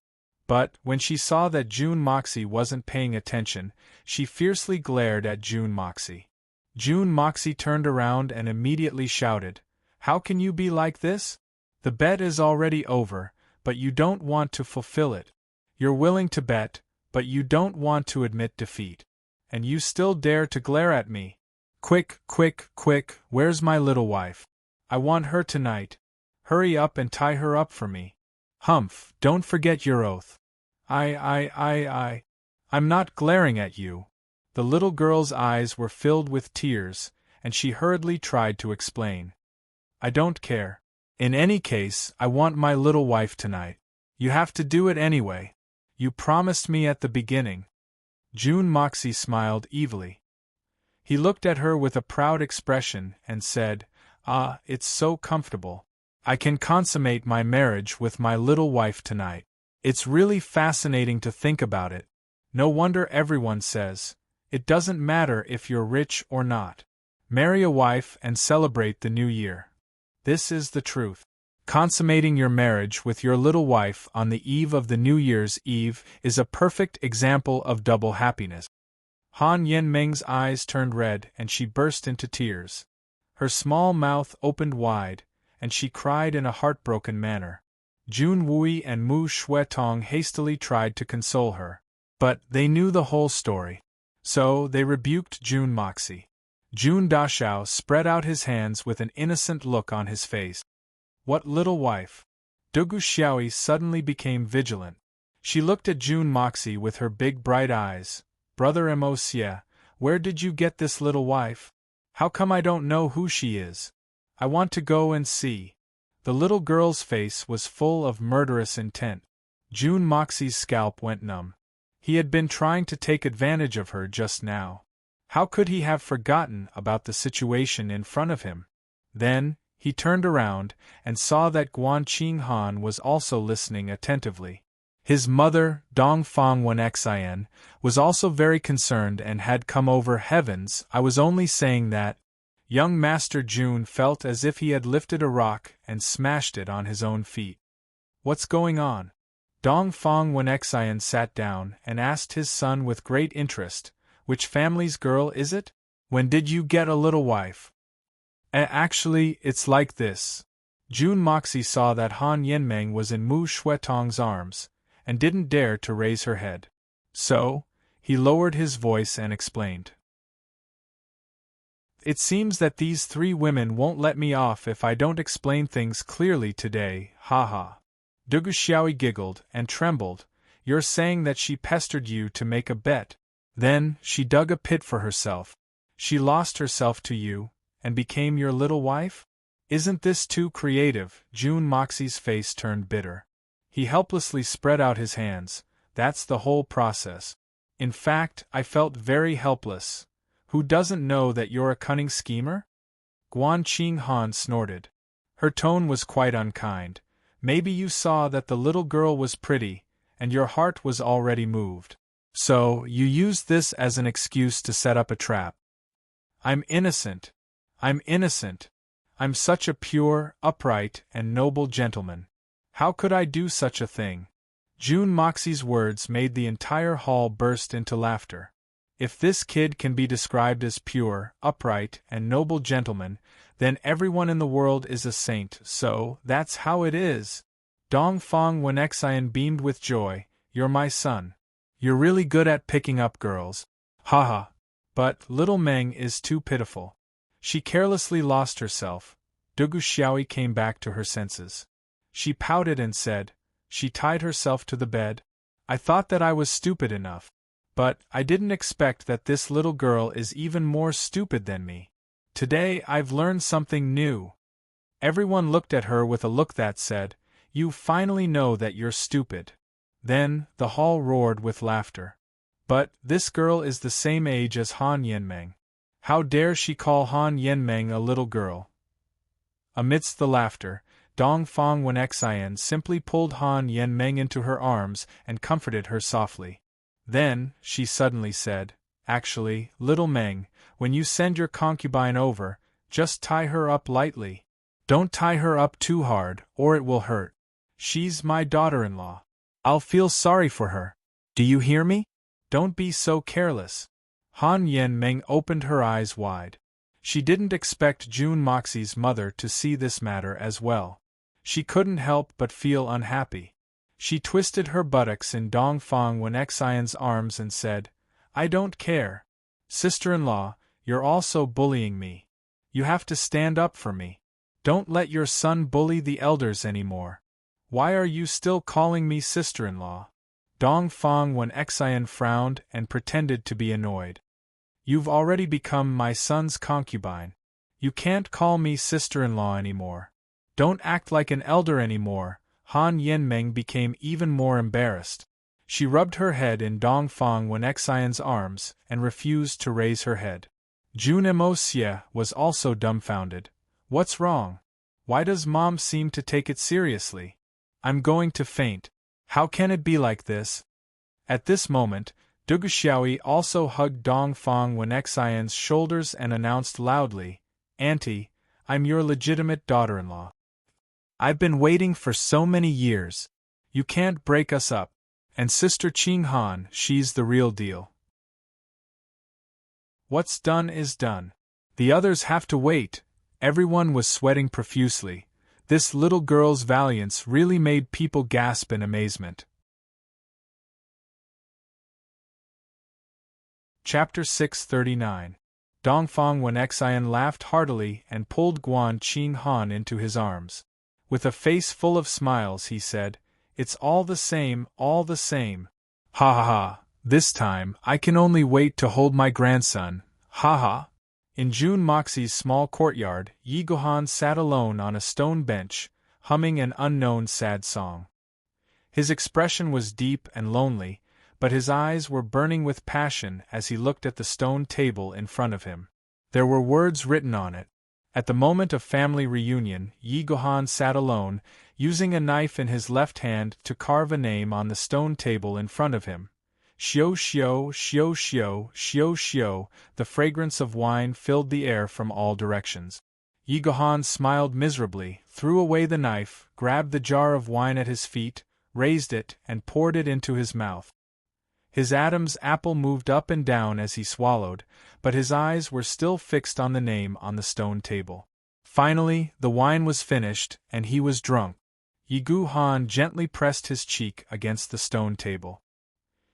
But, when she saw that Jun Moxie wasn't paying attention, she fiercely glared at Jun Moxie. Jun Moxie turned around and immediately shouted, "How can you be like this? The bet is already over, but you don't want to fulfill it. You're willing to bet, but you don't want to admit defeat. And you still dare to glare at me. Quick, where's my little wife? I want her tonight. Hurry up and tie her up for me. Humph, don't forget your oath." I'm not glaring at you." The little girl's eyes were filled with tears, and she hurriedly tried to explain. "I don't care. In any case, I want my little wife tonight. You have to do it anyway. You promised me at the beginning." Jun Moxie smiled evilly. He looked at her with a proud expression and said, "Ah, it's so comfortable. I can consummate my marriage with my little wife tonight. It's really fascinating to think about it. No wonder everyone says, it doesn't matter if you're rich or not. Marry a wife and celebrate the new year. This is the truth. Consummating your marriage with your little wife on the eve of the New Year's Eve is a perfect example of double happiness." Han Yenmeng's eyes turned red and she burst into tears. Her small mouth opened wide, and she cried in a heartbroken manner. Jun Wui and Mu Shuetong hastily tried to console her. But they knew the whole story. So they rebuked Jun Moxie. Jun Dashao spread out his hands with an innocent look on his face. What little wife? Dugu Xiaoi suddenly became vigilant. She looked at Jun Moxie with her big bright eyes. Brother Mo Xie, where did you get this little wife? How come I don't know who she is? I want to go and see. The little girl's face was full of murderous intent. Jun Moxie's scalp went numb. He had been trying to take advantage of her just now. How could he have forgotten about the situation in front of him? Then, he turned around and saw that Guan Qinghan was also listening attentively. His mother, Dongfang Wenxian, was also very concerned and had come over. Heavens, I was only saying that. Young Master Jun felt as if he had lifted a rock and smashed it on his own feet. What's going on? Dongfang Wenxian sat down and asked his son with great interest, which family's girl is it? When did you get a little wife? Actually, it's like this. Jun Moxie saw that Han Yenmeng was in Mu Shuetong's arms, and didn't dare to raise her head. So, he lowered his voice and explained. It seems that these three women won't let me off if I don't explain things clearly today, haha. Dugu Xiaoi giggled and trembled. You're saying that she pestered you to make a bet. Then, she dug a pit for herself. She lost herself to you, and became your little wife? Isn't this too creative? Jun Moxie's face turned bitter. He helplessly spread out his hands. That's the whole process. In fact, I felt very helpless. Who doesn't know that you're a cunning schemer? Guan Qinghan snorted. Her tone was quite unkind. Maybe you saw that the little girl was pretty, and your heart was already moved. So, you used this as an excuse to set up a trap. I'm innocent. I'm innocent. I'm such a pure, upright, and noble gentleman. How could I do such a thing? Jun Moxie's words made the entire hall burst into laughter. If this kid can be described as pure, upright, and noble gentleman, then everyone in the world is a saint, so that's how it is. Dongfang Wenxian beamed with joy. You're my son. You're really good at picking up girls. Haha. But little Meng is too pitiful. She carelessly lost herself. Dugu Xiaoi came back to her senses. She pouted and said, she tied herself to the bed. I thought that I was stupid enough. But I didn't expect that this little girl is even more stupid than me. Today I've learned something new. Everyone looked at her with a look that said, you finally know that you're stupid. Then, the hall roared with laughter. But, this girl is the same age as Han Yenmeng. How dare she call Han Yenmeng a little girl? Amidst the laughter, Dongfang Wenxian simply pulled Han Yenmeng into her arms and comforted her softly. Then, she suddenly said, actually, little Meng, when you send your concubine over, just tie her up lightly. Don't tie her up too hard, or it will hurt. She's my daughter-in-law. I'll feel sorry for her. Do you hear me? Don't be so careless. Han Yenmeng opened her eyes wide. She didn't expect Jun Moxie's mother to see this matter as well. She couldn't help but feel unhappy. She twisted her buttocks in Dongfang Wenxian's arms and said, I don't care. Sister-in-law, you're also bullying me. You have to stand up for me. Don't let your son bully the elders anymore. Why are you still calling me sister-in-law? Dongfang Wenxian frowned and pretended to be annoyed. You've already become my son's concubine. You can't call me sister-in-law anymore. Don't act like an elder anymore. Han Yenmeng became even more embarrassed. She rubbed her head in Dongfang Wenxian's arms and refused to raise her head. Jun Mo Xie was also dumbfounded. What's wrong? Why does Mom seem to take it seriously? I'm going to faint. How can it be like this? At this moment, Dugu Xiaoi also hugged Dongfang Wenxian's shoulders and announced loudly, Auntie, I'm your legitimate daughter-in-law. I've been waiting for so many years. You can't break us up. And Sister Qinghan, she's the real deal. What's done is done. The others have to wait. Everyone was sweating profusely. This little girl's valiance really made people gasp in amazement. Chapter 639. Dongfang Wenxian laughed heartily and pulled Guan Qing Han into his arms. With a face full of smiles he said, "It's all the same, all the same. Ha ha ha, this time I can only wait to hold my grandson, ha ha." In June Moxie's small courtyard, Yi Guhan sat alone on a stone bench, humming an unknown sad song. His expression was deep and lonely, but his eyes were burning with passion as he looked at the stone table in front of him. There were words written on it. At the moment of family reunion, Yi Guhan sat alone, using a knife in his left hand to carve a name on the stone table in front of him. Xiao xiao, xiao xiao, xiao xiao, the fragrance of wine filled the air from all directions. Yi Guhan smiled miserably, threw away the knife, grabbed the jar of wine at his feet, raised it, and poured it into his mouth. His Adam's apple moved up and down as he swallowed, but his eyes were still fixed on the name on the stone table. Finally, the wine was finished, and he was drunk. Yi Guhan gently pressed his cheek against the stone table.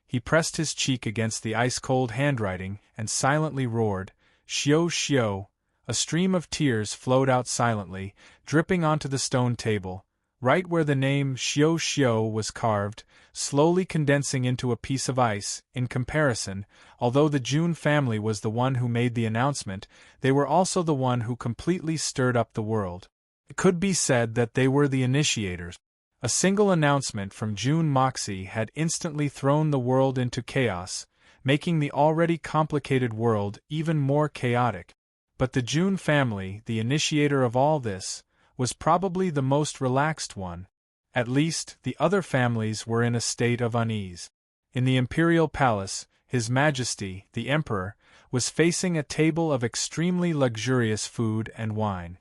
He pressed his cheek against the ice-cold handwriting and silently roared, "Xiao xiao." A stream of tears flowed out silently, dripping onto the stone table, right where the name Xiao xiao was carved, slowly condensing into a piece of ice. In comparison, although the Jun family was the one who made the announcement, they were also the one who completely stirred up the world. It could be said that they were the initiators. A single announcement from Jun Moxie had instantly thrown the world into chaos, making the already complicated world even more chaotic. But the Jun family, the initiator of all this, was probably the most relaxed one. At least, the other families were in a state of unease. In the imperial palace, His Majesty, the Emperor, was facing a table of extremely luxurious food and wine.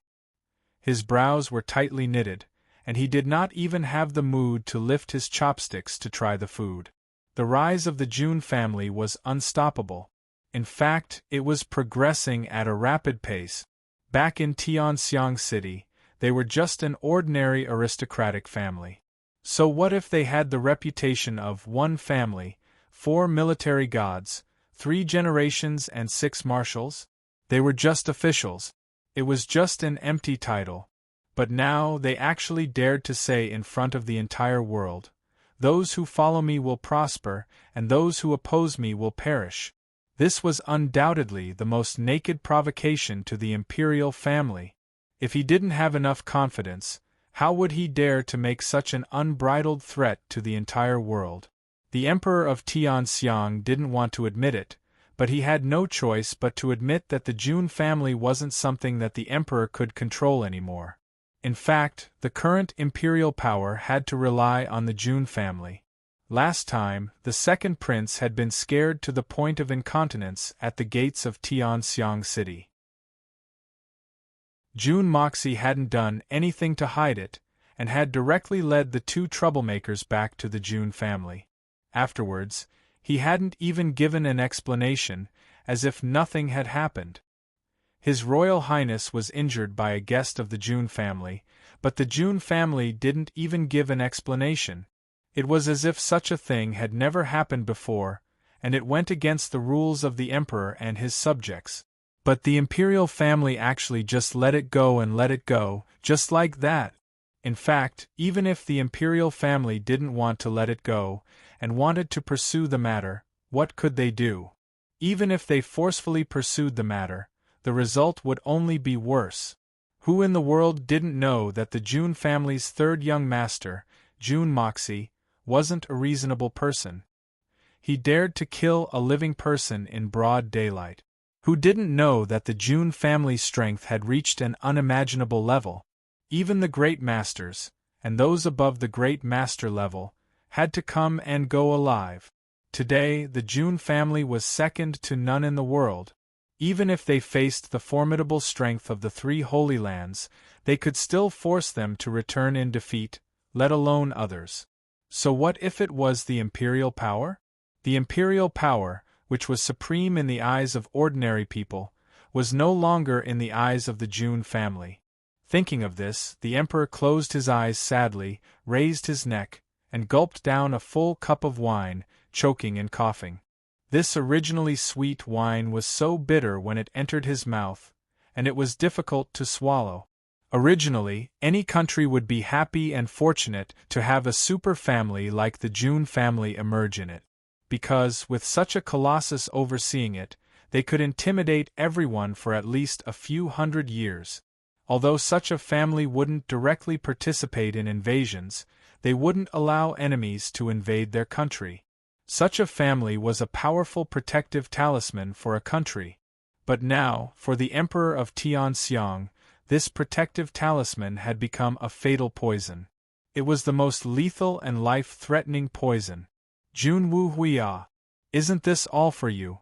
His brows were tightly knitted, and he did not even have the mood to lift his chopsticks to try the food. The rise of the Jun family was unstoppable. In fact, it was progressing at a rapid pace. Back in Tianxiang City, they were just an ordinary aristocratic family. So what if they had the reputation of one family, 4 military gods, 3 generations and 6 marshals? They were just officials. It was just an empty title. But now they actually dared to say in front of the entire world, "Those who follow me will prosper, and those who oppose me will perish." This was undoubtedly the most naked provocation to the imperial family. If he didn't have enough confidence, how would he dare to make such an unbridled threat to the entire world? The Emperor of Tianxiang didn't want to admit it, but he had no choice but to admit that the Jun family wasn't something that the Emperor could control anymore. In fact, the current imperial power had to rely on the Jun family. Last time, the second prince had been scared to the point of incontinence at the gates of Tianxiang City. Jun Moxie hadn't done anything to hide it, and had directly led the 2 troublemakers back to the Jun family. Afterwards, he hadn't even given an explanation, as if nothing had happened. His Royal Highness was injured by a guest of the Jun family, but the Jun family didn't even give an explanation. It was as if such a thing had never happened before, and it went against the rules of the Emperor and his subjects. But the imperial family actually just let it go and let it go, just like that. In fact, even if the imperial family didn't want to let it go, and wanted to pursue the matter, what could they do? Even if they forcefully pursued the matter, the result would only be worse. Who in the world didn't know that the Jun family's 3rd young master, Jun Moxie, wasn't a reasonable person? He dared to kill a living person in broad daylight. Who didn't know that the Jun family's strength had reached an unimaginable level? Even the great masters, and those above the great master level, had to come and go alive. Today, the Jun family was second to none in the world. Even if they faced the formidable strength of the 3 Holy Lands, they could still force them to return in defeat, let alone others. So what if it was the imperial power? The imperial power, which was supreme in the eyes of ordinary people, was no longer in the eyes of the Jun family. Thinking of this, the emperor closed his eyes sadly, raised his neck, and gulped down a full cup of wine, choking and coughing. This originally sweet wine was so bitter when it entered his mouth, and it was difficult to swallow. Originally, any country would be happy and fortunate to have a super family like the Jun family emerge in it, because, with such a colossus overseeing it, they could intimidate everyone for at least a few hundred years. Although such a family wouldn't directly participate in invasions, they wouldn't allow enemies to invade their country. Such a family was a powerful protective talisman for a country. But now, for the Emperor of Tianxiang, this protective talisman had become a fatal poison. It was the most lethal and life-threatening poison. Jun Wu Huia, isn't this all for you?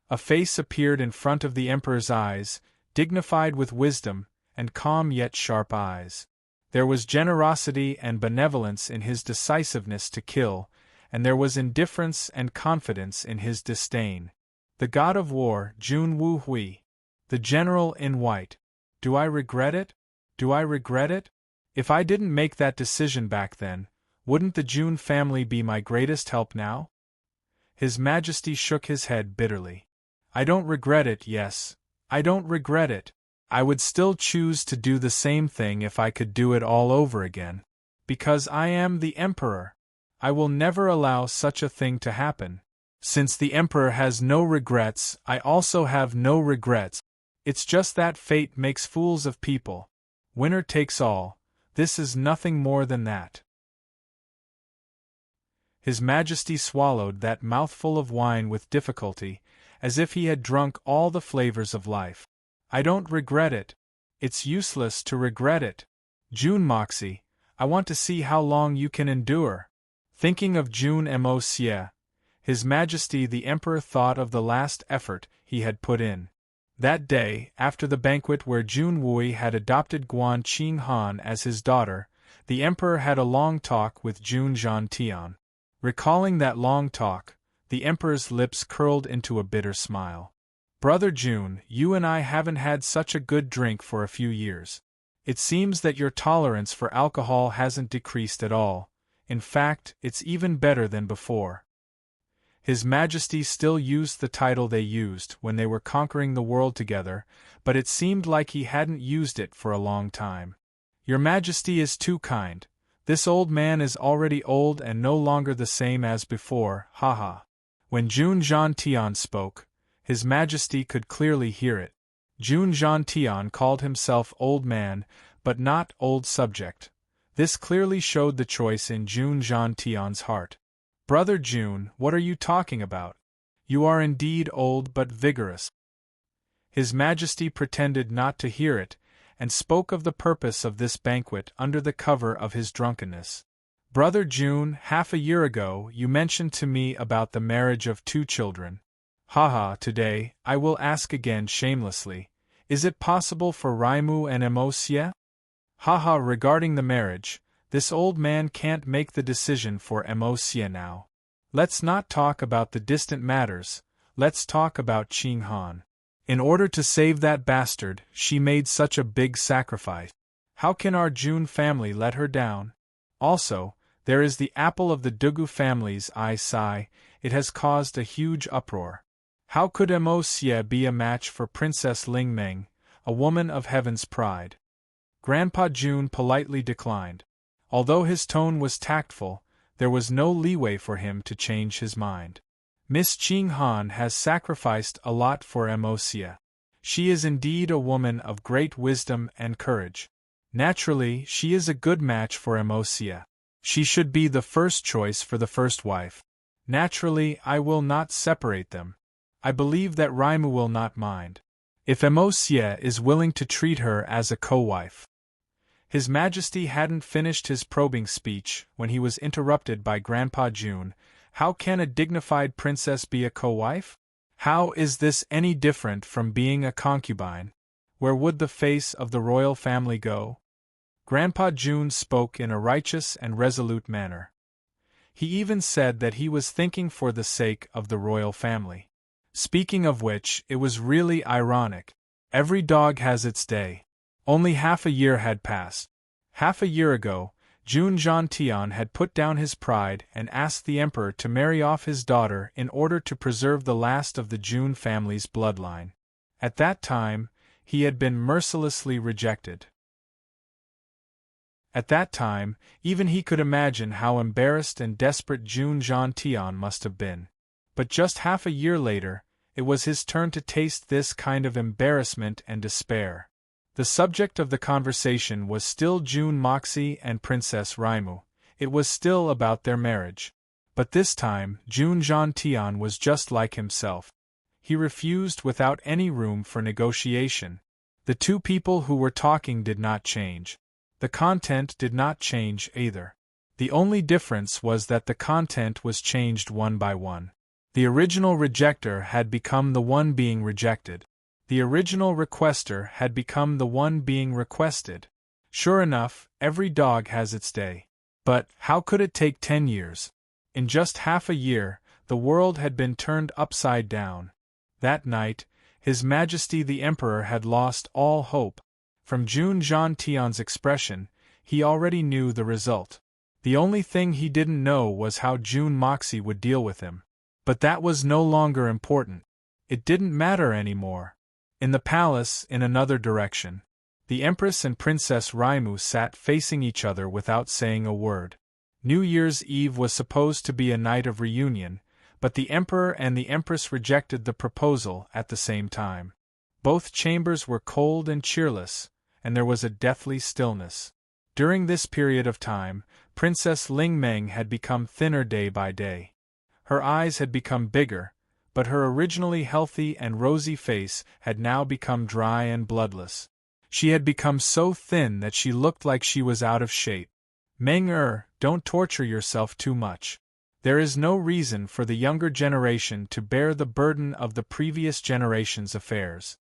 A face appeared in front of the Emperor's eyes, dignified with wisdom, and calm yet sharp eyes. There was generosity and benevolence in his decisiveness to kill, and there was indifference and confidence in his disdain. The god of war, Jun Wu Hui. The general in white. Do I regret it? Do I regret it? If I didn't make that decision back then, wouldn't the Jun family be my greatest help now? His Majesty shook his head bitterly. I don't regret it, yes, I don't regret it. I would still choose to do the same thing if I could do it all over again. Because I am the Emperor. I will never allow such a thing to happen. Since the Emperor has no regrets, I also have no regrets. It's just that fate makes fools of people. Winner takes all. This is nothing more than that. His Majesty swallowed that mouthful of wine with difficulty, as if he had drunk all the flavors of life. I don't regret it. It's useless to regret it. Jun Moxie, I want to see how long you can endure. Thinking of Jun Mo Xie, His Majesty the Emperor thought of the last effort he had put in. That day, after the banquet where Jun Wui had adopted Guan Qing Han as his daughter, the Emperor had a long talk with Jun Zhantian. Recalling that long talk, the Emperor's lips curled into a bitter smile. Brother Jun, you and I haven't had such a good drink for a few years. It seems that your tolerance for alcohol hasn't decreased at all. In fact, it's even better than before. His Majesty still used the title they used when they were conquering the world together, but it seemed like he hadn't used it for a long time. Your Majesty is too kind. This old man is already old and no longer the same as before, haha. When Jun Zhantian spoke, His Majesty could clearly hear it. Jun Zhantian called himself old man, but not old subject. This clearly showed the choice in Jun Zhantian's heart. Brother Jun, what are you talking about? You are indeed old but vigorous. His Majesty pretended not to hear it, and spoke of the purpose of this banquet under the cover of his drunkenness. Brother Jun, half a year ago you mentioned to me about the marriage of 2 children. Haha, today, I will ask again shamelessly, is it possible for Raimu and Mo Xie? Haha, regarding the marriage, this old man can't make the decision for Mo Xie now. Let's not talk about the distant matters, let's talk about Qing Han. In order to save that bastard, she made such a big sacrifice. How can our Jun family let her down? Also, there is the apple of the Dugu family's eye sigh, it has caused a huge uproar. How could Mo Xie be a match for Princess Ling Meng, a woman of heaven's pride? Grandpa Jun politely declined. Although his tone was tactful, there was no leeway for him to change his mind. Miss Qing Han has sacrificed a lot for Mo Xie. She is indeed a woman of great wisdom and courage. Naturally, she is a good match for Mo Xie. She should be the first choice for the first wife. Naturally, I will not separate them. I believe that Raimu will not mind. If Mo Xie is willing to treat her as a co-wife. His Majesty hadn't finished his probing speech when he was interrupted by Grandpa Jun. How can a dignified princess be a co-wife? How is this any different from being a concubine? Where would the face of the royal family go? Grandpa Jun spoke in a righteous and resolute manner. He even said that he was thinking for the sake of the royal family. Speaking of which, it was really ironic. Every dog has its day. Only half a year had passed. Half a year ago, Jun Zhantian had put down his pride and asked the emperor to marry off his daughter in order to preserve the last of the Jun family's bloodline. At that time, he had been mercilessly rejected. At that time, even he could imagine how embarrassed and desperate Jun Zhantian must have been. But just half a year later, it was his turn to taste this kind of embarrassment and despair. The subject of the conversation was still Jun Moxie and Princess Raimu. It was still about their marriage. But this time, Jun Zhantian was just like himself. He refused without any room for negotiation. The two people who were talking did not change. The content did not change either. The only difference was that the content was changed one by one. The original rejecter had become the one being rejected. The original requester had become the one being requested. Sure enough, every dog has its day. But how could it take 10 years? In just half a year, the world had been turned upside down. That night, His Majesty the Emperor had lost all hope. From Jun Zhantian's expression, he already knew the result. The only thing he didn't know was how Jun Moxie would deal with him. But that was no longer important. It didn't matter anymore. In the palace, in another direction, the Empress and Princess Raimu sat facing each other without saying a word. New Year's Eve was supposed to be a night of reunion, but the Emperor and the Empress rejected the proposal at the same time. Both chambers were cold and cheerless, and there was a deathly stillness. During this period of time, Princess Ling Meng had become thinner day by day. Her eyes had become bigger, but her originally healthy and rosy face had now become dry and bloodless. She had become so thin that she looked like she was out of shape. Meng don't torture yourself too much. There is no reason for the younger generation to bear the burden of the previous generation's affairs.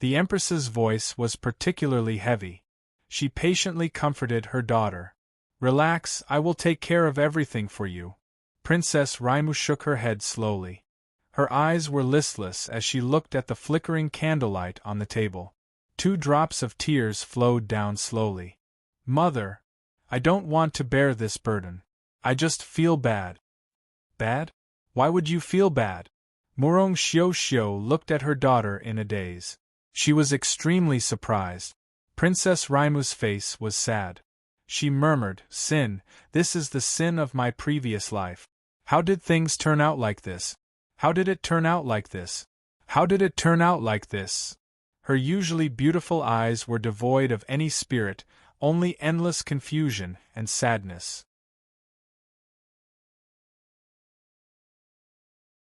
The Empress's voice was particularly heavy. She patiently comforted her daughter. Relax, I will take care of everything for you. Princess Raimu shook her head slowly. Her eyes were listless as she looked at the flickering candlelight on the table. 2 drops of tears flowed down slowly. Mother, I don't want to bear this burden. I just feel bad. Bad? Why would you feel bad? Murong Xiao looked at her daughter in a daze. She was extremely surprised. Princess Raimu's face was sad. She murmured, Sin, this is the sin of my previous life. How did things turn out like this? How did it turn out like this? How did it turn out like this? Her usually beautiful eyes were devoid of any spirit, only endless confusion and sadness.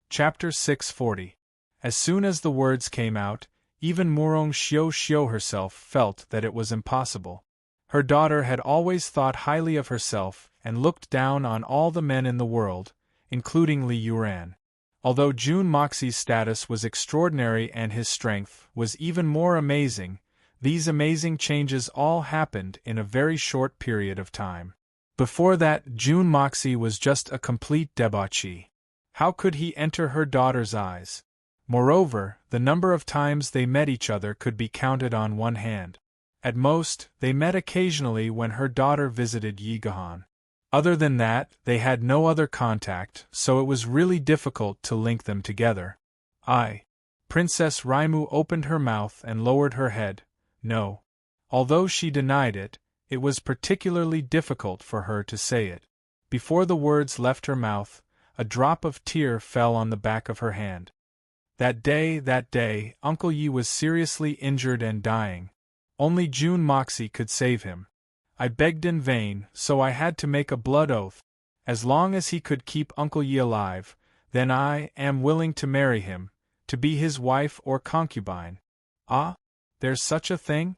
Chapter 640. As soon as the words came out, even Murong Xiao herself felt that it was impossible. Her daughter had always thought highly of herself and looked down on all the men in the world, including Li Yuran. Although Jun Moxie's status was extraordinary and his strength was even more amazing, these amazing changes all happened in a very short period of time. Before that, Jun Moxie was just a complete debauchee. How could he enter her daughter's eyes? Moreover, the number of times they met each other could be counted on one hand. At most, they met occasionally when her daughter visited Yigahan. Other than that, they had no other contact, so it was really difficult to link them together. Princess Raimu opened her mouth and lowered her head. No. Although she denied it, it was particularly difficult for her to say it. Before the words left her mouth, a drop of tear fell on the back of her hand. That day, Uncle Yi was seriously injured and dying. Only Jun Moxie could save him. I begged in vain, so I had to make a blood oath. As long as he could keep Uncle Yi alive, then I am willing to marry him, to be his wife or concubine. There's such a thing?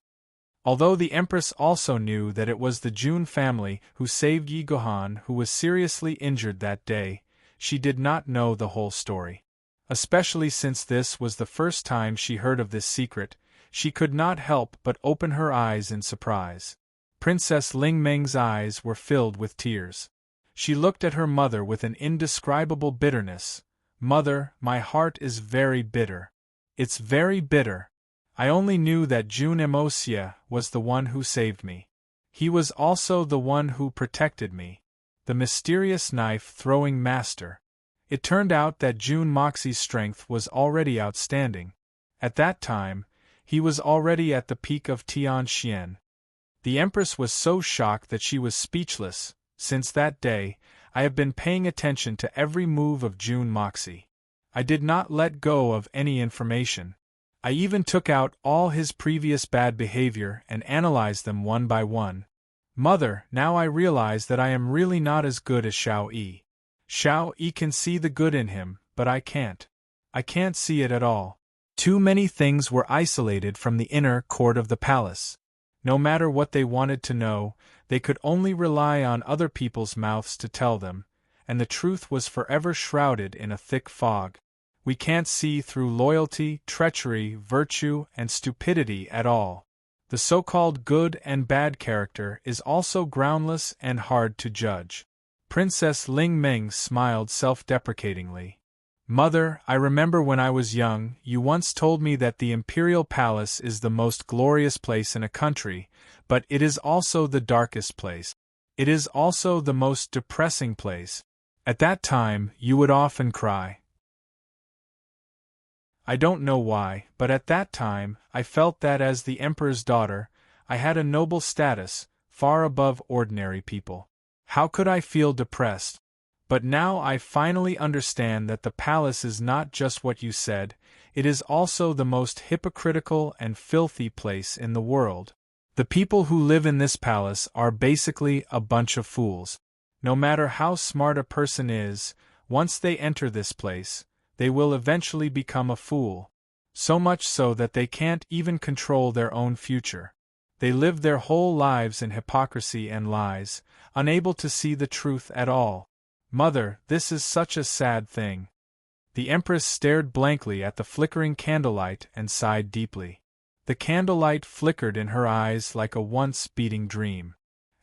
Although the Empress also knew that it was the Jun family who saved Yi Gohan who was seriously injured that day, she did not know the whole story. Especially since this was the first time she heard of this secret, she could not help but open her eyes in surprise. Princess Ling Meng's eyes were filled with tears. She looked at her mother with an indescribable bitterness. Mother, my heart is very bitter. It's very bitter. I only knew that Jun Emosia was the one who saved me. He was also the one who protected me. The mysterious knife-throwing master. It turned out that Jun Moxie's strength was already outstanding. At that time, he was already at the peak of Tianxian. The Empress was so shocked that she was speechless. Since that day, I have been paying attention to every move of Jun Moxie. I did not let go of any information. I even took out all his previous bad behavior and analyzed them one by one. Mother, now I realize that I am really not as good as Xiao Yi. Xiao Yi can see the good in him, but I can't. I can't see it at all. Too many things were isolated from the inner court of the palace. No matter what they wanted to know, they could only rely on other people's mouths to tell them, and the truth was forever shrouded in a thick fog. We can't see through loyalty, treachery, virtue, and stupidity at all. The so-called good and bad character is also groundless and hard to judge. Princess Ling Meng smiled self-deprecatingly. Mother, I remember when I was young, you once told me that the imperial palace is the most glorious place in a country, but it is also the darkest place. It is also the most depressing place. At that time, you would often cry. I don't know why, but at that time, I felt that as the emperor's daughter, I had a noble status, far above ordinary people. How could I feel depressed? But now I finally understand that the palace is not just what you said, it is also the most hypocritical and filthy place in the world. The people who live in this palace are basically a bunch of fools. No matter how smart a person is, once they enter this place, they will eventually become a fool. So much so that they can't even control their own future. They live their whole lives in hypocrisy and lies, unable to see the truth at all. Mother, this is such a sad thing. The Empress stared blankly at the flickering candlelight and sighed deeply. The candlelight flickered in her eyes like a once-beating dream.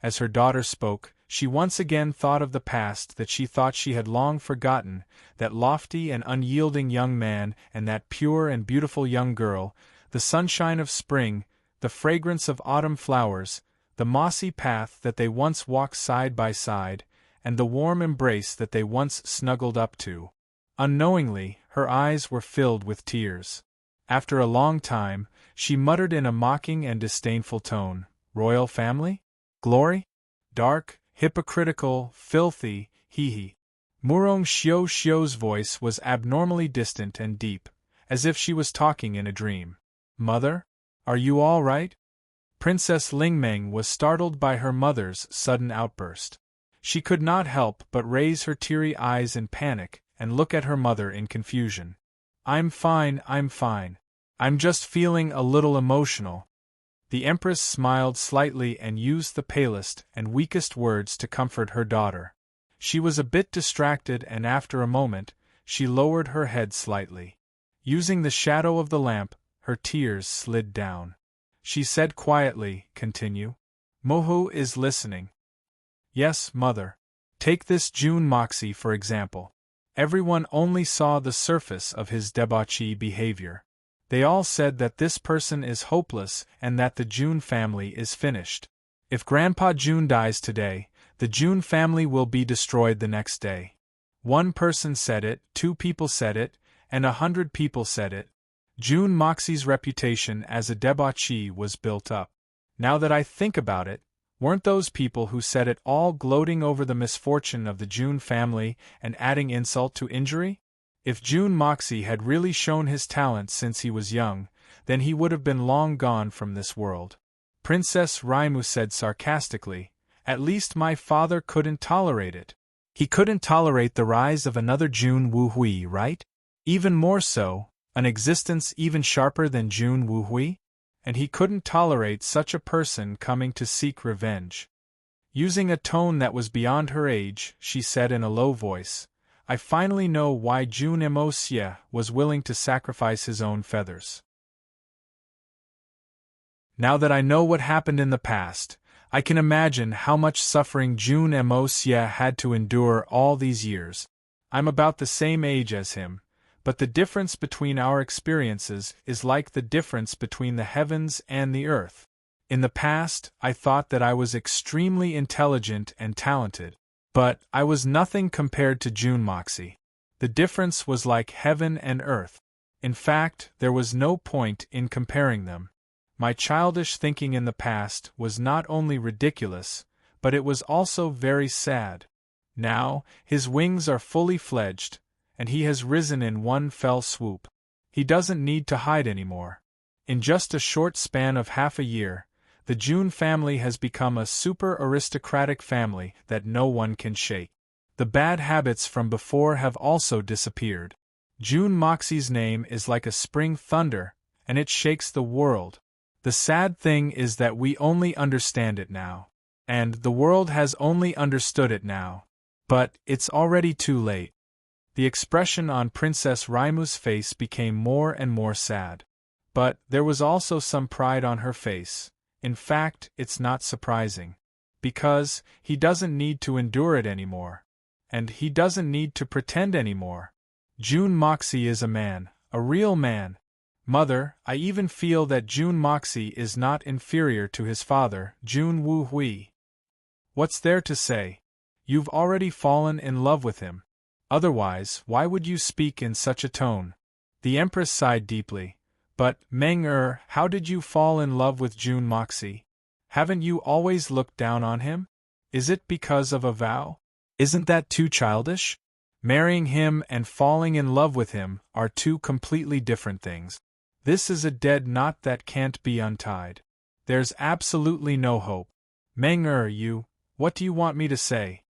As her daughter spoke, she once again thought of the past that she thought she had long forgotten, that lofty and unyielding young man and that pure and beautiful young girl, the sunshine of spring, the fragrance of autumn flowers, the mossy path that they once walked side by side, and the warm embrace that they once snuggled up to. Unknowingly, her eyes were filled with tears. After a long time, she muttered in a mocking and disdainful tone, "Royal family? Glory? Dark, hypocritical, filthy, hee-hee." Murong Xiu's voice was abnormally distant and deep, as if she was talking in a dream. "Mother? Are you all right?" Princess Lingmeng was startled by her mother's sudden outburst. She could not help but raise her teary eyes in panic and look at her mother in confusion. I'm fine. I'm just feeling a little emotional." The Empress smiled slightly and used the palest and weakest words to comfort her daughter. She was a bit distracted and after a moment, she lowered her head slightly. Using the shadow of the lamp, her tears slid down. She said quietly, "Continue." "Mohu is listening." "Yes, Mother. Take this Jun Moxie for example. Everyone only saw the surface of his debauchee behavior. They all said that this person is hopeless and that the Jun family is finished. If Grandpa Jun dies today, the Jun family will be destroyed the next day. One person said it, 2 people said it, and 100 people said it. Jun Moxie's reputation as a debauchee was built up. Now that I think about it, weren't those people who said it all gloating over the misfortune of the Jun family and adding insult to injury? If Jun Moxie had really shown his talent since he was young, then he would have been long gone from this world." Princess Raimu said sarcastically, "At least my father couldn't tolerate it. He couldn't tolerate the rise of another Jun Wuhui, right? Even more so, an existence even sharper than Jun Wuhui? And he couldn't tolerate such a person coming to seek revenge." Using a tone that was beyond her age, she said in a low voice, "I finally know why Jun Emosia was willing to sacrifice his own feathers. Now that I know what happened in the past, I can imagine how much suffering Jun Emosia had to endure all these years. I'm about the same age as him, but the difference between our experiences is like the difference between the heavens and the earth. In the past, I thought that I was extremely intelligent and talented, but I was nothing compared to June Moxie. The difference was like heaven and earth. In fact, there was no point in comparing them. My childish thinking in the past was not only ridiculous, but it was also very sad. Now, his wings are fully fledged, and he has risen in one fell swoop. He doesn't need to hide anymore. In just a short span of half a year, the June family has become a super aristocratic family that no one can shake. The bad habits from before have also disappeared. June Moxie's name is like a spring thunder, and it shakes the world. The sad thing is that we only understand it now. And the world has only understood it now. But it's already too late. The expression on Princess Raimu's face became more and more sad. But there was also some pride on her face. In fact, it's not surprising. Because he doesn't need to endure it anymore. And he doesn't need to pretend anymore. June Moxie is a man, a real man. Mother, I even feel that June Moxie is not inferior to his father, June Wu Hui. What's there to say? You've already fallen in love with him. Otherwise, why would you speak in such a tone? The Empress sighed deeply. But, Meng-er, how did you fall in love with June Moxie? Haven't you always looked down on him? Is it because of a vow? Isn't that too childish? Marrying him and falling in love with him are two completely different things. This is a dead knot that can't be untied. There's absolutely no hope. Meng-er, what do you want me to say?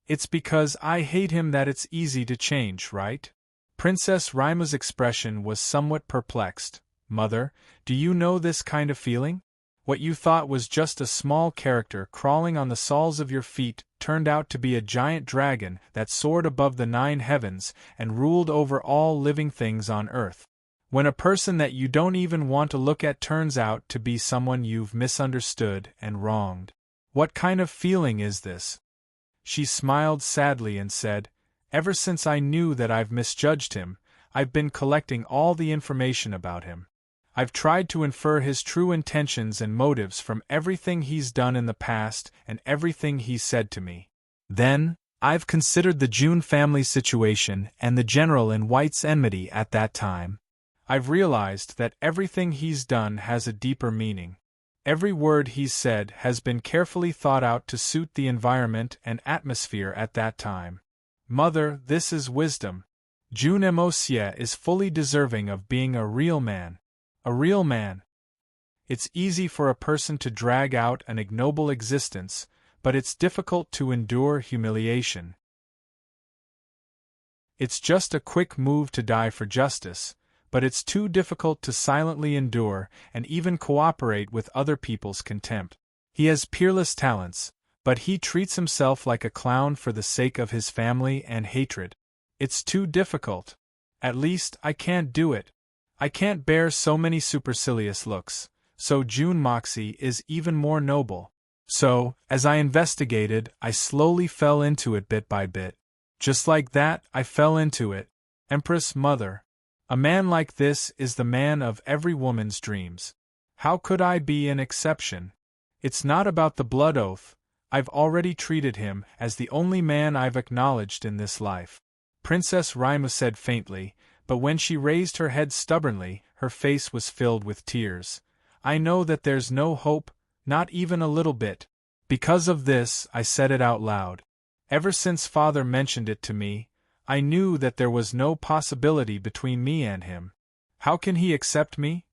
It's because I hate him that it's easy to change, right? Princess Raimu's expression was somewhat perplexed. Mother, do you know this kind of feeling? What you thought was just a small character crawling on the soles of your feet turned out to be a giant dragon that soared above the 9 heavens and ruled over all living things on earth. When a person that you don't even want to look at turns out to be someone you've misunderstood and wronged. What kind of feeling is this? She smiled sadly and said, Ever since I knew that I've misjudged him, I've been collecting all the information about him. I've tried to infer his true intentions and motives from everything he's done in the past and everything he's said to me. Then, I've considered the June family situation and the general in White's enmity at that time. I've realized that everything he's done has a deeper meaning. Every word he's said has been carefully thought out to suit the environment and atmosphere at that time. Mother, this is wisdom. June Moxie is fully deserving of being a real man. A real man. It's easy for a person to drag out an ignoble existence, but it's difficult to endure humiliation. It's just a quick move to die for justice, but it's too difficult to silently endure and even cooperate with other people's contempt. He has peerless talents, but he treats himself like a clown for the sake of his family and hatred. It's too difficult. At least, I can't do it. I can't bear so many supercilious looks, so June Moxie is even more noble. So, as I investigated, I slowly fell into it bit by bit. Just like that, I fell into it. Empress Mother. A man like this is the man of every woman's dreams. How could I be an exception? It's not about the blood oath. I've already treated him as the only man I've acknowledged in this life. Princess Raimu said faintly, but when she raised her head stubbornly, her face was filled with tears. I know that there's no hope, not even a little bit. Because of this, I said it out loud. Ever since Father mentioned it to me, I knew that there was no possibility between me and him. How can he accept me?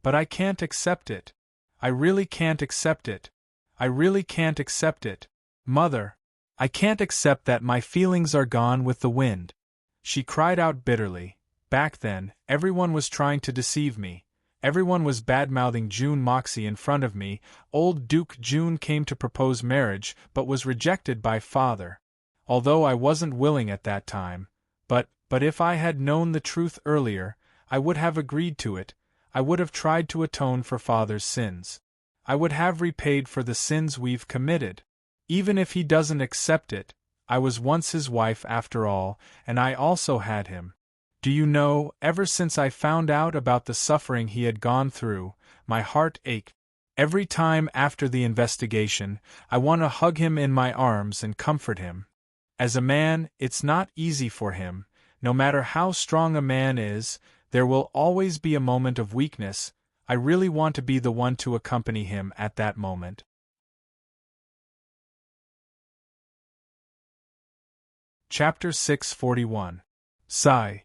But I can't accept it. I really can't accept it. I really can't accept it. Mother, I can't accept that my feelings are gone with the wind. She cried out bitterly. Back then, everyone was trying to deceive me. Everyone was bad-mouthing June Moxie in front of me. Old Duke June came to propose marriage, but was rejected by Father. Although I wasn't willing at that time. But if I had known the truth earlier, I would have agreed to it. I would have tried to atone for Father's sins. I would have repaid for the sins we've committed. Even if he doesn't accept it, I was once his wife after all, and I also had him. Do you know, ever since I found out about the suffering he had gone through, my heart ached. Every time after the investigation, I want to hug him in my arms and comfort him. As a man, it's not easy for him. No matter how strong a man is, there will always be a moment of weakness. I really want to be the one to accompany him at that moment. Chapter 641. Sigh.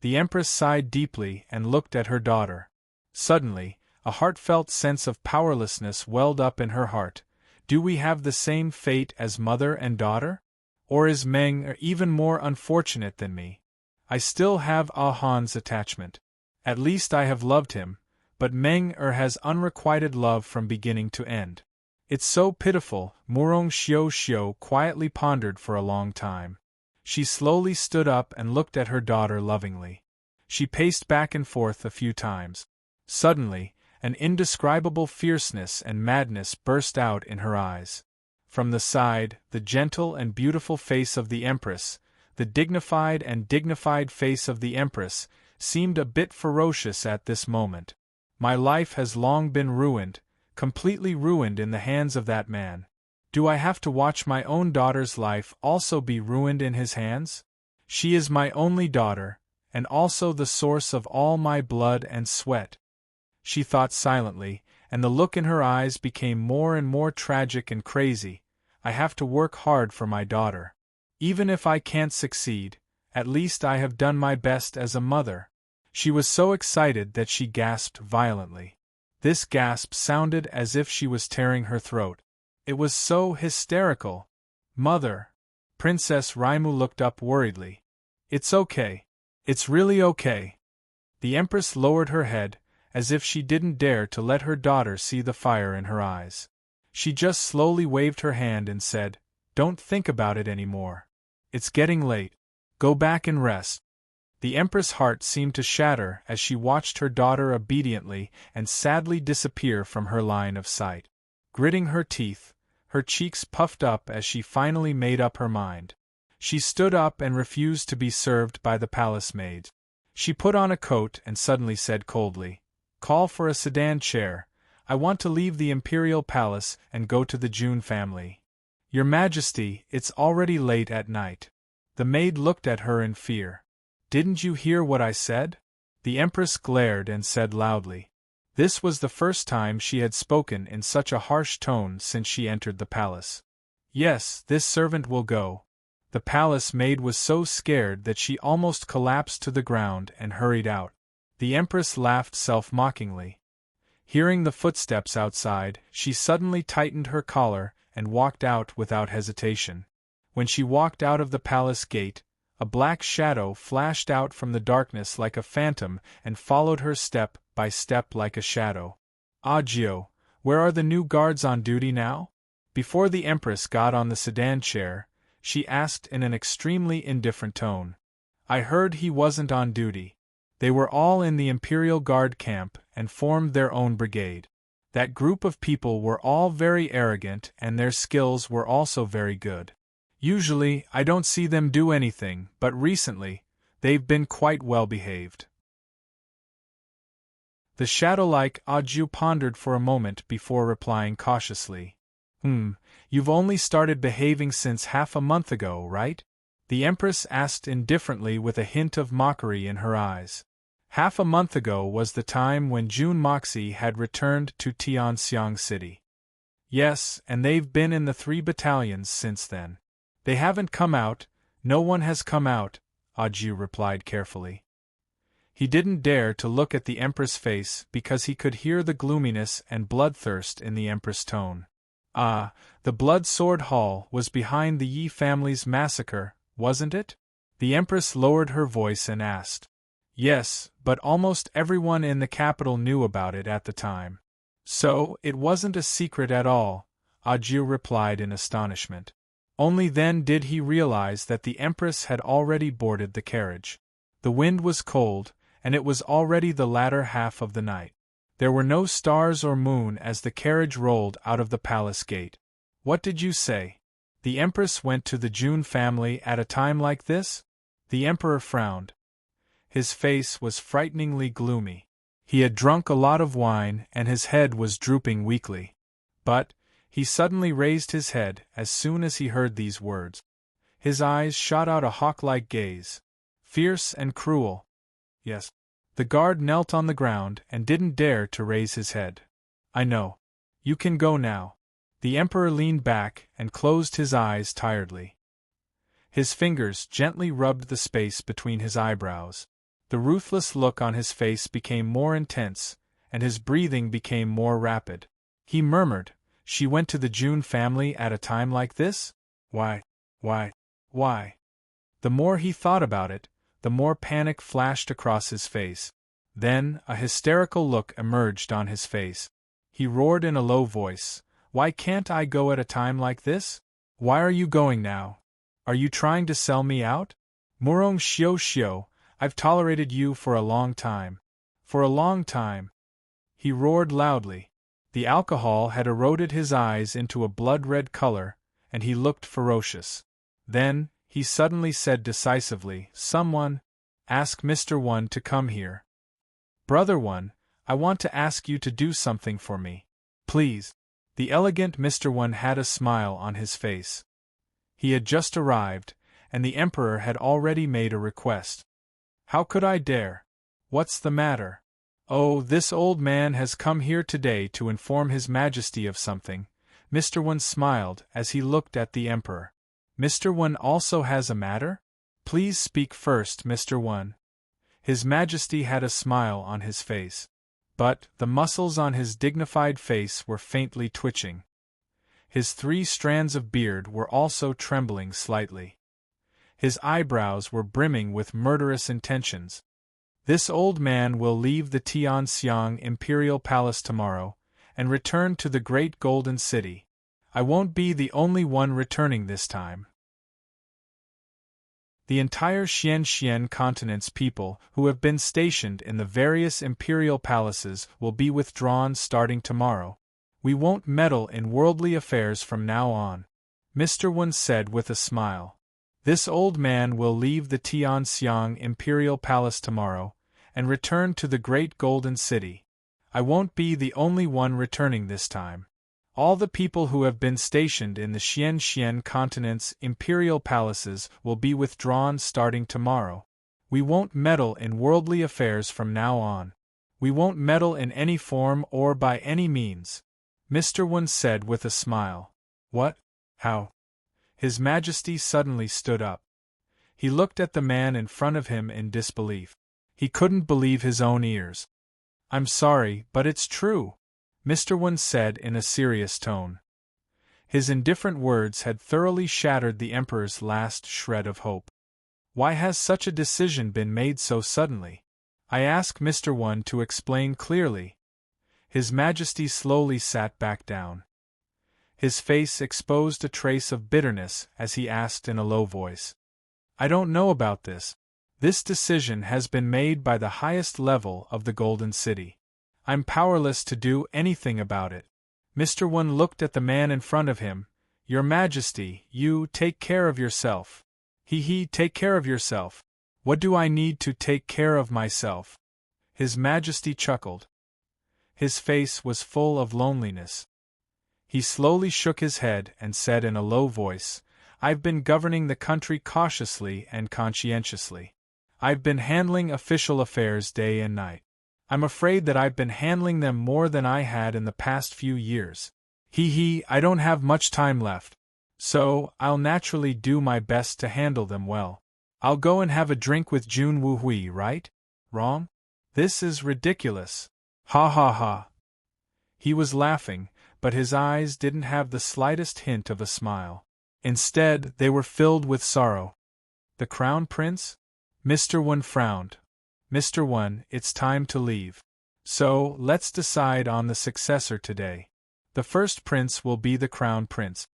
The Empress sighed deeply and looked at her daughter. Suddenly, a heartfelt sense of powerlessness welled up in her heart. Do we have the same fate as mother and daughter? Or is Meng even more unfortunate than me? I still have Ah Han's attachment. At least I have loved him, but Meng has unrequited love from beginning to end. It's so pitiful. Murong Xiao quietly pondered for a long time. She slowly stood up and looked at her daughter lovingly. She paced back and forth a few times. Suddenly, an indescribable fierceness and madness burst out in her eyes. From the side, the gentle and beautiful face of the Empress, the dignified and dignified face of the Empress, seemed a bit ferocious at this moment. My life has long been ruined, completely ruined in the hands of that man. Do I have to watch my own daughter's life also be ruined in his hands? She is my only daughter, and also the source of all my blood and sweat. She thought silently, and the look in her eyes became more and more tragic and crazy. I have to work hard for my daughter. Even if I can't succeed, at least I have done my best as a mother. She was so excited that she gasped violently. This gasp sounded as if she was tearing her throat. It was so hysterical. Mother. Princess Raimu looked up worriedly. It's okay. It's really okay. The Empress lowered her head, as if she didn't dare to let her daughter see the fire in her eyes. She just slowly waved her hand and said, Don't think about it anymore. It's getting late. Go back and rest. The Empress' heart seemed to shatter as she watched her daughter obediently and sadly disappear from her line of sight. Gritting her teeth, her cheeks puffed up as she finally made up her mind. She stood up and refused to be served by the palace maids. She put on a coat and suddenly said coldly, Call for a sedan chair. I want to leave the imperial palace and go to the June family. Your Majesty, it's already late at night. The maid looked at her in fear. Didn't you hear what I said? The Empress glared and said loudly. This was the first time she had spoken in such a harsh tone since she entered the palace. Yes, this servant will go. The palace maid was so scared that she almost collapsed to the ground and hurried out. The Empress laughed self-mockingly. Hearing the footsteps outside, she suddenly tightened her collar and walked out without hesitation. When she walked out of the palace gate, a black shadow flashed out from the darkness like a phantom and followed her step by step like a shadow. Agio, where are the new guards on duty now? Before the Empress got on the sedan chair, she asked in an extremely indifferent tone. I heard he wasn't on duty. They were all in the Imperial Guard camp and formed their own brigade. That group of people were all very arrogant and their skills were also very good. Usually, I don't see them do anything, but recently, they've been quite well behaved. The shadow-like Aju pondered for a moment before replying cautiously. You've only started behaving since half a month ago, right? The Empress asked indifferently with a hint of mockery in her eyes. Half a month ago was the time when June Moxie had returned to Tianxiang City. Yes, and they've been in the 3 battalions since then. They haven't come out, no one has come out, Aju replied carefully. He didn't dare to look at the Empress' face because he could hear the gloominess and bloodthirst in the Empress' tone. Ah, the Blood Sword Hall was behind the Yi family's massacre, wasn't it? The Empress lowered her voice and asked. Yes, but almost everyone in the capital knew about it at the time. So, it wasn't a secret at all, Aju replied in astonishment. Only then did he realize that the Empress had already boarded the carriage. The wind was cold, and it was already the latter half of the night. There were no stars or moon as the carriage rolled out of the palace gate. What did you say? The Empress went to the Jun family at a time like this? The Emperor frowned. His face was frighteningly gloomy. He had drunk a lot of wine and his head was drooping weakly. But he suddenly raised his head as soon as he heard these words. His eyes shot out a hawk-like gaze. Fierce and cruel. Yes. The guard knelt on the ground and didn't dare to raise his head. I know. You can go now. The Emperor leaned back and closed his eyes tiredly. His fingers gently rubbed the space between his eyebrows. The ruthless look on his face became more intense, and his breathing became more rapid. He murmured, "She went to the Jun family at a time like this? Why? The more he thought about it, the more panic flashed across his face. Then a hysterical look emerged on his face. He roared in a low voice, "Why can't I go at a time like this? Why are you going now? Are you trying to sell me out? Murong Xiao, I've tolerated you for a long time. For a long time." He roared loudly. The alcohol had eroded his eyes into a blood-red color, and he looked ferocious. Then, he suddenly said decisively, "Someone, ask Mr. One to come here. Brother One, I want to ask you to do something for me. Please." The elegant Mr. One had a smile on his face. He had just arrived, and the Emperor had already made a request. "How could I dare? What's the matter?" "Oh, this old man has come here today to inform His Majesty of something." Mr. One smiled as he looked at the Emperor. "Mr. One also has a matter? Please speak first, Mr. One." His Majesty had a smile on his face. But the muscles on his dignified face were faintly twitching. His 3 strands of beard were also trembling slightly. His eyebrows were brimming with murderous intentions. "This old man will leave the Tianxiang Imperial Palace tomorrow, and return to the Great Golden City. I won't be the only one returning this time. The entire Xian continent's people who have been stationed in the various imperial palaces will be withdrawn starting tomorrow. We won't meddle in worldly affairs from now on," Mr. One said with a smile. "This old man will leave the Tianxiang Imperial Palace tomorrow, and return to the Great Golden City. I won't be the only one returning this time. All the people who have been stationed in the Xian continent's imperial palaces will be withdrawn starting tomorrow. We won't meddle in worldly affairs from now on. We won't meddle in any form or by any means," Mr. One said with a smile. "What? How?" His Majesty suddenly stood up. He looked at the man in front of him in disbelief. He couldn't believe his own ears. "I'm sorry, but it's true," Mr. One said in a serious tone. His indifferent words had thoroughly shattered the Emperor's last shred of hope. "Why has such a decision been made so suddenly? I ask Mr. One to explain clearly." His Majesty slowly sat back down. His face exposed a trace of bitterness as he asked in a low voice, "I don't know about this. This decision has been made by the highest level of the Golden City. I'm powerless to do anything about it." Mr. One looked at the man in front of him. "Your Majesty, you take care of yourself." Take care of yourself. What do I need to take care of myself?" His Majesty chuckled. His face was full of loneliness. He slowly shook his head and said in a low voice, "I've been governing the country cautiously and conscientiously. I've been handling official affairs day and night. I'm afraid that I've been handling them more than I had in the past few years. I don't have much time left. So, I'll naturally do my best to handle them well. I'll go and have a drink with Jun Wuhui, right? Wrong? This is ridiculous. Ha ha ha." He was laughing, but his eyes didn't have the slightest hint of a smile. Instead, they were filled with sorrow. "The Crown Prince?" Mr. One frowned. "Mr. One, it's time to leave. So, let's decide on the successor today. The first prince will be the Crown Prince."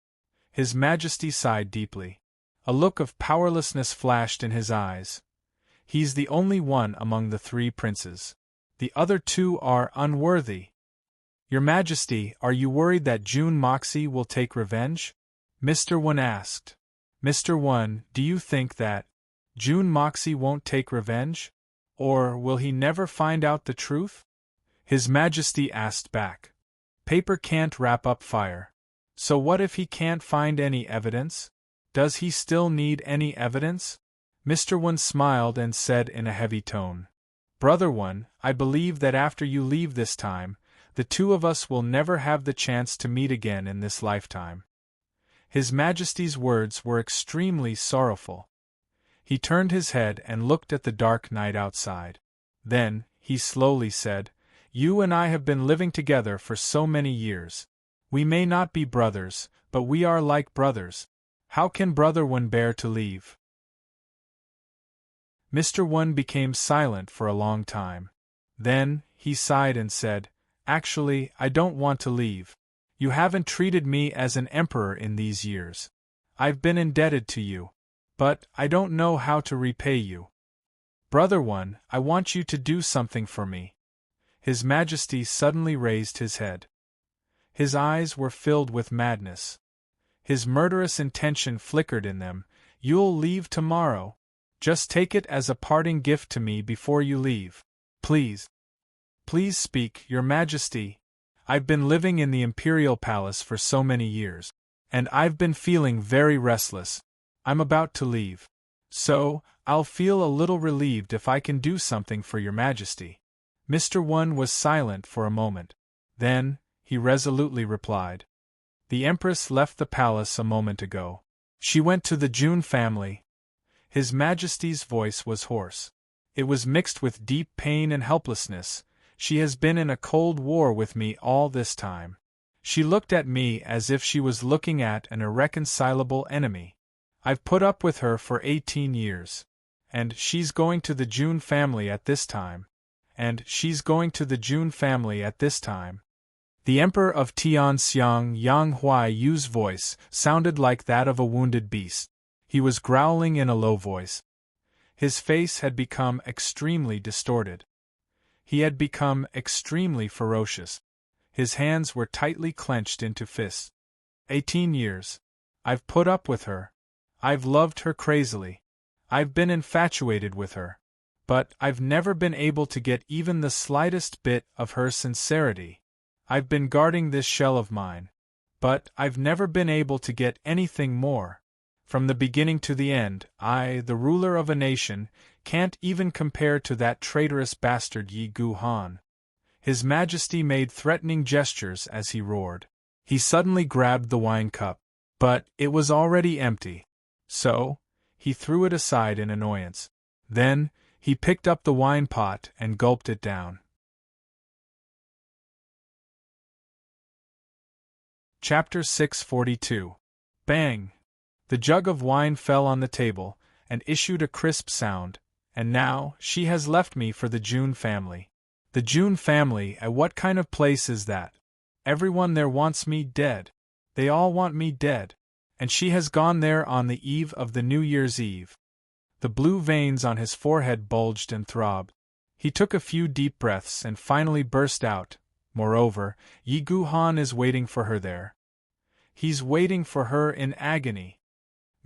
His Majesty sighed deeply. A look of powerlessness flashed in his eyes. "He's the only one among the 3 princes. The other 2 are unworthy." "Your Majesty, are you worried that Jun Moxie will take revenge?" Mr. Wen asked. Mr. Wen, do you think that Jun Moxie won't take revenge? Or will he never find out the truth? His Majesty asked back. Paper can't wrap up fire. So what if he can't find any evidence? Does he still need any evidence? Mr. Wen smiled and said in a heavy tone. Brother Wen, I believe that after you leave this time, the two of us will never have the chance to meet again in this lifetime. His Majesty's words were extremely sorrowful. He turned his head and looked at the dark night outside. Then, he slowly said, You and I have been living together for so many years. We may not be brothers, but we are like brothers. How can Brother Wen bear to leave? Mr. Wen became silent for a long time. Then, he sighed and said, Actually, I don't want to leave. You haven't treated me as an emperor in these years. I've been indebted to you. But I don't know how to repay you. Brother Wen, I want you to do something for me. His Majesty suddenly raised his head. His eyes were filled with madness. His murderous intention flickered in them. You'll leave tomorrow. Just take it as a parting gift to me before you leave. Please. Please speak, Your Majesty. I've been living in the Imperial Palace for so many years, and I've been feeling very restless. I'm about to leave. So, I'll feel a little relieved if I can do something for Your Majesty. Mr. Wen was silent for a moment. Then, he resolutely replied. The Empress left the palace a moment ago. She went to the Jun family. His Majesty's voice was hoarse. It was mixed with deep pain and helplessness. She has been in a cold war with me all this time. She looked at me as if she was looking at an irreconcilable enemy. I've put up with her for 18 years. And she's going to the Jun family at this time. And she's going to the Jun family at this time. The Emperor of Tianxiang, Yang Huaiyu's voice sounded like that of a wounded beast. He was growling in a low voice. His face had become extremely distorted. He had become extremely ferocious. His hands were tightly clenched into fists. 18 years. I've put up with her. I've loved her crazily. I've been infatuated with her. But I've never been able to get even the slightest bit of her sincerity. I've been guarding this shell of mine. But I've never been able to get anything more. From the beginning to the end, I, the ruler of a nation, can't even compare to that traitorous bastard Yi Gu Han. His Majesty made threatening gestures as he roared. He suddenly grabbed the wine cup. But it was already empty. So, he threw it aside in annoyance. Then, he picked up the wine pot and gulped it down. Chapter 642. Bang! The jug of wine fell on the table, and issued a crisp sound, and now, she has left me for the Jun family. The Jun family, what kind of place is that? Everyone there wants me dead. They all want me dead. And she has gone there on the eve of the New Year's Eve. The blue veins on his forehead bulged and throbbed. He took a few deep breaths and finally burst out, Moreover, Yi Gu Han is waiting for her there. He's waiting for her in agony.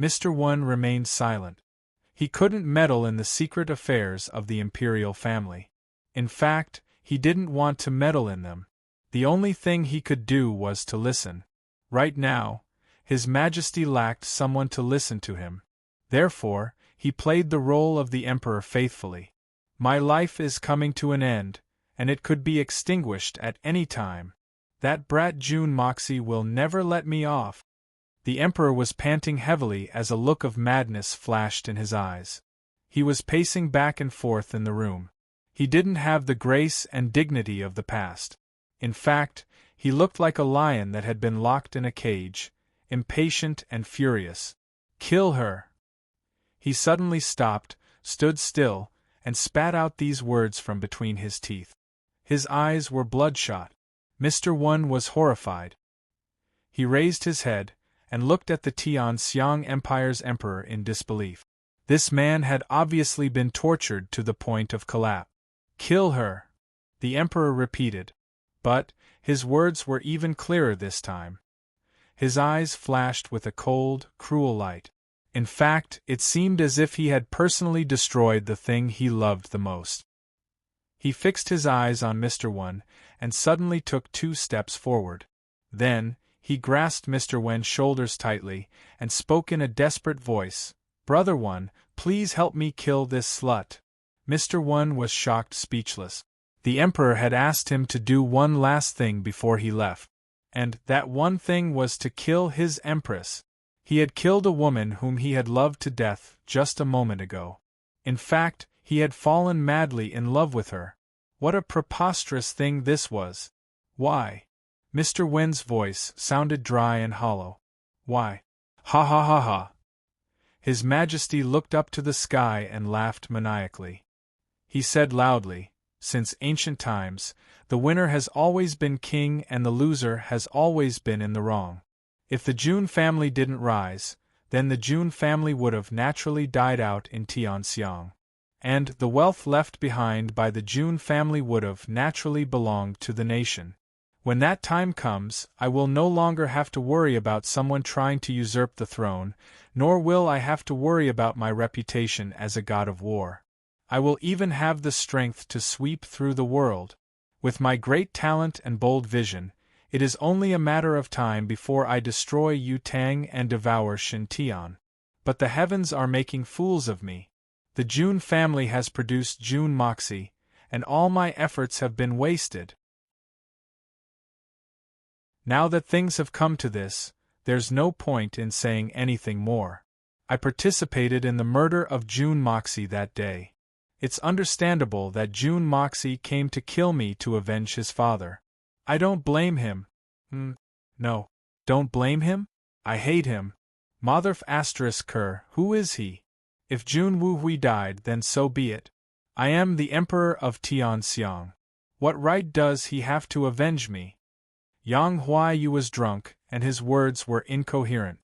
Mr. Wen remained silent. He couldn't meddle in the secret affairs of the imperial family. In fact, he didn't want to meddle in them. The only thing he could do was to listen. Right now, His Majesty lacked someone to listen to him. Therefore, he played the role of the Emperor faithfully. My life is coming to an end, and it could be extinguished at any time. That brat Jun Moxie will never let me off. The Emperor was panting heavily as a look of madness flashed in his eyes. He was pacing back and forth in the room. He didn't have the grace and dignity of the past. In fact, he looked like a lion that had been locked in a cage, impatient and furious. Kill her! He suddenly stopped, stood still, and spat out these words from between his teeth. His eyes were bloodshot. Mr. Wen was horrified. He raised his head, and looked at the Tianxiang Empire's emperor in disbelief. This man had obviously been tortured to the point of collapse. Kill her! The emperor repeated. But, his words were even clearer this time. His eyes flashed with a cold, cruel light. In fact, it seemed as if he had personally destroyed the thing he loved the most. He fixed his eyes on Mr. Wen, and suddenly took 2 steps forward. Then, he grasped Mr. Wen's shoulders tightly, and spoke in a desperate voice, "Brother Wen, please help me kill this slut." Mr. Wen was shocked speechless. The Emperor had asked him to do one last thing before he left. And that one thing was to kill his Empress. He had killed a woman whom he had loved to death just a moment ago. In fact, he had fallen madly in love with her. What a preposterous thing this was! Why? Mr. Wen's voice sounded dry and hollow. Why? Ha ha ha ha! His Majesty looked up to the sky and laughed maniacally. He said loudly, "Since ancient times, the winner has always been king and the loser has always been in the wrong. If the Jun family didn't rise, then the Jun family would have naturally died out in Tianxiang. And the wealth left behind by the Jun family would have naturally belonged to the nation. When that time comes, I will no longer have to worry about someone trying to usurp the throne, nor will I have to worry about my reputation as a god of war. I will even have the strength to sweep through the world. With my great talent and bold vision, it is only a matter of time before I destroy Yu Tang and devour Xintian. But the heavens are making fools of me. The Jun family has produced Jun Moxie, and all my efforts have been wasted. Now that things have come to this, there's no point in saying anything more. I participated in the murder of Jun Moxie that day. It's understandable that Jun Moxie came to kill me to avenge his father. I don't blame him. No, don't blame him? I hate him. Motherf *Ker, who is he? If Jun Wuhui died, then so be it. I am the Emperor of Tianxiang. What right does he have to avenge me? Yang Huaiyu was drunk, and his words were incoherent.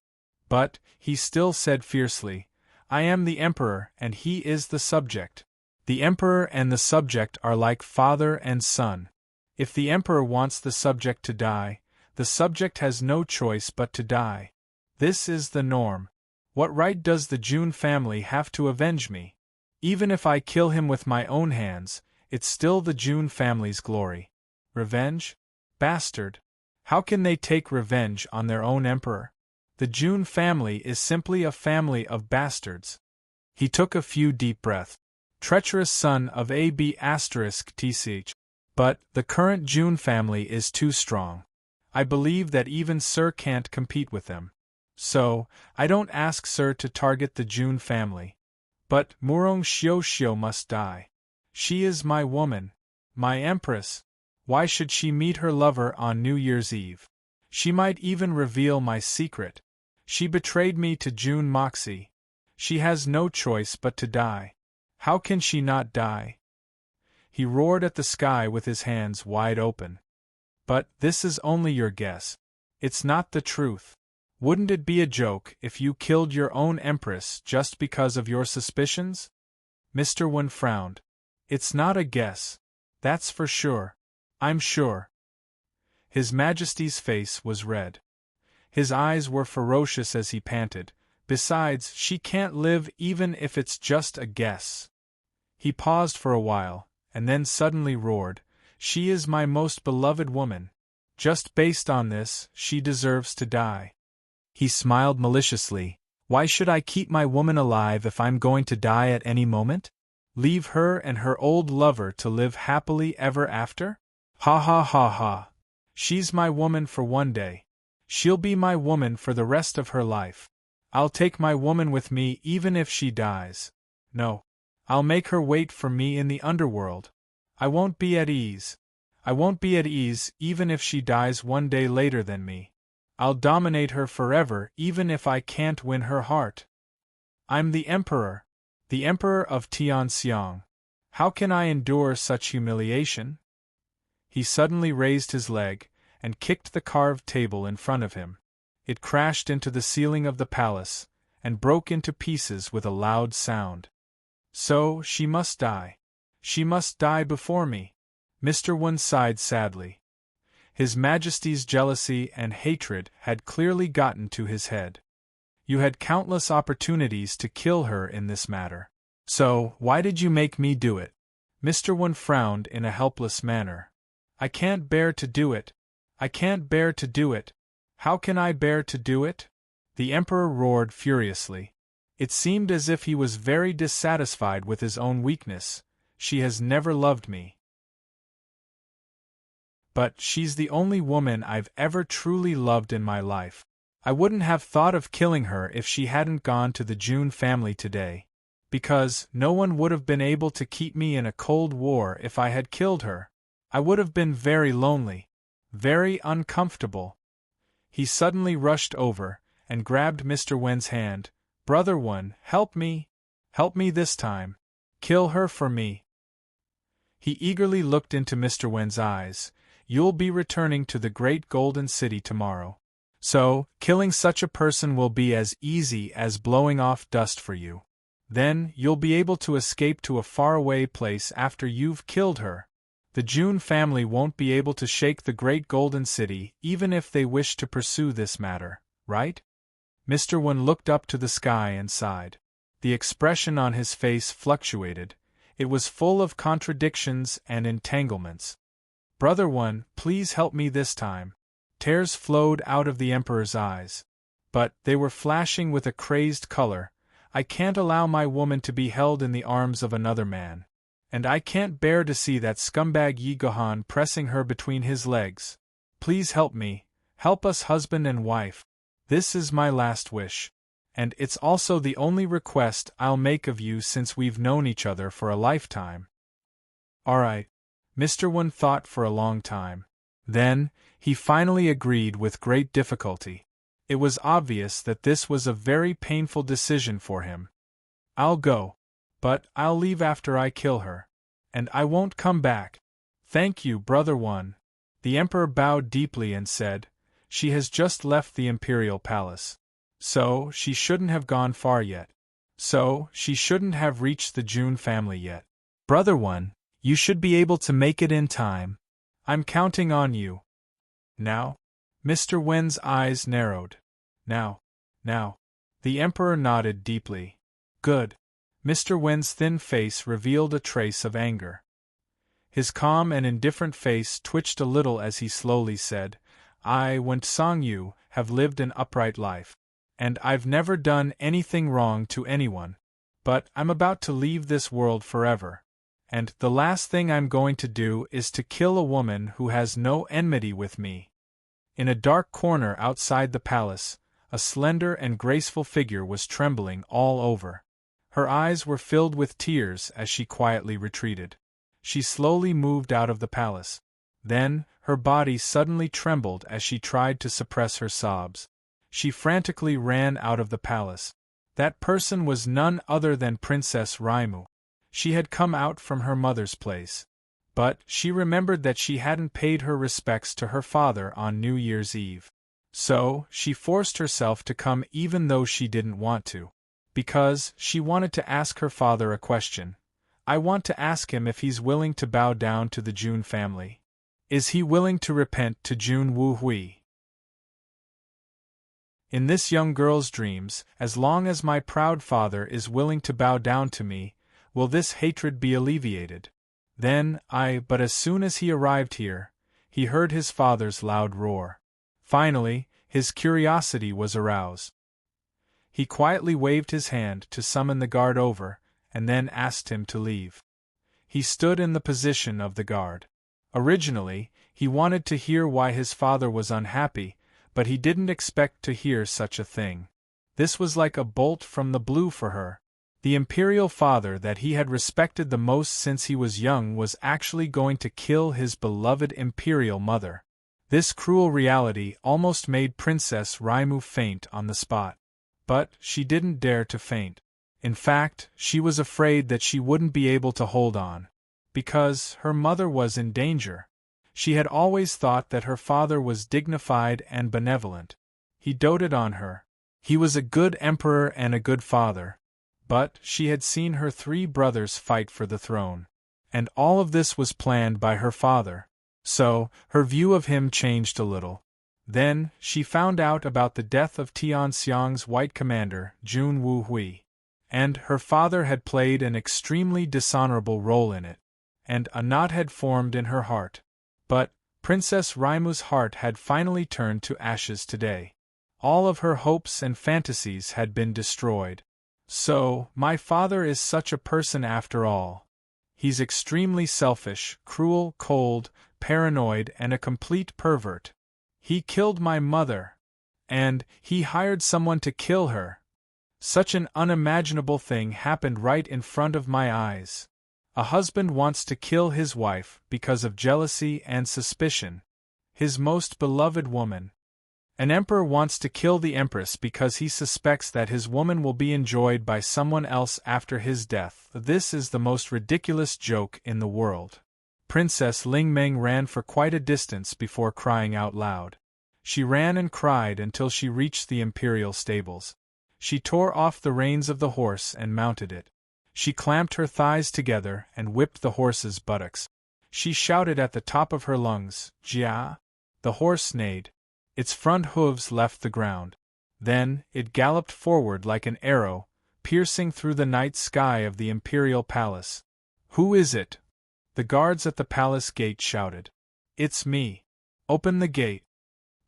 But, he still said fiercely, I am the Emperor and he is the subject. The Emperor and the subject are like father and son. If the Emperor wants the subject to die, the subject has no choice but to die. This is the norm. What right does the Jun family have to avenge me? Even if I kill him with my own hands, it's still the Jun family's glory. Revenge? Bastard! How can they take revenge on their own emperor? The Jun family is simply a family of bastards. He took a few deep breaths. Treacherous son of *TCH. But the current Jun family is too strong. I believe that even Sir can't compete with them. So, I don't ask Sir to target the Jun family. But Murong Xiao must die. She is my woman, my empress. Why should she meet her lover on New Year's Eve? She might even reveal my secret. She betrayed me to Jun Moxie. She has no choice but to die. How can she not die? He roared at the sky with his hands wide open. But this is only your guess. It's not the truth. Wouldn't it be a joke if you killed your own empress just because of your suspicions? Mr. Wen frowned. It's not a guess. That's for sure. I'm sure. His Majesty's face was red. His eyes were ferocious as he panted. Besides, she can't live even if it's just a guess. He paused for a while, and then suddenly roared, She is my most beloved woman. Just based on this, she deserves to die. He smiled maliciously. Why should I keep my woman alive if I'm going to die at any moment? Leave her and her old lover to live happily ever after? Ha ha ha ha. She's my woman for one day. She'll be my woman for the rest of her life. I'll take my woman with me even if she dies. No. I'll make her wait for me in the underworld. I won't be at ease. I won't be at ease even if she dies one day later than me. I'll dominate her forever even if I can't win her heart. I'm the Emperor of Tianxiang. How can I endure such humiliation? He suddenly raised his leg and kicked the carved table in front of him. It crashed into the ceiling of the palace and broke into pieces with a loud sound. So, she must die. She must die before me. Mr. Wen sighed sadly. His Majesty's jealousy and hatred had clearly gotten to his head. You had countless opportunities to kill her in this matter. So, why did you make me do it? Mr. Wen frowned in a helpless manner. I can't bear to do it. I can't bear to do it. How can I bear to do it? The Emperor roared furiously. It seemed as if he was very dissatisfied with his own weakness. She has never loved me. But she's the only woman I've ever truly loved in my life. I wouldn't have thought of killing her if she hadn't gone to the June family today. Because no one would have been able to keep me in a cold war if I had killed her. I would have been very lonely. Very uncomfortable. He suddenly rushed over and grabbed Mr. Wen's hand. Brother Wen, help me. Help me this time. Kill her for me. He eagerly looked into Mr. Wen's eyes. You'll be returning to the great golden city tomorrow. So, killing such a person will be as easy as blowing off dust for you. Then, you'll be able to escape to a faraway place after you've killed her. The June family won't be able to shake the great golden city even if they wish to pursue this matter, right? Mr. Wen looked up to the sky and sighed. The expression on his face fluctuated. It was full of contradictions and entanglements. Brother Wen, please help me this time. Tears flowed out of the Emperor's eyes. But they were flashing with a crazed color. I can't allow my woman to be held in the arms of another man. And I can't bear to see that scumbag Yi Gohan pressing her between his legs. Please help me. Help us, husband and wife. This is my last wish. And it's also the only request I'll make of you since we've known each other for a lifetime. All right. Mr. Wen thought for a long time. Then, he finally agreed with great difficulty. It was obvious that this was a very painful decision for him. I'll go. But I'll leave after I kill her. And I won't come back. Thank you, Brother Wen. The Emperor bowed deeply and said, She has just left the imperial palace. So, she shouldn't have gone far yet. So, she shouldn't have reached the June family yet. Brother Wen, you should be able to make it in time. I'm counting on you. Now? Mr. Wen's eyes narrowed. Now. The Emperor nodded deeply. Good. Mr. Wen's thin face revealed a trace of anger. His calm and indifferent face twitched a little as he slowly said, I, Wen Songyu, have lived an upright life. And I've never done anything wrong to anyone. But I'm about to leave this world forever. And the last thing I'm going to do is to kill a woman who has no enmity with me. In a dark corner outside the palace, a slender and graceful figure was trembling all over. Her eyes were filled with tears as she quietly retreated. She slowly moved out of the palace. Then, her body suddenly trembled as she tried to suppress her sobs. She frantically ran out of the palace. That person was none other than Princess Raimu. She had come out from her mother's place. But she remembered that she hadn't paid her respects to her father on New Year's Eve. So, she forced herself to come even though she didn't want to. Because she wanted to ask her father a question. I want to ask him if he's willing to bow down to the June family. Is he willing to repent to Jun Wuhui? In this young girl's dreams, as long as my proud father is willing to bow down to me, will this hatred be alleviated? But as soon as he arrived here, he heard his father's loud roar. Finally, his curiosity was aroused. He quietly waved his hand to summon the guard over, and then asked him to leave. He stood in the position of the guard. Originally, he wanted to hear why his father was unhappy, but he didn't expect to hear such a thing. This was like a bolt from the blue for her. The imperial father that he had respected the most since he was young was actually going to kill his beloved imperial mother. This cruel reality almost made Princess Raimu faint on the spot. But she didn't dare to faint. In fact, she was afraid that she wouldn't be able to hold on. Because her mother was in danger. She had always thought that her father was dignified and benevolent. He doted on her. He was a good emperor and a good father. But she had seen her 3 brothers fight for the throne. And all of this was planned by her father. So, her view of him changed a little. Then, she found out about the death of Tianxiang's white commander, Jun Wu Hui. And her father had played an extremely dishonorable role in it. And a knot had formed in her heart. But, Princess Raimu's heart had finally turned to ashes today. All of her hopes and fantasies had been destroyed. So, my father is such a person after all. He's extremely selfish, cruel, cold, paranoid, and a complete pervert. He killed my mother. And he hired someone to kill her. Such an unimaginable thing happened right in front of my eyes. A husband wants to kill his wife because of jealousy and suspicion. His most beloved woman. An emperor wants to kill the empress because he suspects that his woman will be enjoyed by someone else after his death. This is the most ridiculous joke in the world. Princess Ling Meng ran for quite a distance before crying out loud. She ran and cried until she reached the imperial stables. She tore off the reins of the horse and mounted it. She clamped her thighs together and whipped the horse's buttocks. She shouted at the top of her lungs, "Jia!" The horse neighed. Its front hooves left the ground. Then, it galloped forward like an arrow, piercing through the night sky of the imperial palace. "Who is it?" The guards at the palace gate shouted. "It's me. Open the gate."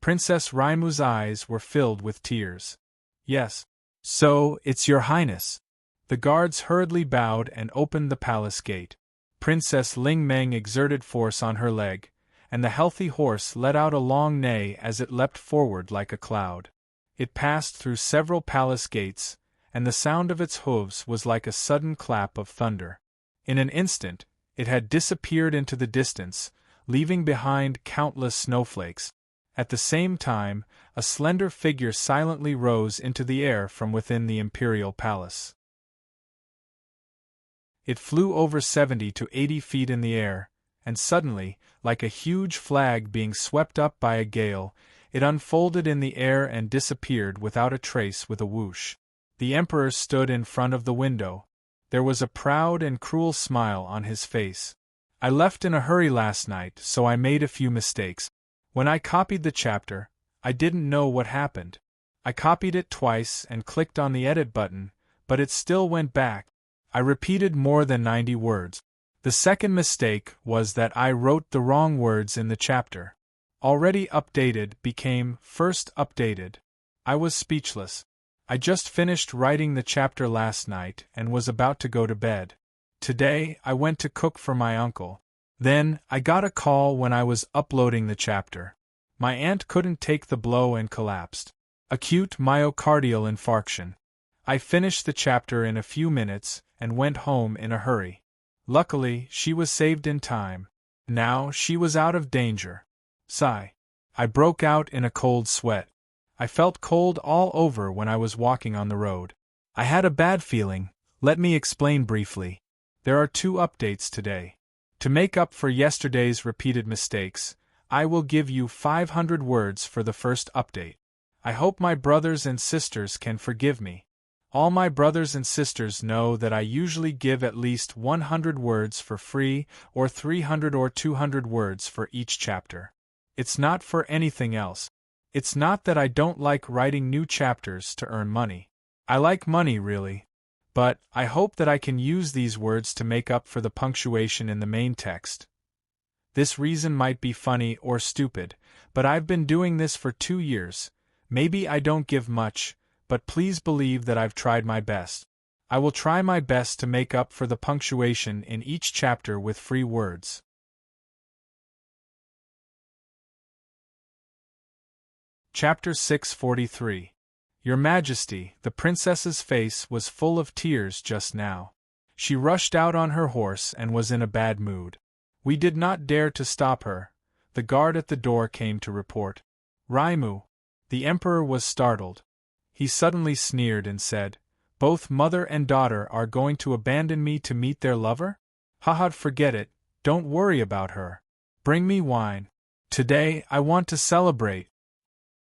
Princess Raimu's eyes were filled with tears. "Yes. So, it's your highness." The guards hurriedly bowed and opened the palace gate. Princess Ling Meng exerted force on her leg, and the healthy horse let out a long neigh as it leapt forward like a cloud. It passed through several palace gates, and the sound of its hooves was like a sudden clap of thunder. In an instant, it had disappeared into the distance, leaving behind countless snowflakes. At the same time, a slender figure silently rose into the air from within the imperial palace. It flew over 70 to 80 feet in the air, and suddenly, like a huge flag being swept up by a gale, it unfolded in the air and disappeared without a trace with a whoosh. The emperor stood in front of the window. There was a proud and cruel smile on his face. "I left in a hurry last night, so I made a few mistakes. When I copied the chapter, I didn't know what happened. I copied it twice and clicked on the edit button, but it still went back. I repeated more than 90 words. The second mistake was that I wrote the wrong words in the chapter. Already updated became first updated. I was speechless. I just finished writing the chapter last night and was about to go to bed. Today, I went to cook for my uncle. Then, I got a call when I was uploading the chapter. My aunt couldn't take the blow and collapsed. Acute myocardial infarction. I finished the chapter in a few minutes and went home in a hurry. Luckily, she was saved in time. Now she was out of danger. Sigh. I broke out in a cold sweat. I felt cold all over when I was walking on the road. I had a bad feeling. Let me explain briefly. There are 2 updates today. To make up for yesterday's repeated mistakes, I will give you 500 words for the first update. I hope my brothers and sisters can forgive me. All my brothers and sisters know that I usually give at least 100 words for free, or 300 or 200 words for each chapter. It's not for anything else. It's not that I don't like writing new chapters to earn money. I like money, really. But I hope that I can use these words to make up for the punctuation in the main text. This reason might be funny or stupid, but I've been doing this for 2 years. Maybe I don't give much, but please believe that I've tried my best. I will try my best to make up for the punctuation in each chapter with free words. Chapter 643. Your Majesty, the princess's face was full of tears just now. She rushed out on her horse and was in a bad mood. We did not dare to stop her. The guard at the door came to report. Raimu. The emperor was startled. He suddenly sneered and said, "Both mother and daughter are going to abandon me to meet their lover? Haha, forget it, don't worry about her. Bring me wine. Today I want to celebrate."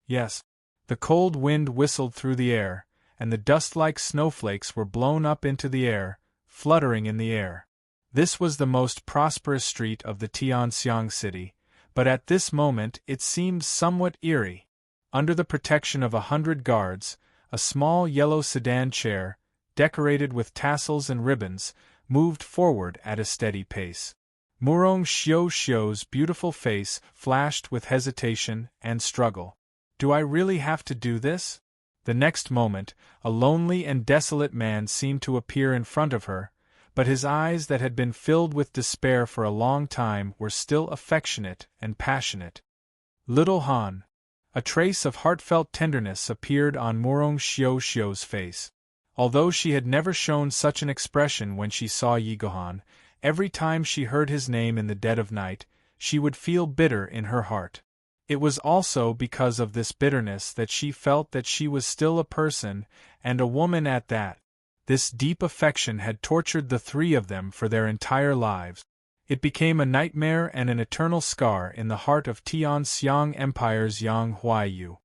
Yes. The cold wind whistled through the air, and the dust-like snowflakes were blown up into the air, fluttering in the air. This was the most prosperous street of the Tianxiang city, but at this moment it seemed somewhat eerie. Under the protection of 100 guards, a small yellow sedan chair, decorated with tassels and ribbons, moved forward at a steady pace. Murong Xiao Xiao's beautiful face flashed with hesitation and struggle. Do I really have to do this? The next moment, a lonely and desolate man seemed to appear in front of her, but his eyes that had been filled with despair for a long time were still affectionate and passionate. Little Han. A trace of heartfelt tenderness appeared on Murong Xiao Xiao's face. Although she had never shown such an expression when she saw Yi Gohan, every time she heard his name in the dead of night, she would feel bitter in her heart. It was also because of this bitterness that she felt that she was still a person, and a woman at that. This deep affection had tortured the three of them for their entire lives. It became a nightmare and an eternal scar in the heart of Tianxiang Empire's Yang Huaiyu.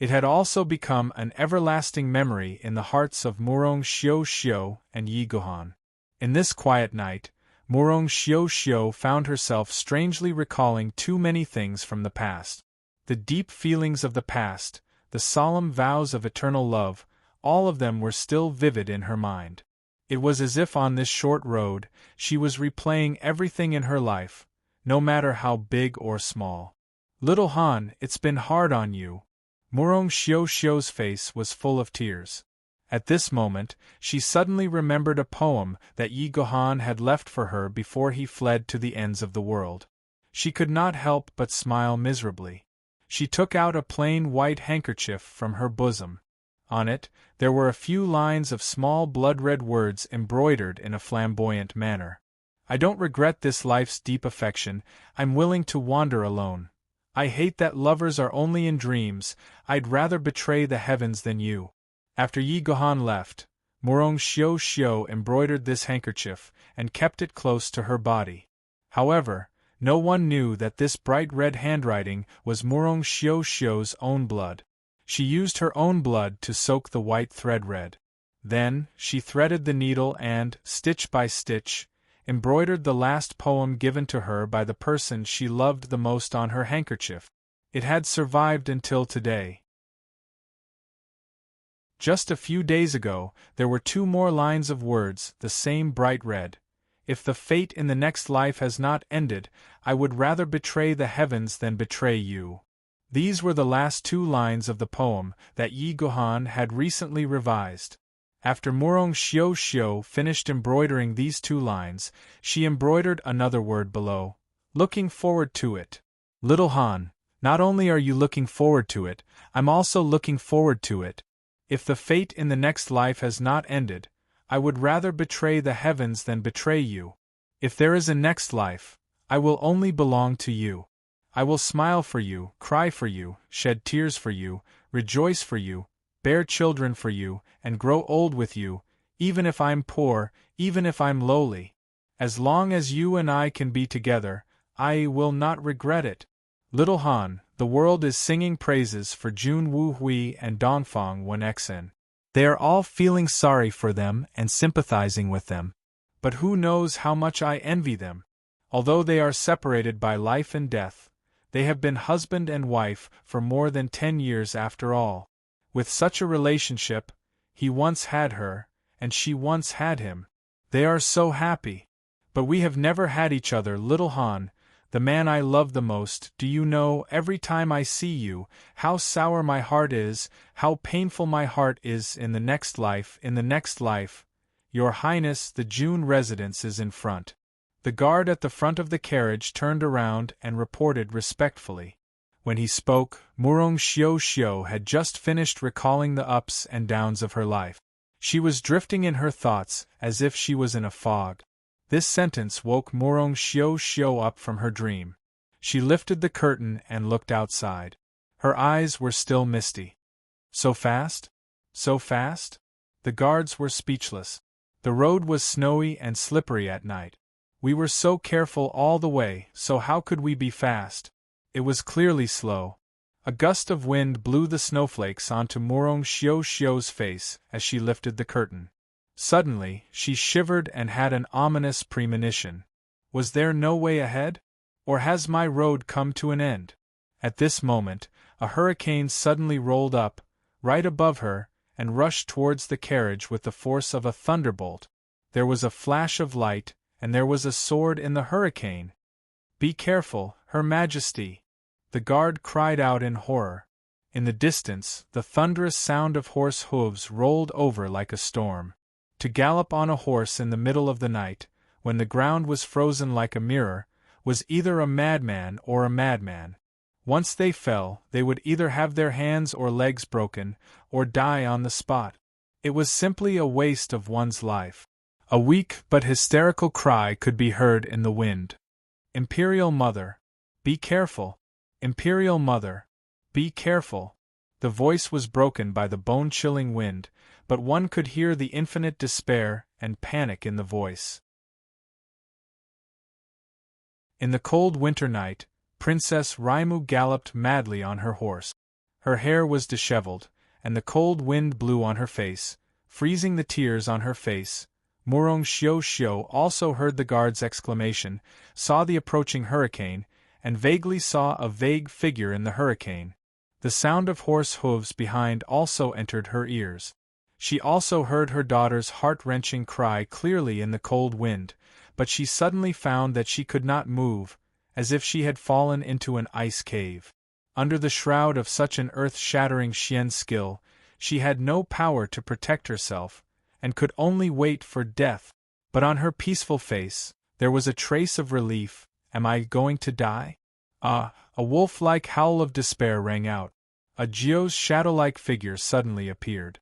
It had also become an everlasting memory in the hearts of Murong Xiao Xiao and Yi Gohan. In this quiet night, Murong Xiao Xiao found herself strangely recalling too many things from the past. The deep feelings of the past, the solemn vows of eternal love, all of them were still vivid in her mind. It was as if on this short road, she was replaying everything in her life, no matter how big or small. Little Han, it's been hard on you. Murong Xiao Xiao's face was full of tears. At this moment, she suddenly remembered a poem that Yi Gohan had left for her before he fled to the ends of the world. She could not help but smile miserably. She took out a plain white handkerchief from her bosom. On it, there were a few lines of small blood-red words embroidered in a flamboyant manner. I don't regret this life's deep affection, I'm willing to wander alone. I hate that lovers are only in dreams, I'd rather betray the heavens than you. After Yi Gohan left, Murong Xiao Xiao embroidered this handkerchief and kept it close to her body. However, no one knew that this bright red handwriting was Murong Xiao Xiao's own blood. She used her own blood to soak the white thread red. Then, she threaded the needle and, stitch by stitch, embroidered the last poem given to her by the person she loved the most on her handkerchief. It had survived until today. Just a few days ago, there were 2 more lines of words, the same bright red. If the fate in the next life has not ended, I would rather betray the heavens than betray you. These were the last 2 lines of the poem that Yi Gohan had recently revised. After Murong Xiao Xiao finished embroidering these 2 lines, she embroidered another word below, looking forward to it. Little Han, not only are you looking forward to it, I'm also looking forward to it. If the fate in the next life has not ended, I would rather betray the heavens than betray you. If there is a next life, I will only belong to you. I will smile for you, cry for you, shed tears for you, rejoice for you, bear children for you, and grow old with you, even if I'm poor, even if I'm lowly. As long as you and I can be together, I will not regret it. Little Han, the world is singing praises for Jun Wu Hui and Dongfang Wenxin. They are all feeling sorry for them and sympathizing with them. But who knows how much I envy them? Although they are separated by life and death, they have been husband and wife for more than 10 years after all. With such a relationship, he once had her, and she once had him. They are so happy. But we have never had each other, Little Han, the man I love the most. Do you know, every time I see you, how sour my heart is, how painful my heart is in the next life, Your Highness, the June residence is in front. The guard at the front of the carriage turned around and reported respectfully. When he spoke, Murong Xiao Xiao had just finished recalling the ups and downs of her life. She was drifting in her thoughts as if she was in a fog. This sentence woke Murong Xiao Xiao up from her dream. She lifted the curtain and looked outside. Her eyes were still misty. So fast? So fast? The guards were speechless. The road was snowy and slippery at night. We were so careful all the way, so how could we be fast? It was clearly slow. A gust of wind blew the snowflakes onto Murong Xiao Xiao's face as she lifted the curtain. Suddenly, she shivered and had an ominous premonition. Was there no way ahead? Or has my road come to an end? At this moment, a hurricane suddenly rolled up, right above her, and rushed towards the carriage with the force of a thunderbolt. There was a flash of light, and there was a sword in the hurricane. "Be careful, Her Majesty!" the guard cried out in horror. In the distance, the thunderous sound of horse hooves rolled over like a storm. To gallop on a horse in the middle of the night, when the ground was frozen like a mirror, was either a madman or a madman. Once they fell, they would either have their hands or legs broken, or die on the spot. It was simply a waste of one's life. A weak but hysterical cry could be heard in the wind. "Imperial Mother! Be careful! Imperial Mother! Be careful!" The voice was broken by the bone-chilling wind, but one could hear the infinite despair and panic in the voice. In the cold winter night, Princess Raimu galloped madly on her horse. Her hair was disheveled, and the cold wind blew on her face, freezing the tears on her face. Murong Xiu Xiu also heard the guard's exclamation, saw the approaching hurricane, and vaguely saw a vague figure in the hurricane. The sound of horse hooves behind also entered her ears. She also heard her daughter's heart-wrenching cry clearly in the cold wind, but she suddenly found that she could not move, as if she had fallen into an ice cave. Under the shroud of such an earth-shattering Xian skill, she had no power to protect herself, and could only wait for death. But on her peaceful face, there was a trace of relief. "Am I going to die?" Ah! A wolf-like howl of despair rang out. A Jiu's shadow-like figure suddenly appeared.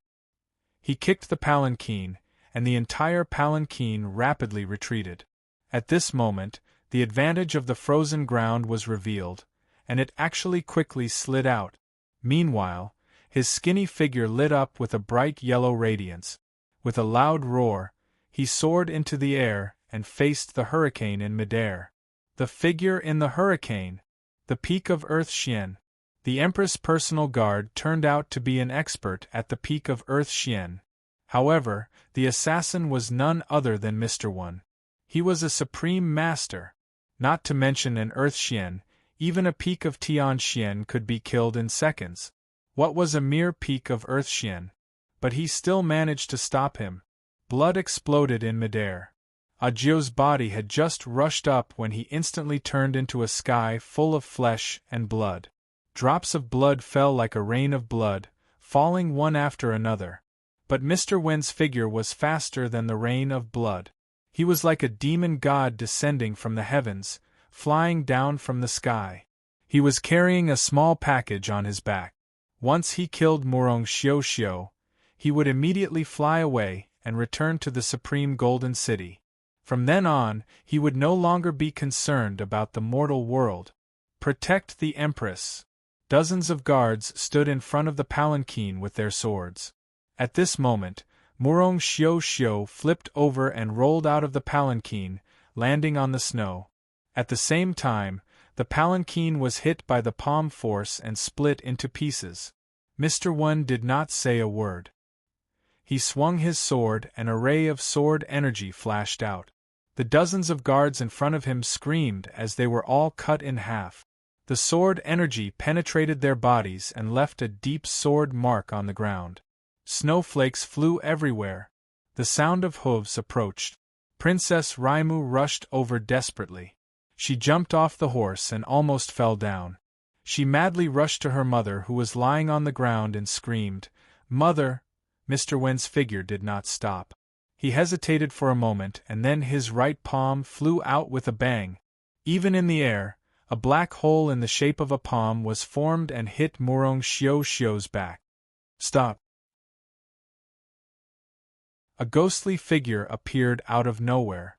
He kicked the palanquin, and the entire palanquin rapidly retreated. At this moment, the advantage of the frozen ground was revealed, and it actually quickly slid out. Meanwhile, his skinny figure lit up with a bright yellow radiance. With a loud roar, he soared into the air and faced the hurricane in midair. The figure in the hurricane! The peak of Earth Xian! The Empress' personal guard turned out to be an expert at the peak of Earth Xian. However, the assassin was none other than Mr. One. He was a supreme master. Not to mention an Earth Xian, even a peak of Tian Xian could be killed in seconds. What was a mere peak of Earth Xian? But he still managed to stop him. Blood exploded in midair. Ajio's body had just rushed up when he instantly turned into a sky full of flesh and blood. Drops of blood fell like a rain of blood, falling one after another. But Mr. Wen's figure was faster than the rain of blood. He was like a demon god descending from the heavens, flying down from the sky. He was carrying a small package on his back. Once he killed Murong Xiu Xiu, he would immediately fly away and return to the Supreme Golden City. From then on, he would no longer be concerned about the mortal world. Protect the Empress. Dozens of guards stood in front of the palanquin with their swords. At this moment, Murong Xiu Xiu flipped over and rolled out of the palanquin, landing on the snow. At the same time, the palanquin was hit by the palm force and split into pieces. Mr. One did not say a word. He swung his sword and a ray of sword energy flashed out. The dozens of guards in front of him screamed as they were all cut in half. The sword energy penetrated their bodies and left a deep sword mark on the ground. Snowflakes flew everywhere. The sound of hooves approached. Princess Raimu rushed over desperately. She jumped off the horse and almost fell down. She madly rushed to her mother who was lying on the ground and screamed, "Mother!" Mr. Wen's figure did not stop. He hesitated for a moment and then his right palm flew out with a bang. Even in the air, a black hole in the shape of a palm was formed and hit Murong Xiu Xiu's back. "Stop!" A ghostly figure appeared out of nowhere.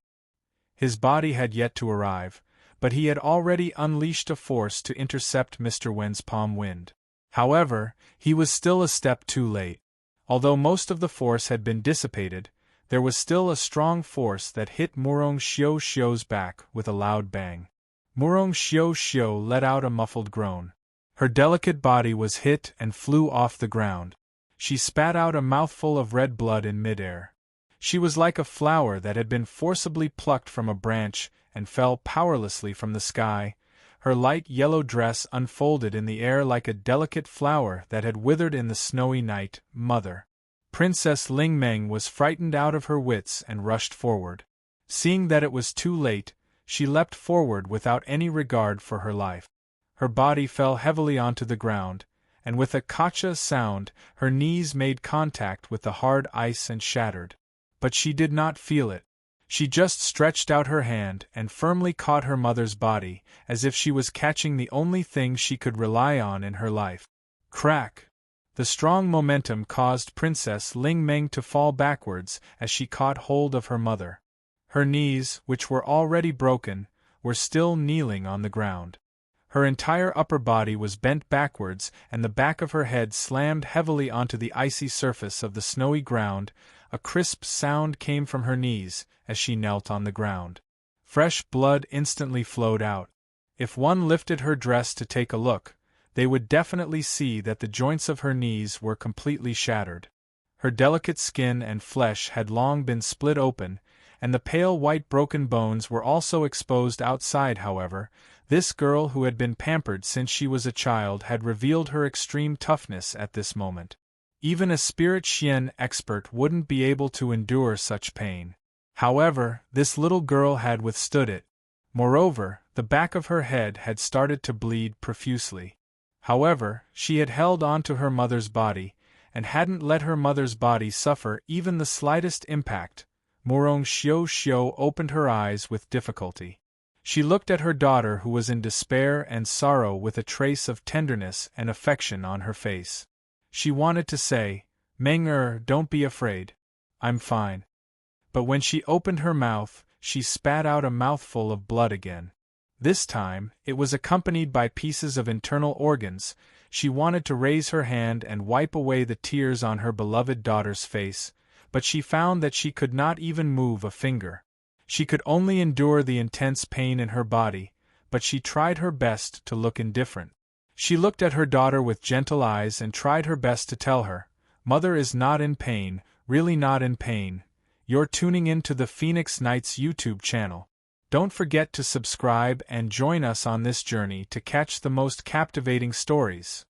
His body had yet to arrive, but he had already unleashed a force to intercept Mr. Wen's palm wind. However, he was still a step too late. Although most of the force had been dissipated, there was still a strong force that hit Murong Xiu Xiu's back with a loud bang. Murong Xiu Xiu let out a muffled groan. Her delicate body was hit and flew off the ground. She spat out a mouthful of red blood in midair. She was like a flower that had been forcibly plucked from a branch and fell powerlessly from the sky. Her light yellow dress unfolded in the air like a delicate flower that had withered in the snowy night. Mother! Princess Ling Meng was frightened out of her wits and rushed forward. Seeing that it was too late, she leapt forward without any regard for her life. Her body fell heavily onto the ground, and with a kacha sound, her knees made contact with the hard ice and shattered. But she did not feel it. She just stretched out her hand and firmly caught her mother's body, as if she was catching the only thing she could rely on in her life. Crack! The strong momentum caused Princess Ling Meng to fall backwards as she caught hold of her mother. Her knees, which were already broken, were still kneeling on the ground. Her entire upper body was bent backwards and the back of her head slammed heavily onto the icy surface of the snowy ground. A crisp sound came from her knees as she knelt on the ground. Fresh blood instantly flowed out. If one lifted her dress to take a look, they would definitely see that the joints of her knees were completely shattered. Her delicate skin and flesh had long been split open, and the pale white broken bones were also exposed outside. However, this girl who had been pampered since she was a child had revealed her extreme toughness at this moment. Even a spirit Xian expert wouldn't be able to endure such pain. However, this little girl had withstood it. Moreover, the back of her head had started to bleed profusely. However, she had held on to her mother's body, and hadn't let her mother's body suffer even the slightest impact. Morong Xiao opened her eyes with difficulty. She looked at her daughter, who was in despair and sorrow with a trace of tenderness and affection on her face. She wanted to say, Meng don't be afraid. I'm fine. But when she opened her mouth, she spat out a mouthful of blood again. This time, it was accompanied by pieces of internal organs. She wanted to raise her hand and wipe away the tears on her beloved daughter's face, but she found that she could not even move a finger. She could only endure the intense pain in her body, but she tried her best to look indifferent. She looked at her daughter with gentle eyes and tried her best to tell her, Mother is not in pain, really not in pain. You're tuning in to the Phoenix Nights YouTube channel. Don't forget to subscribe and join us on this journey to catch the most captivating stories.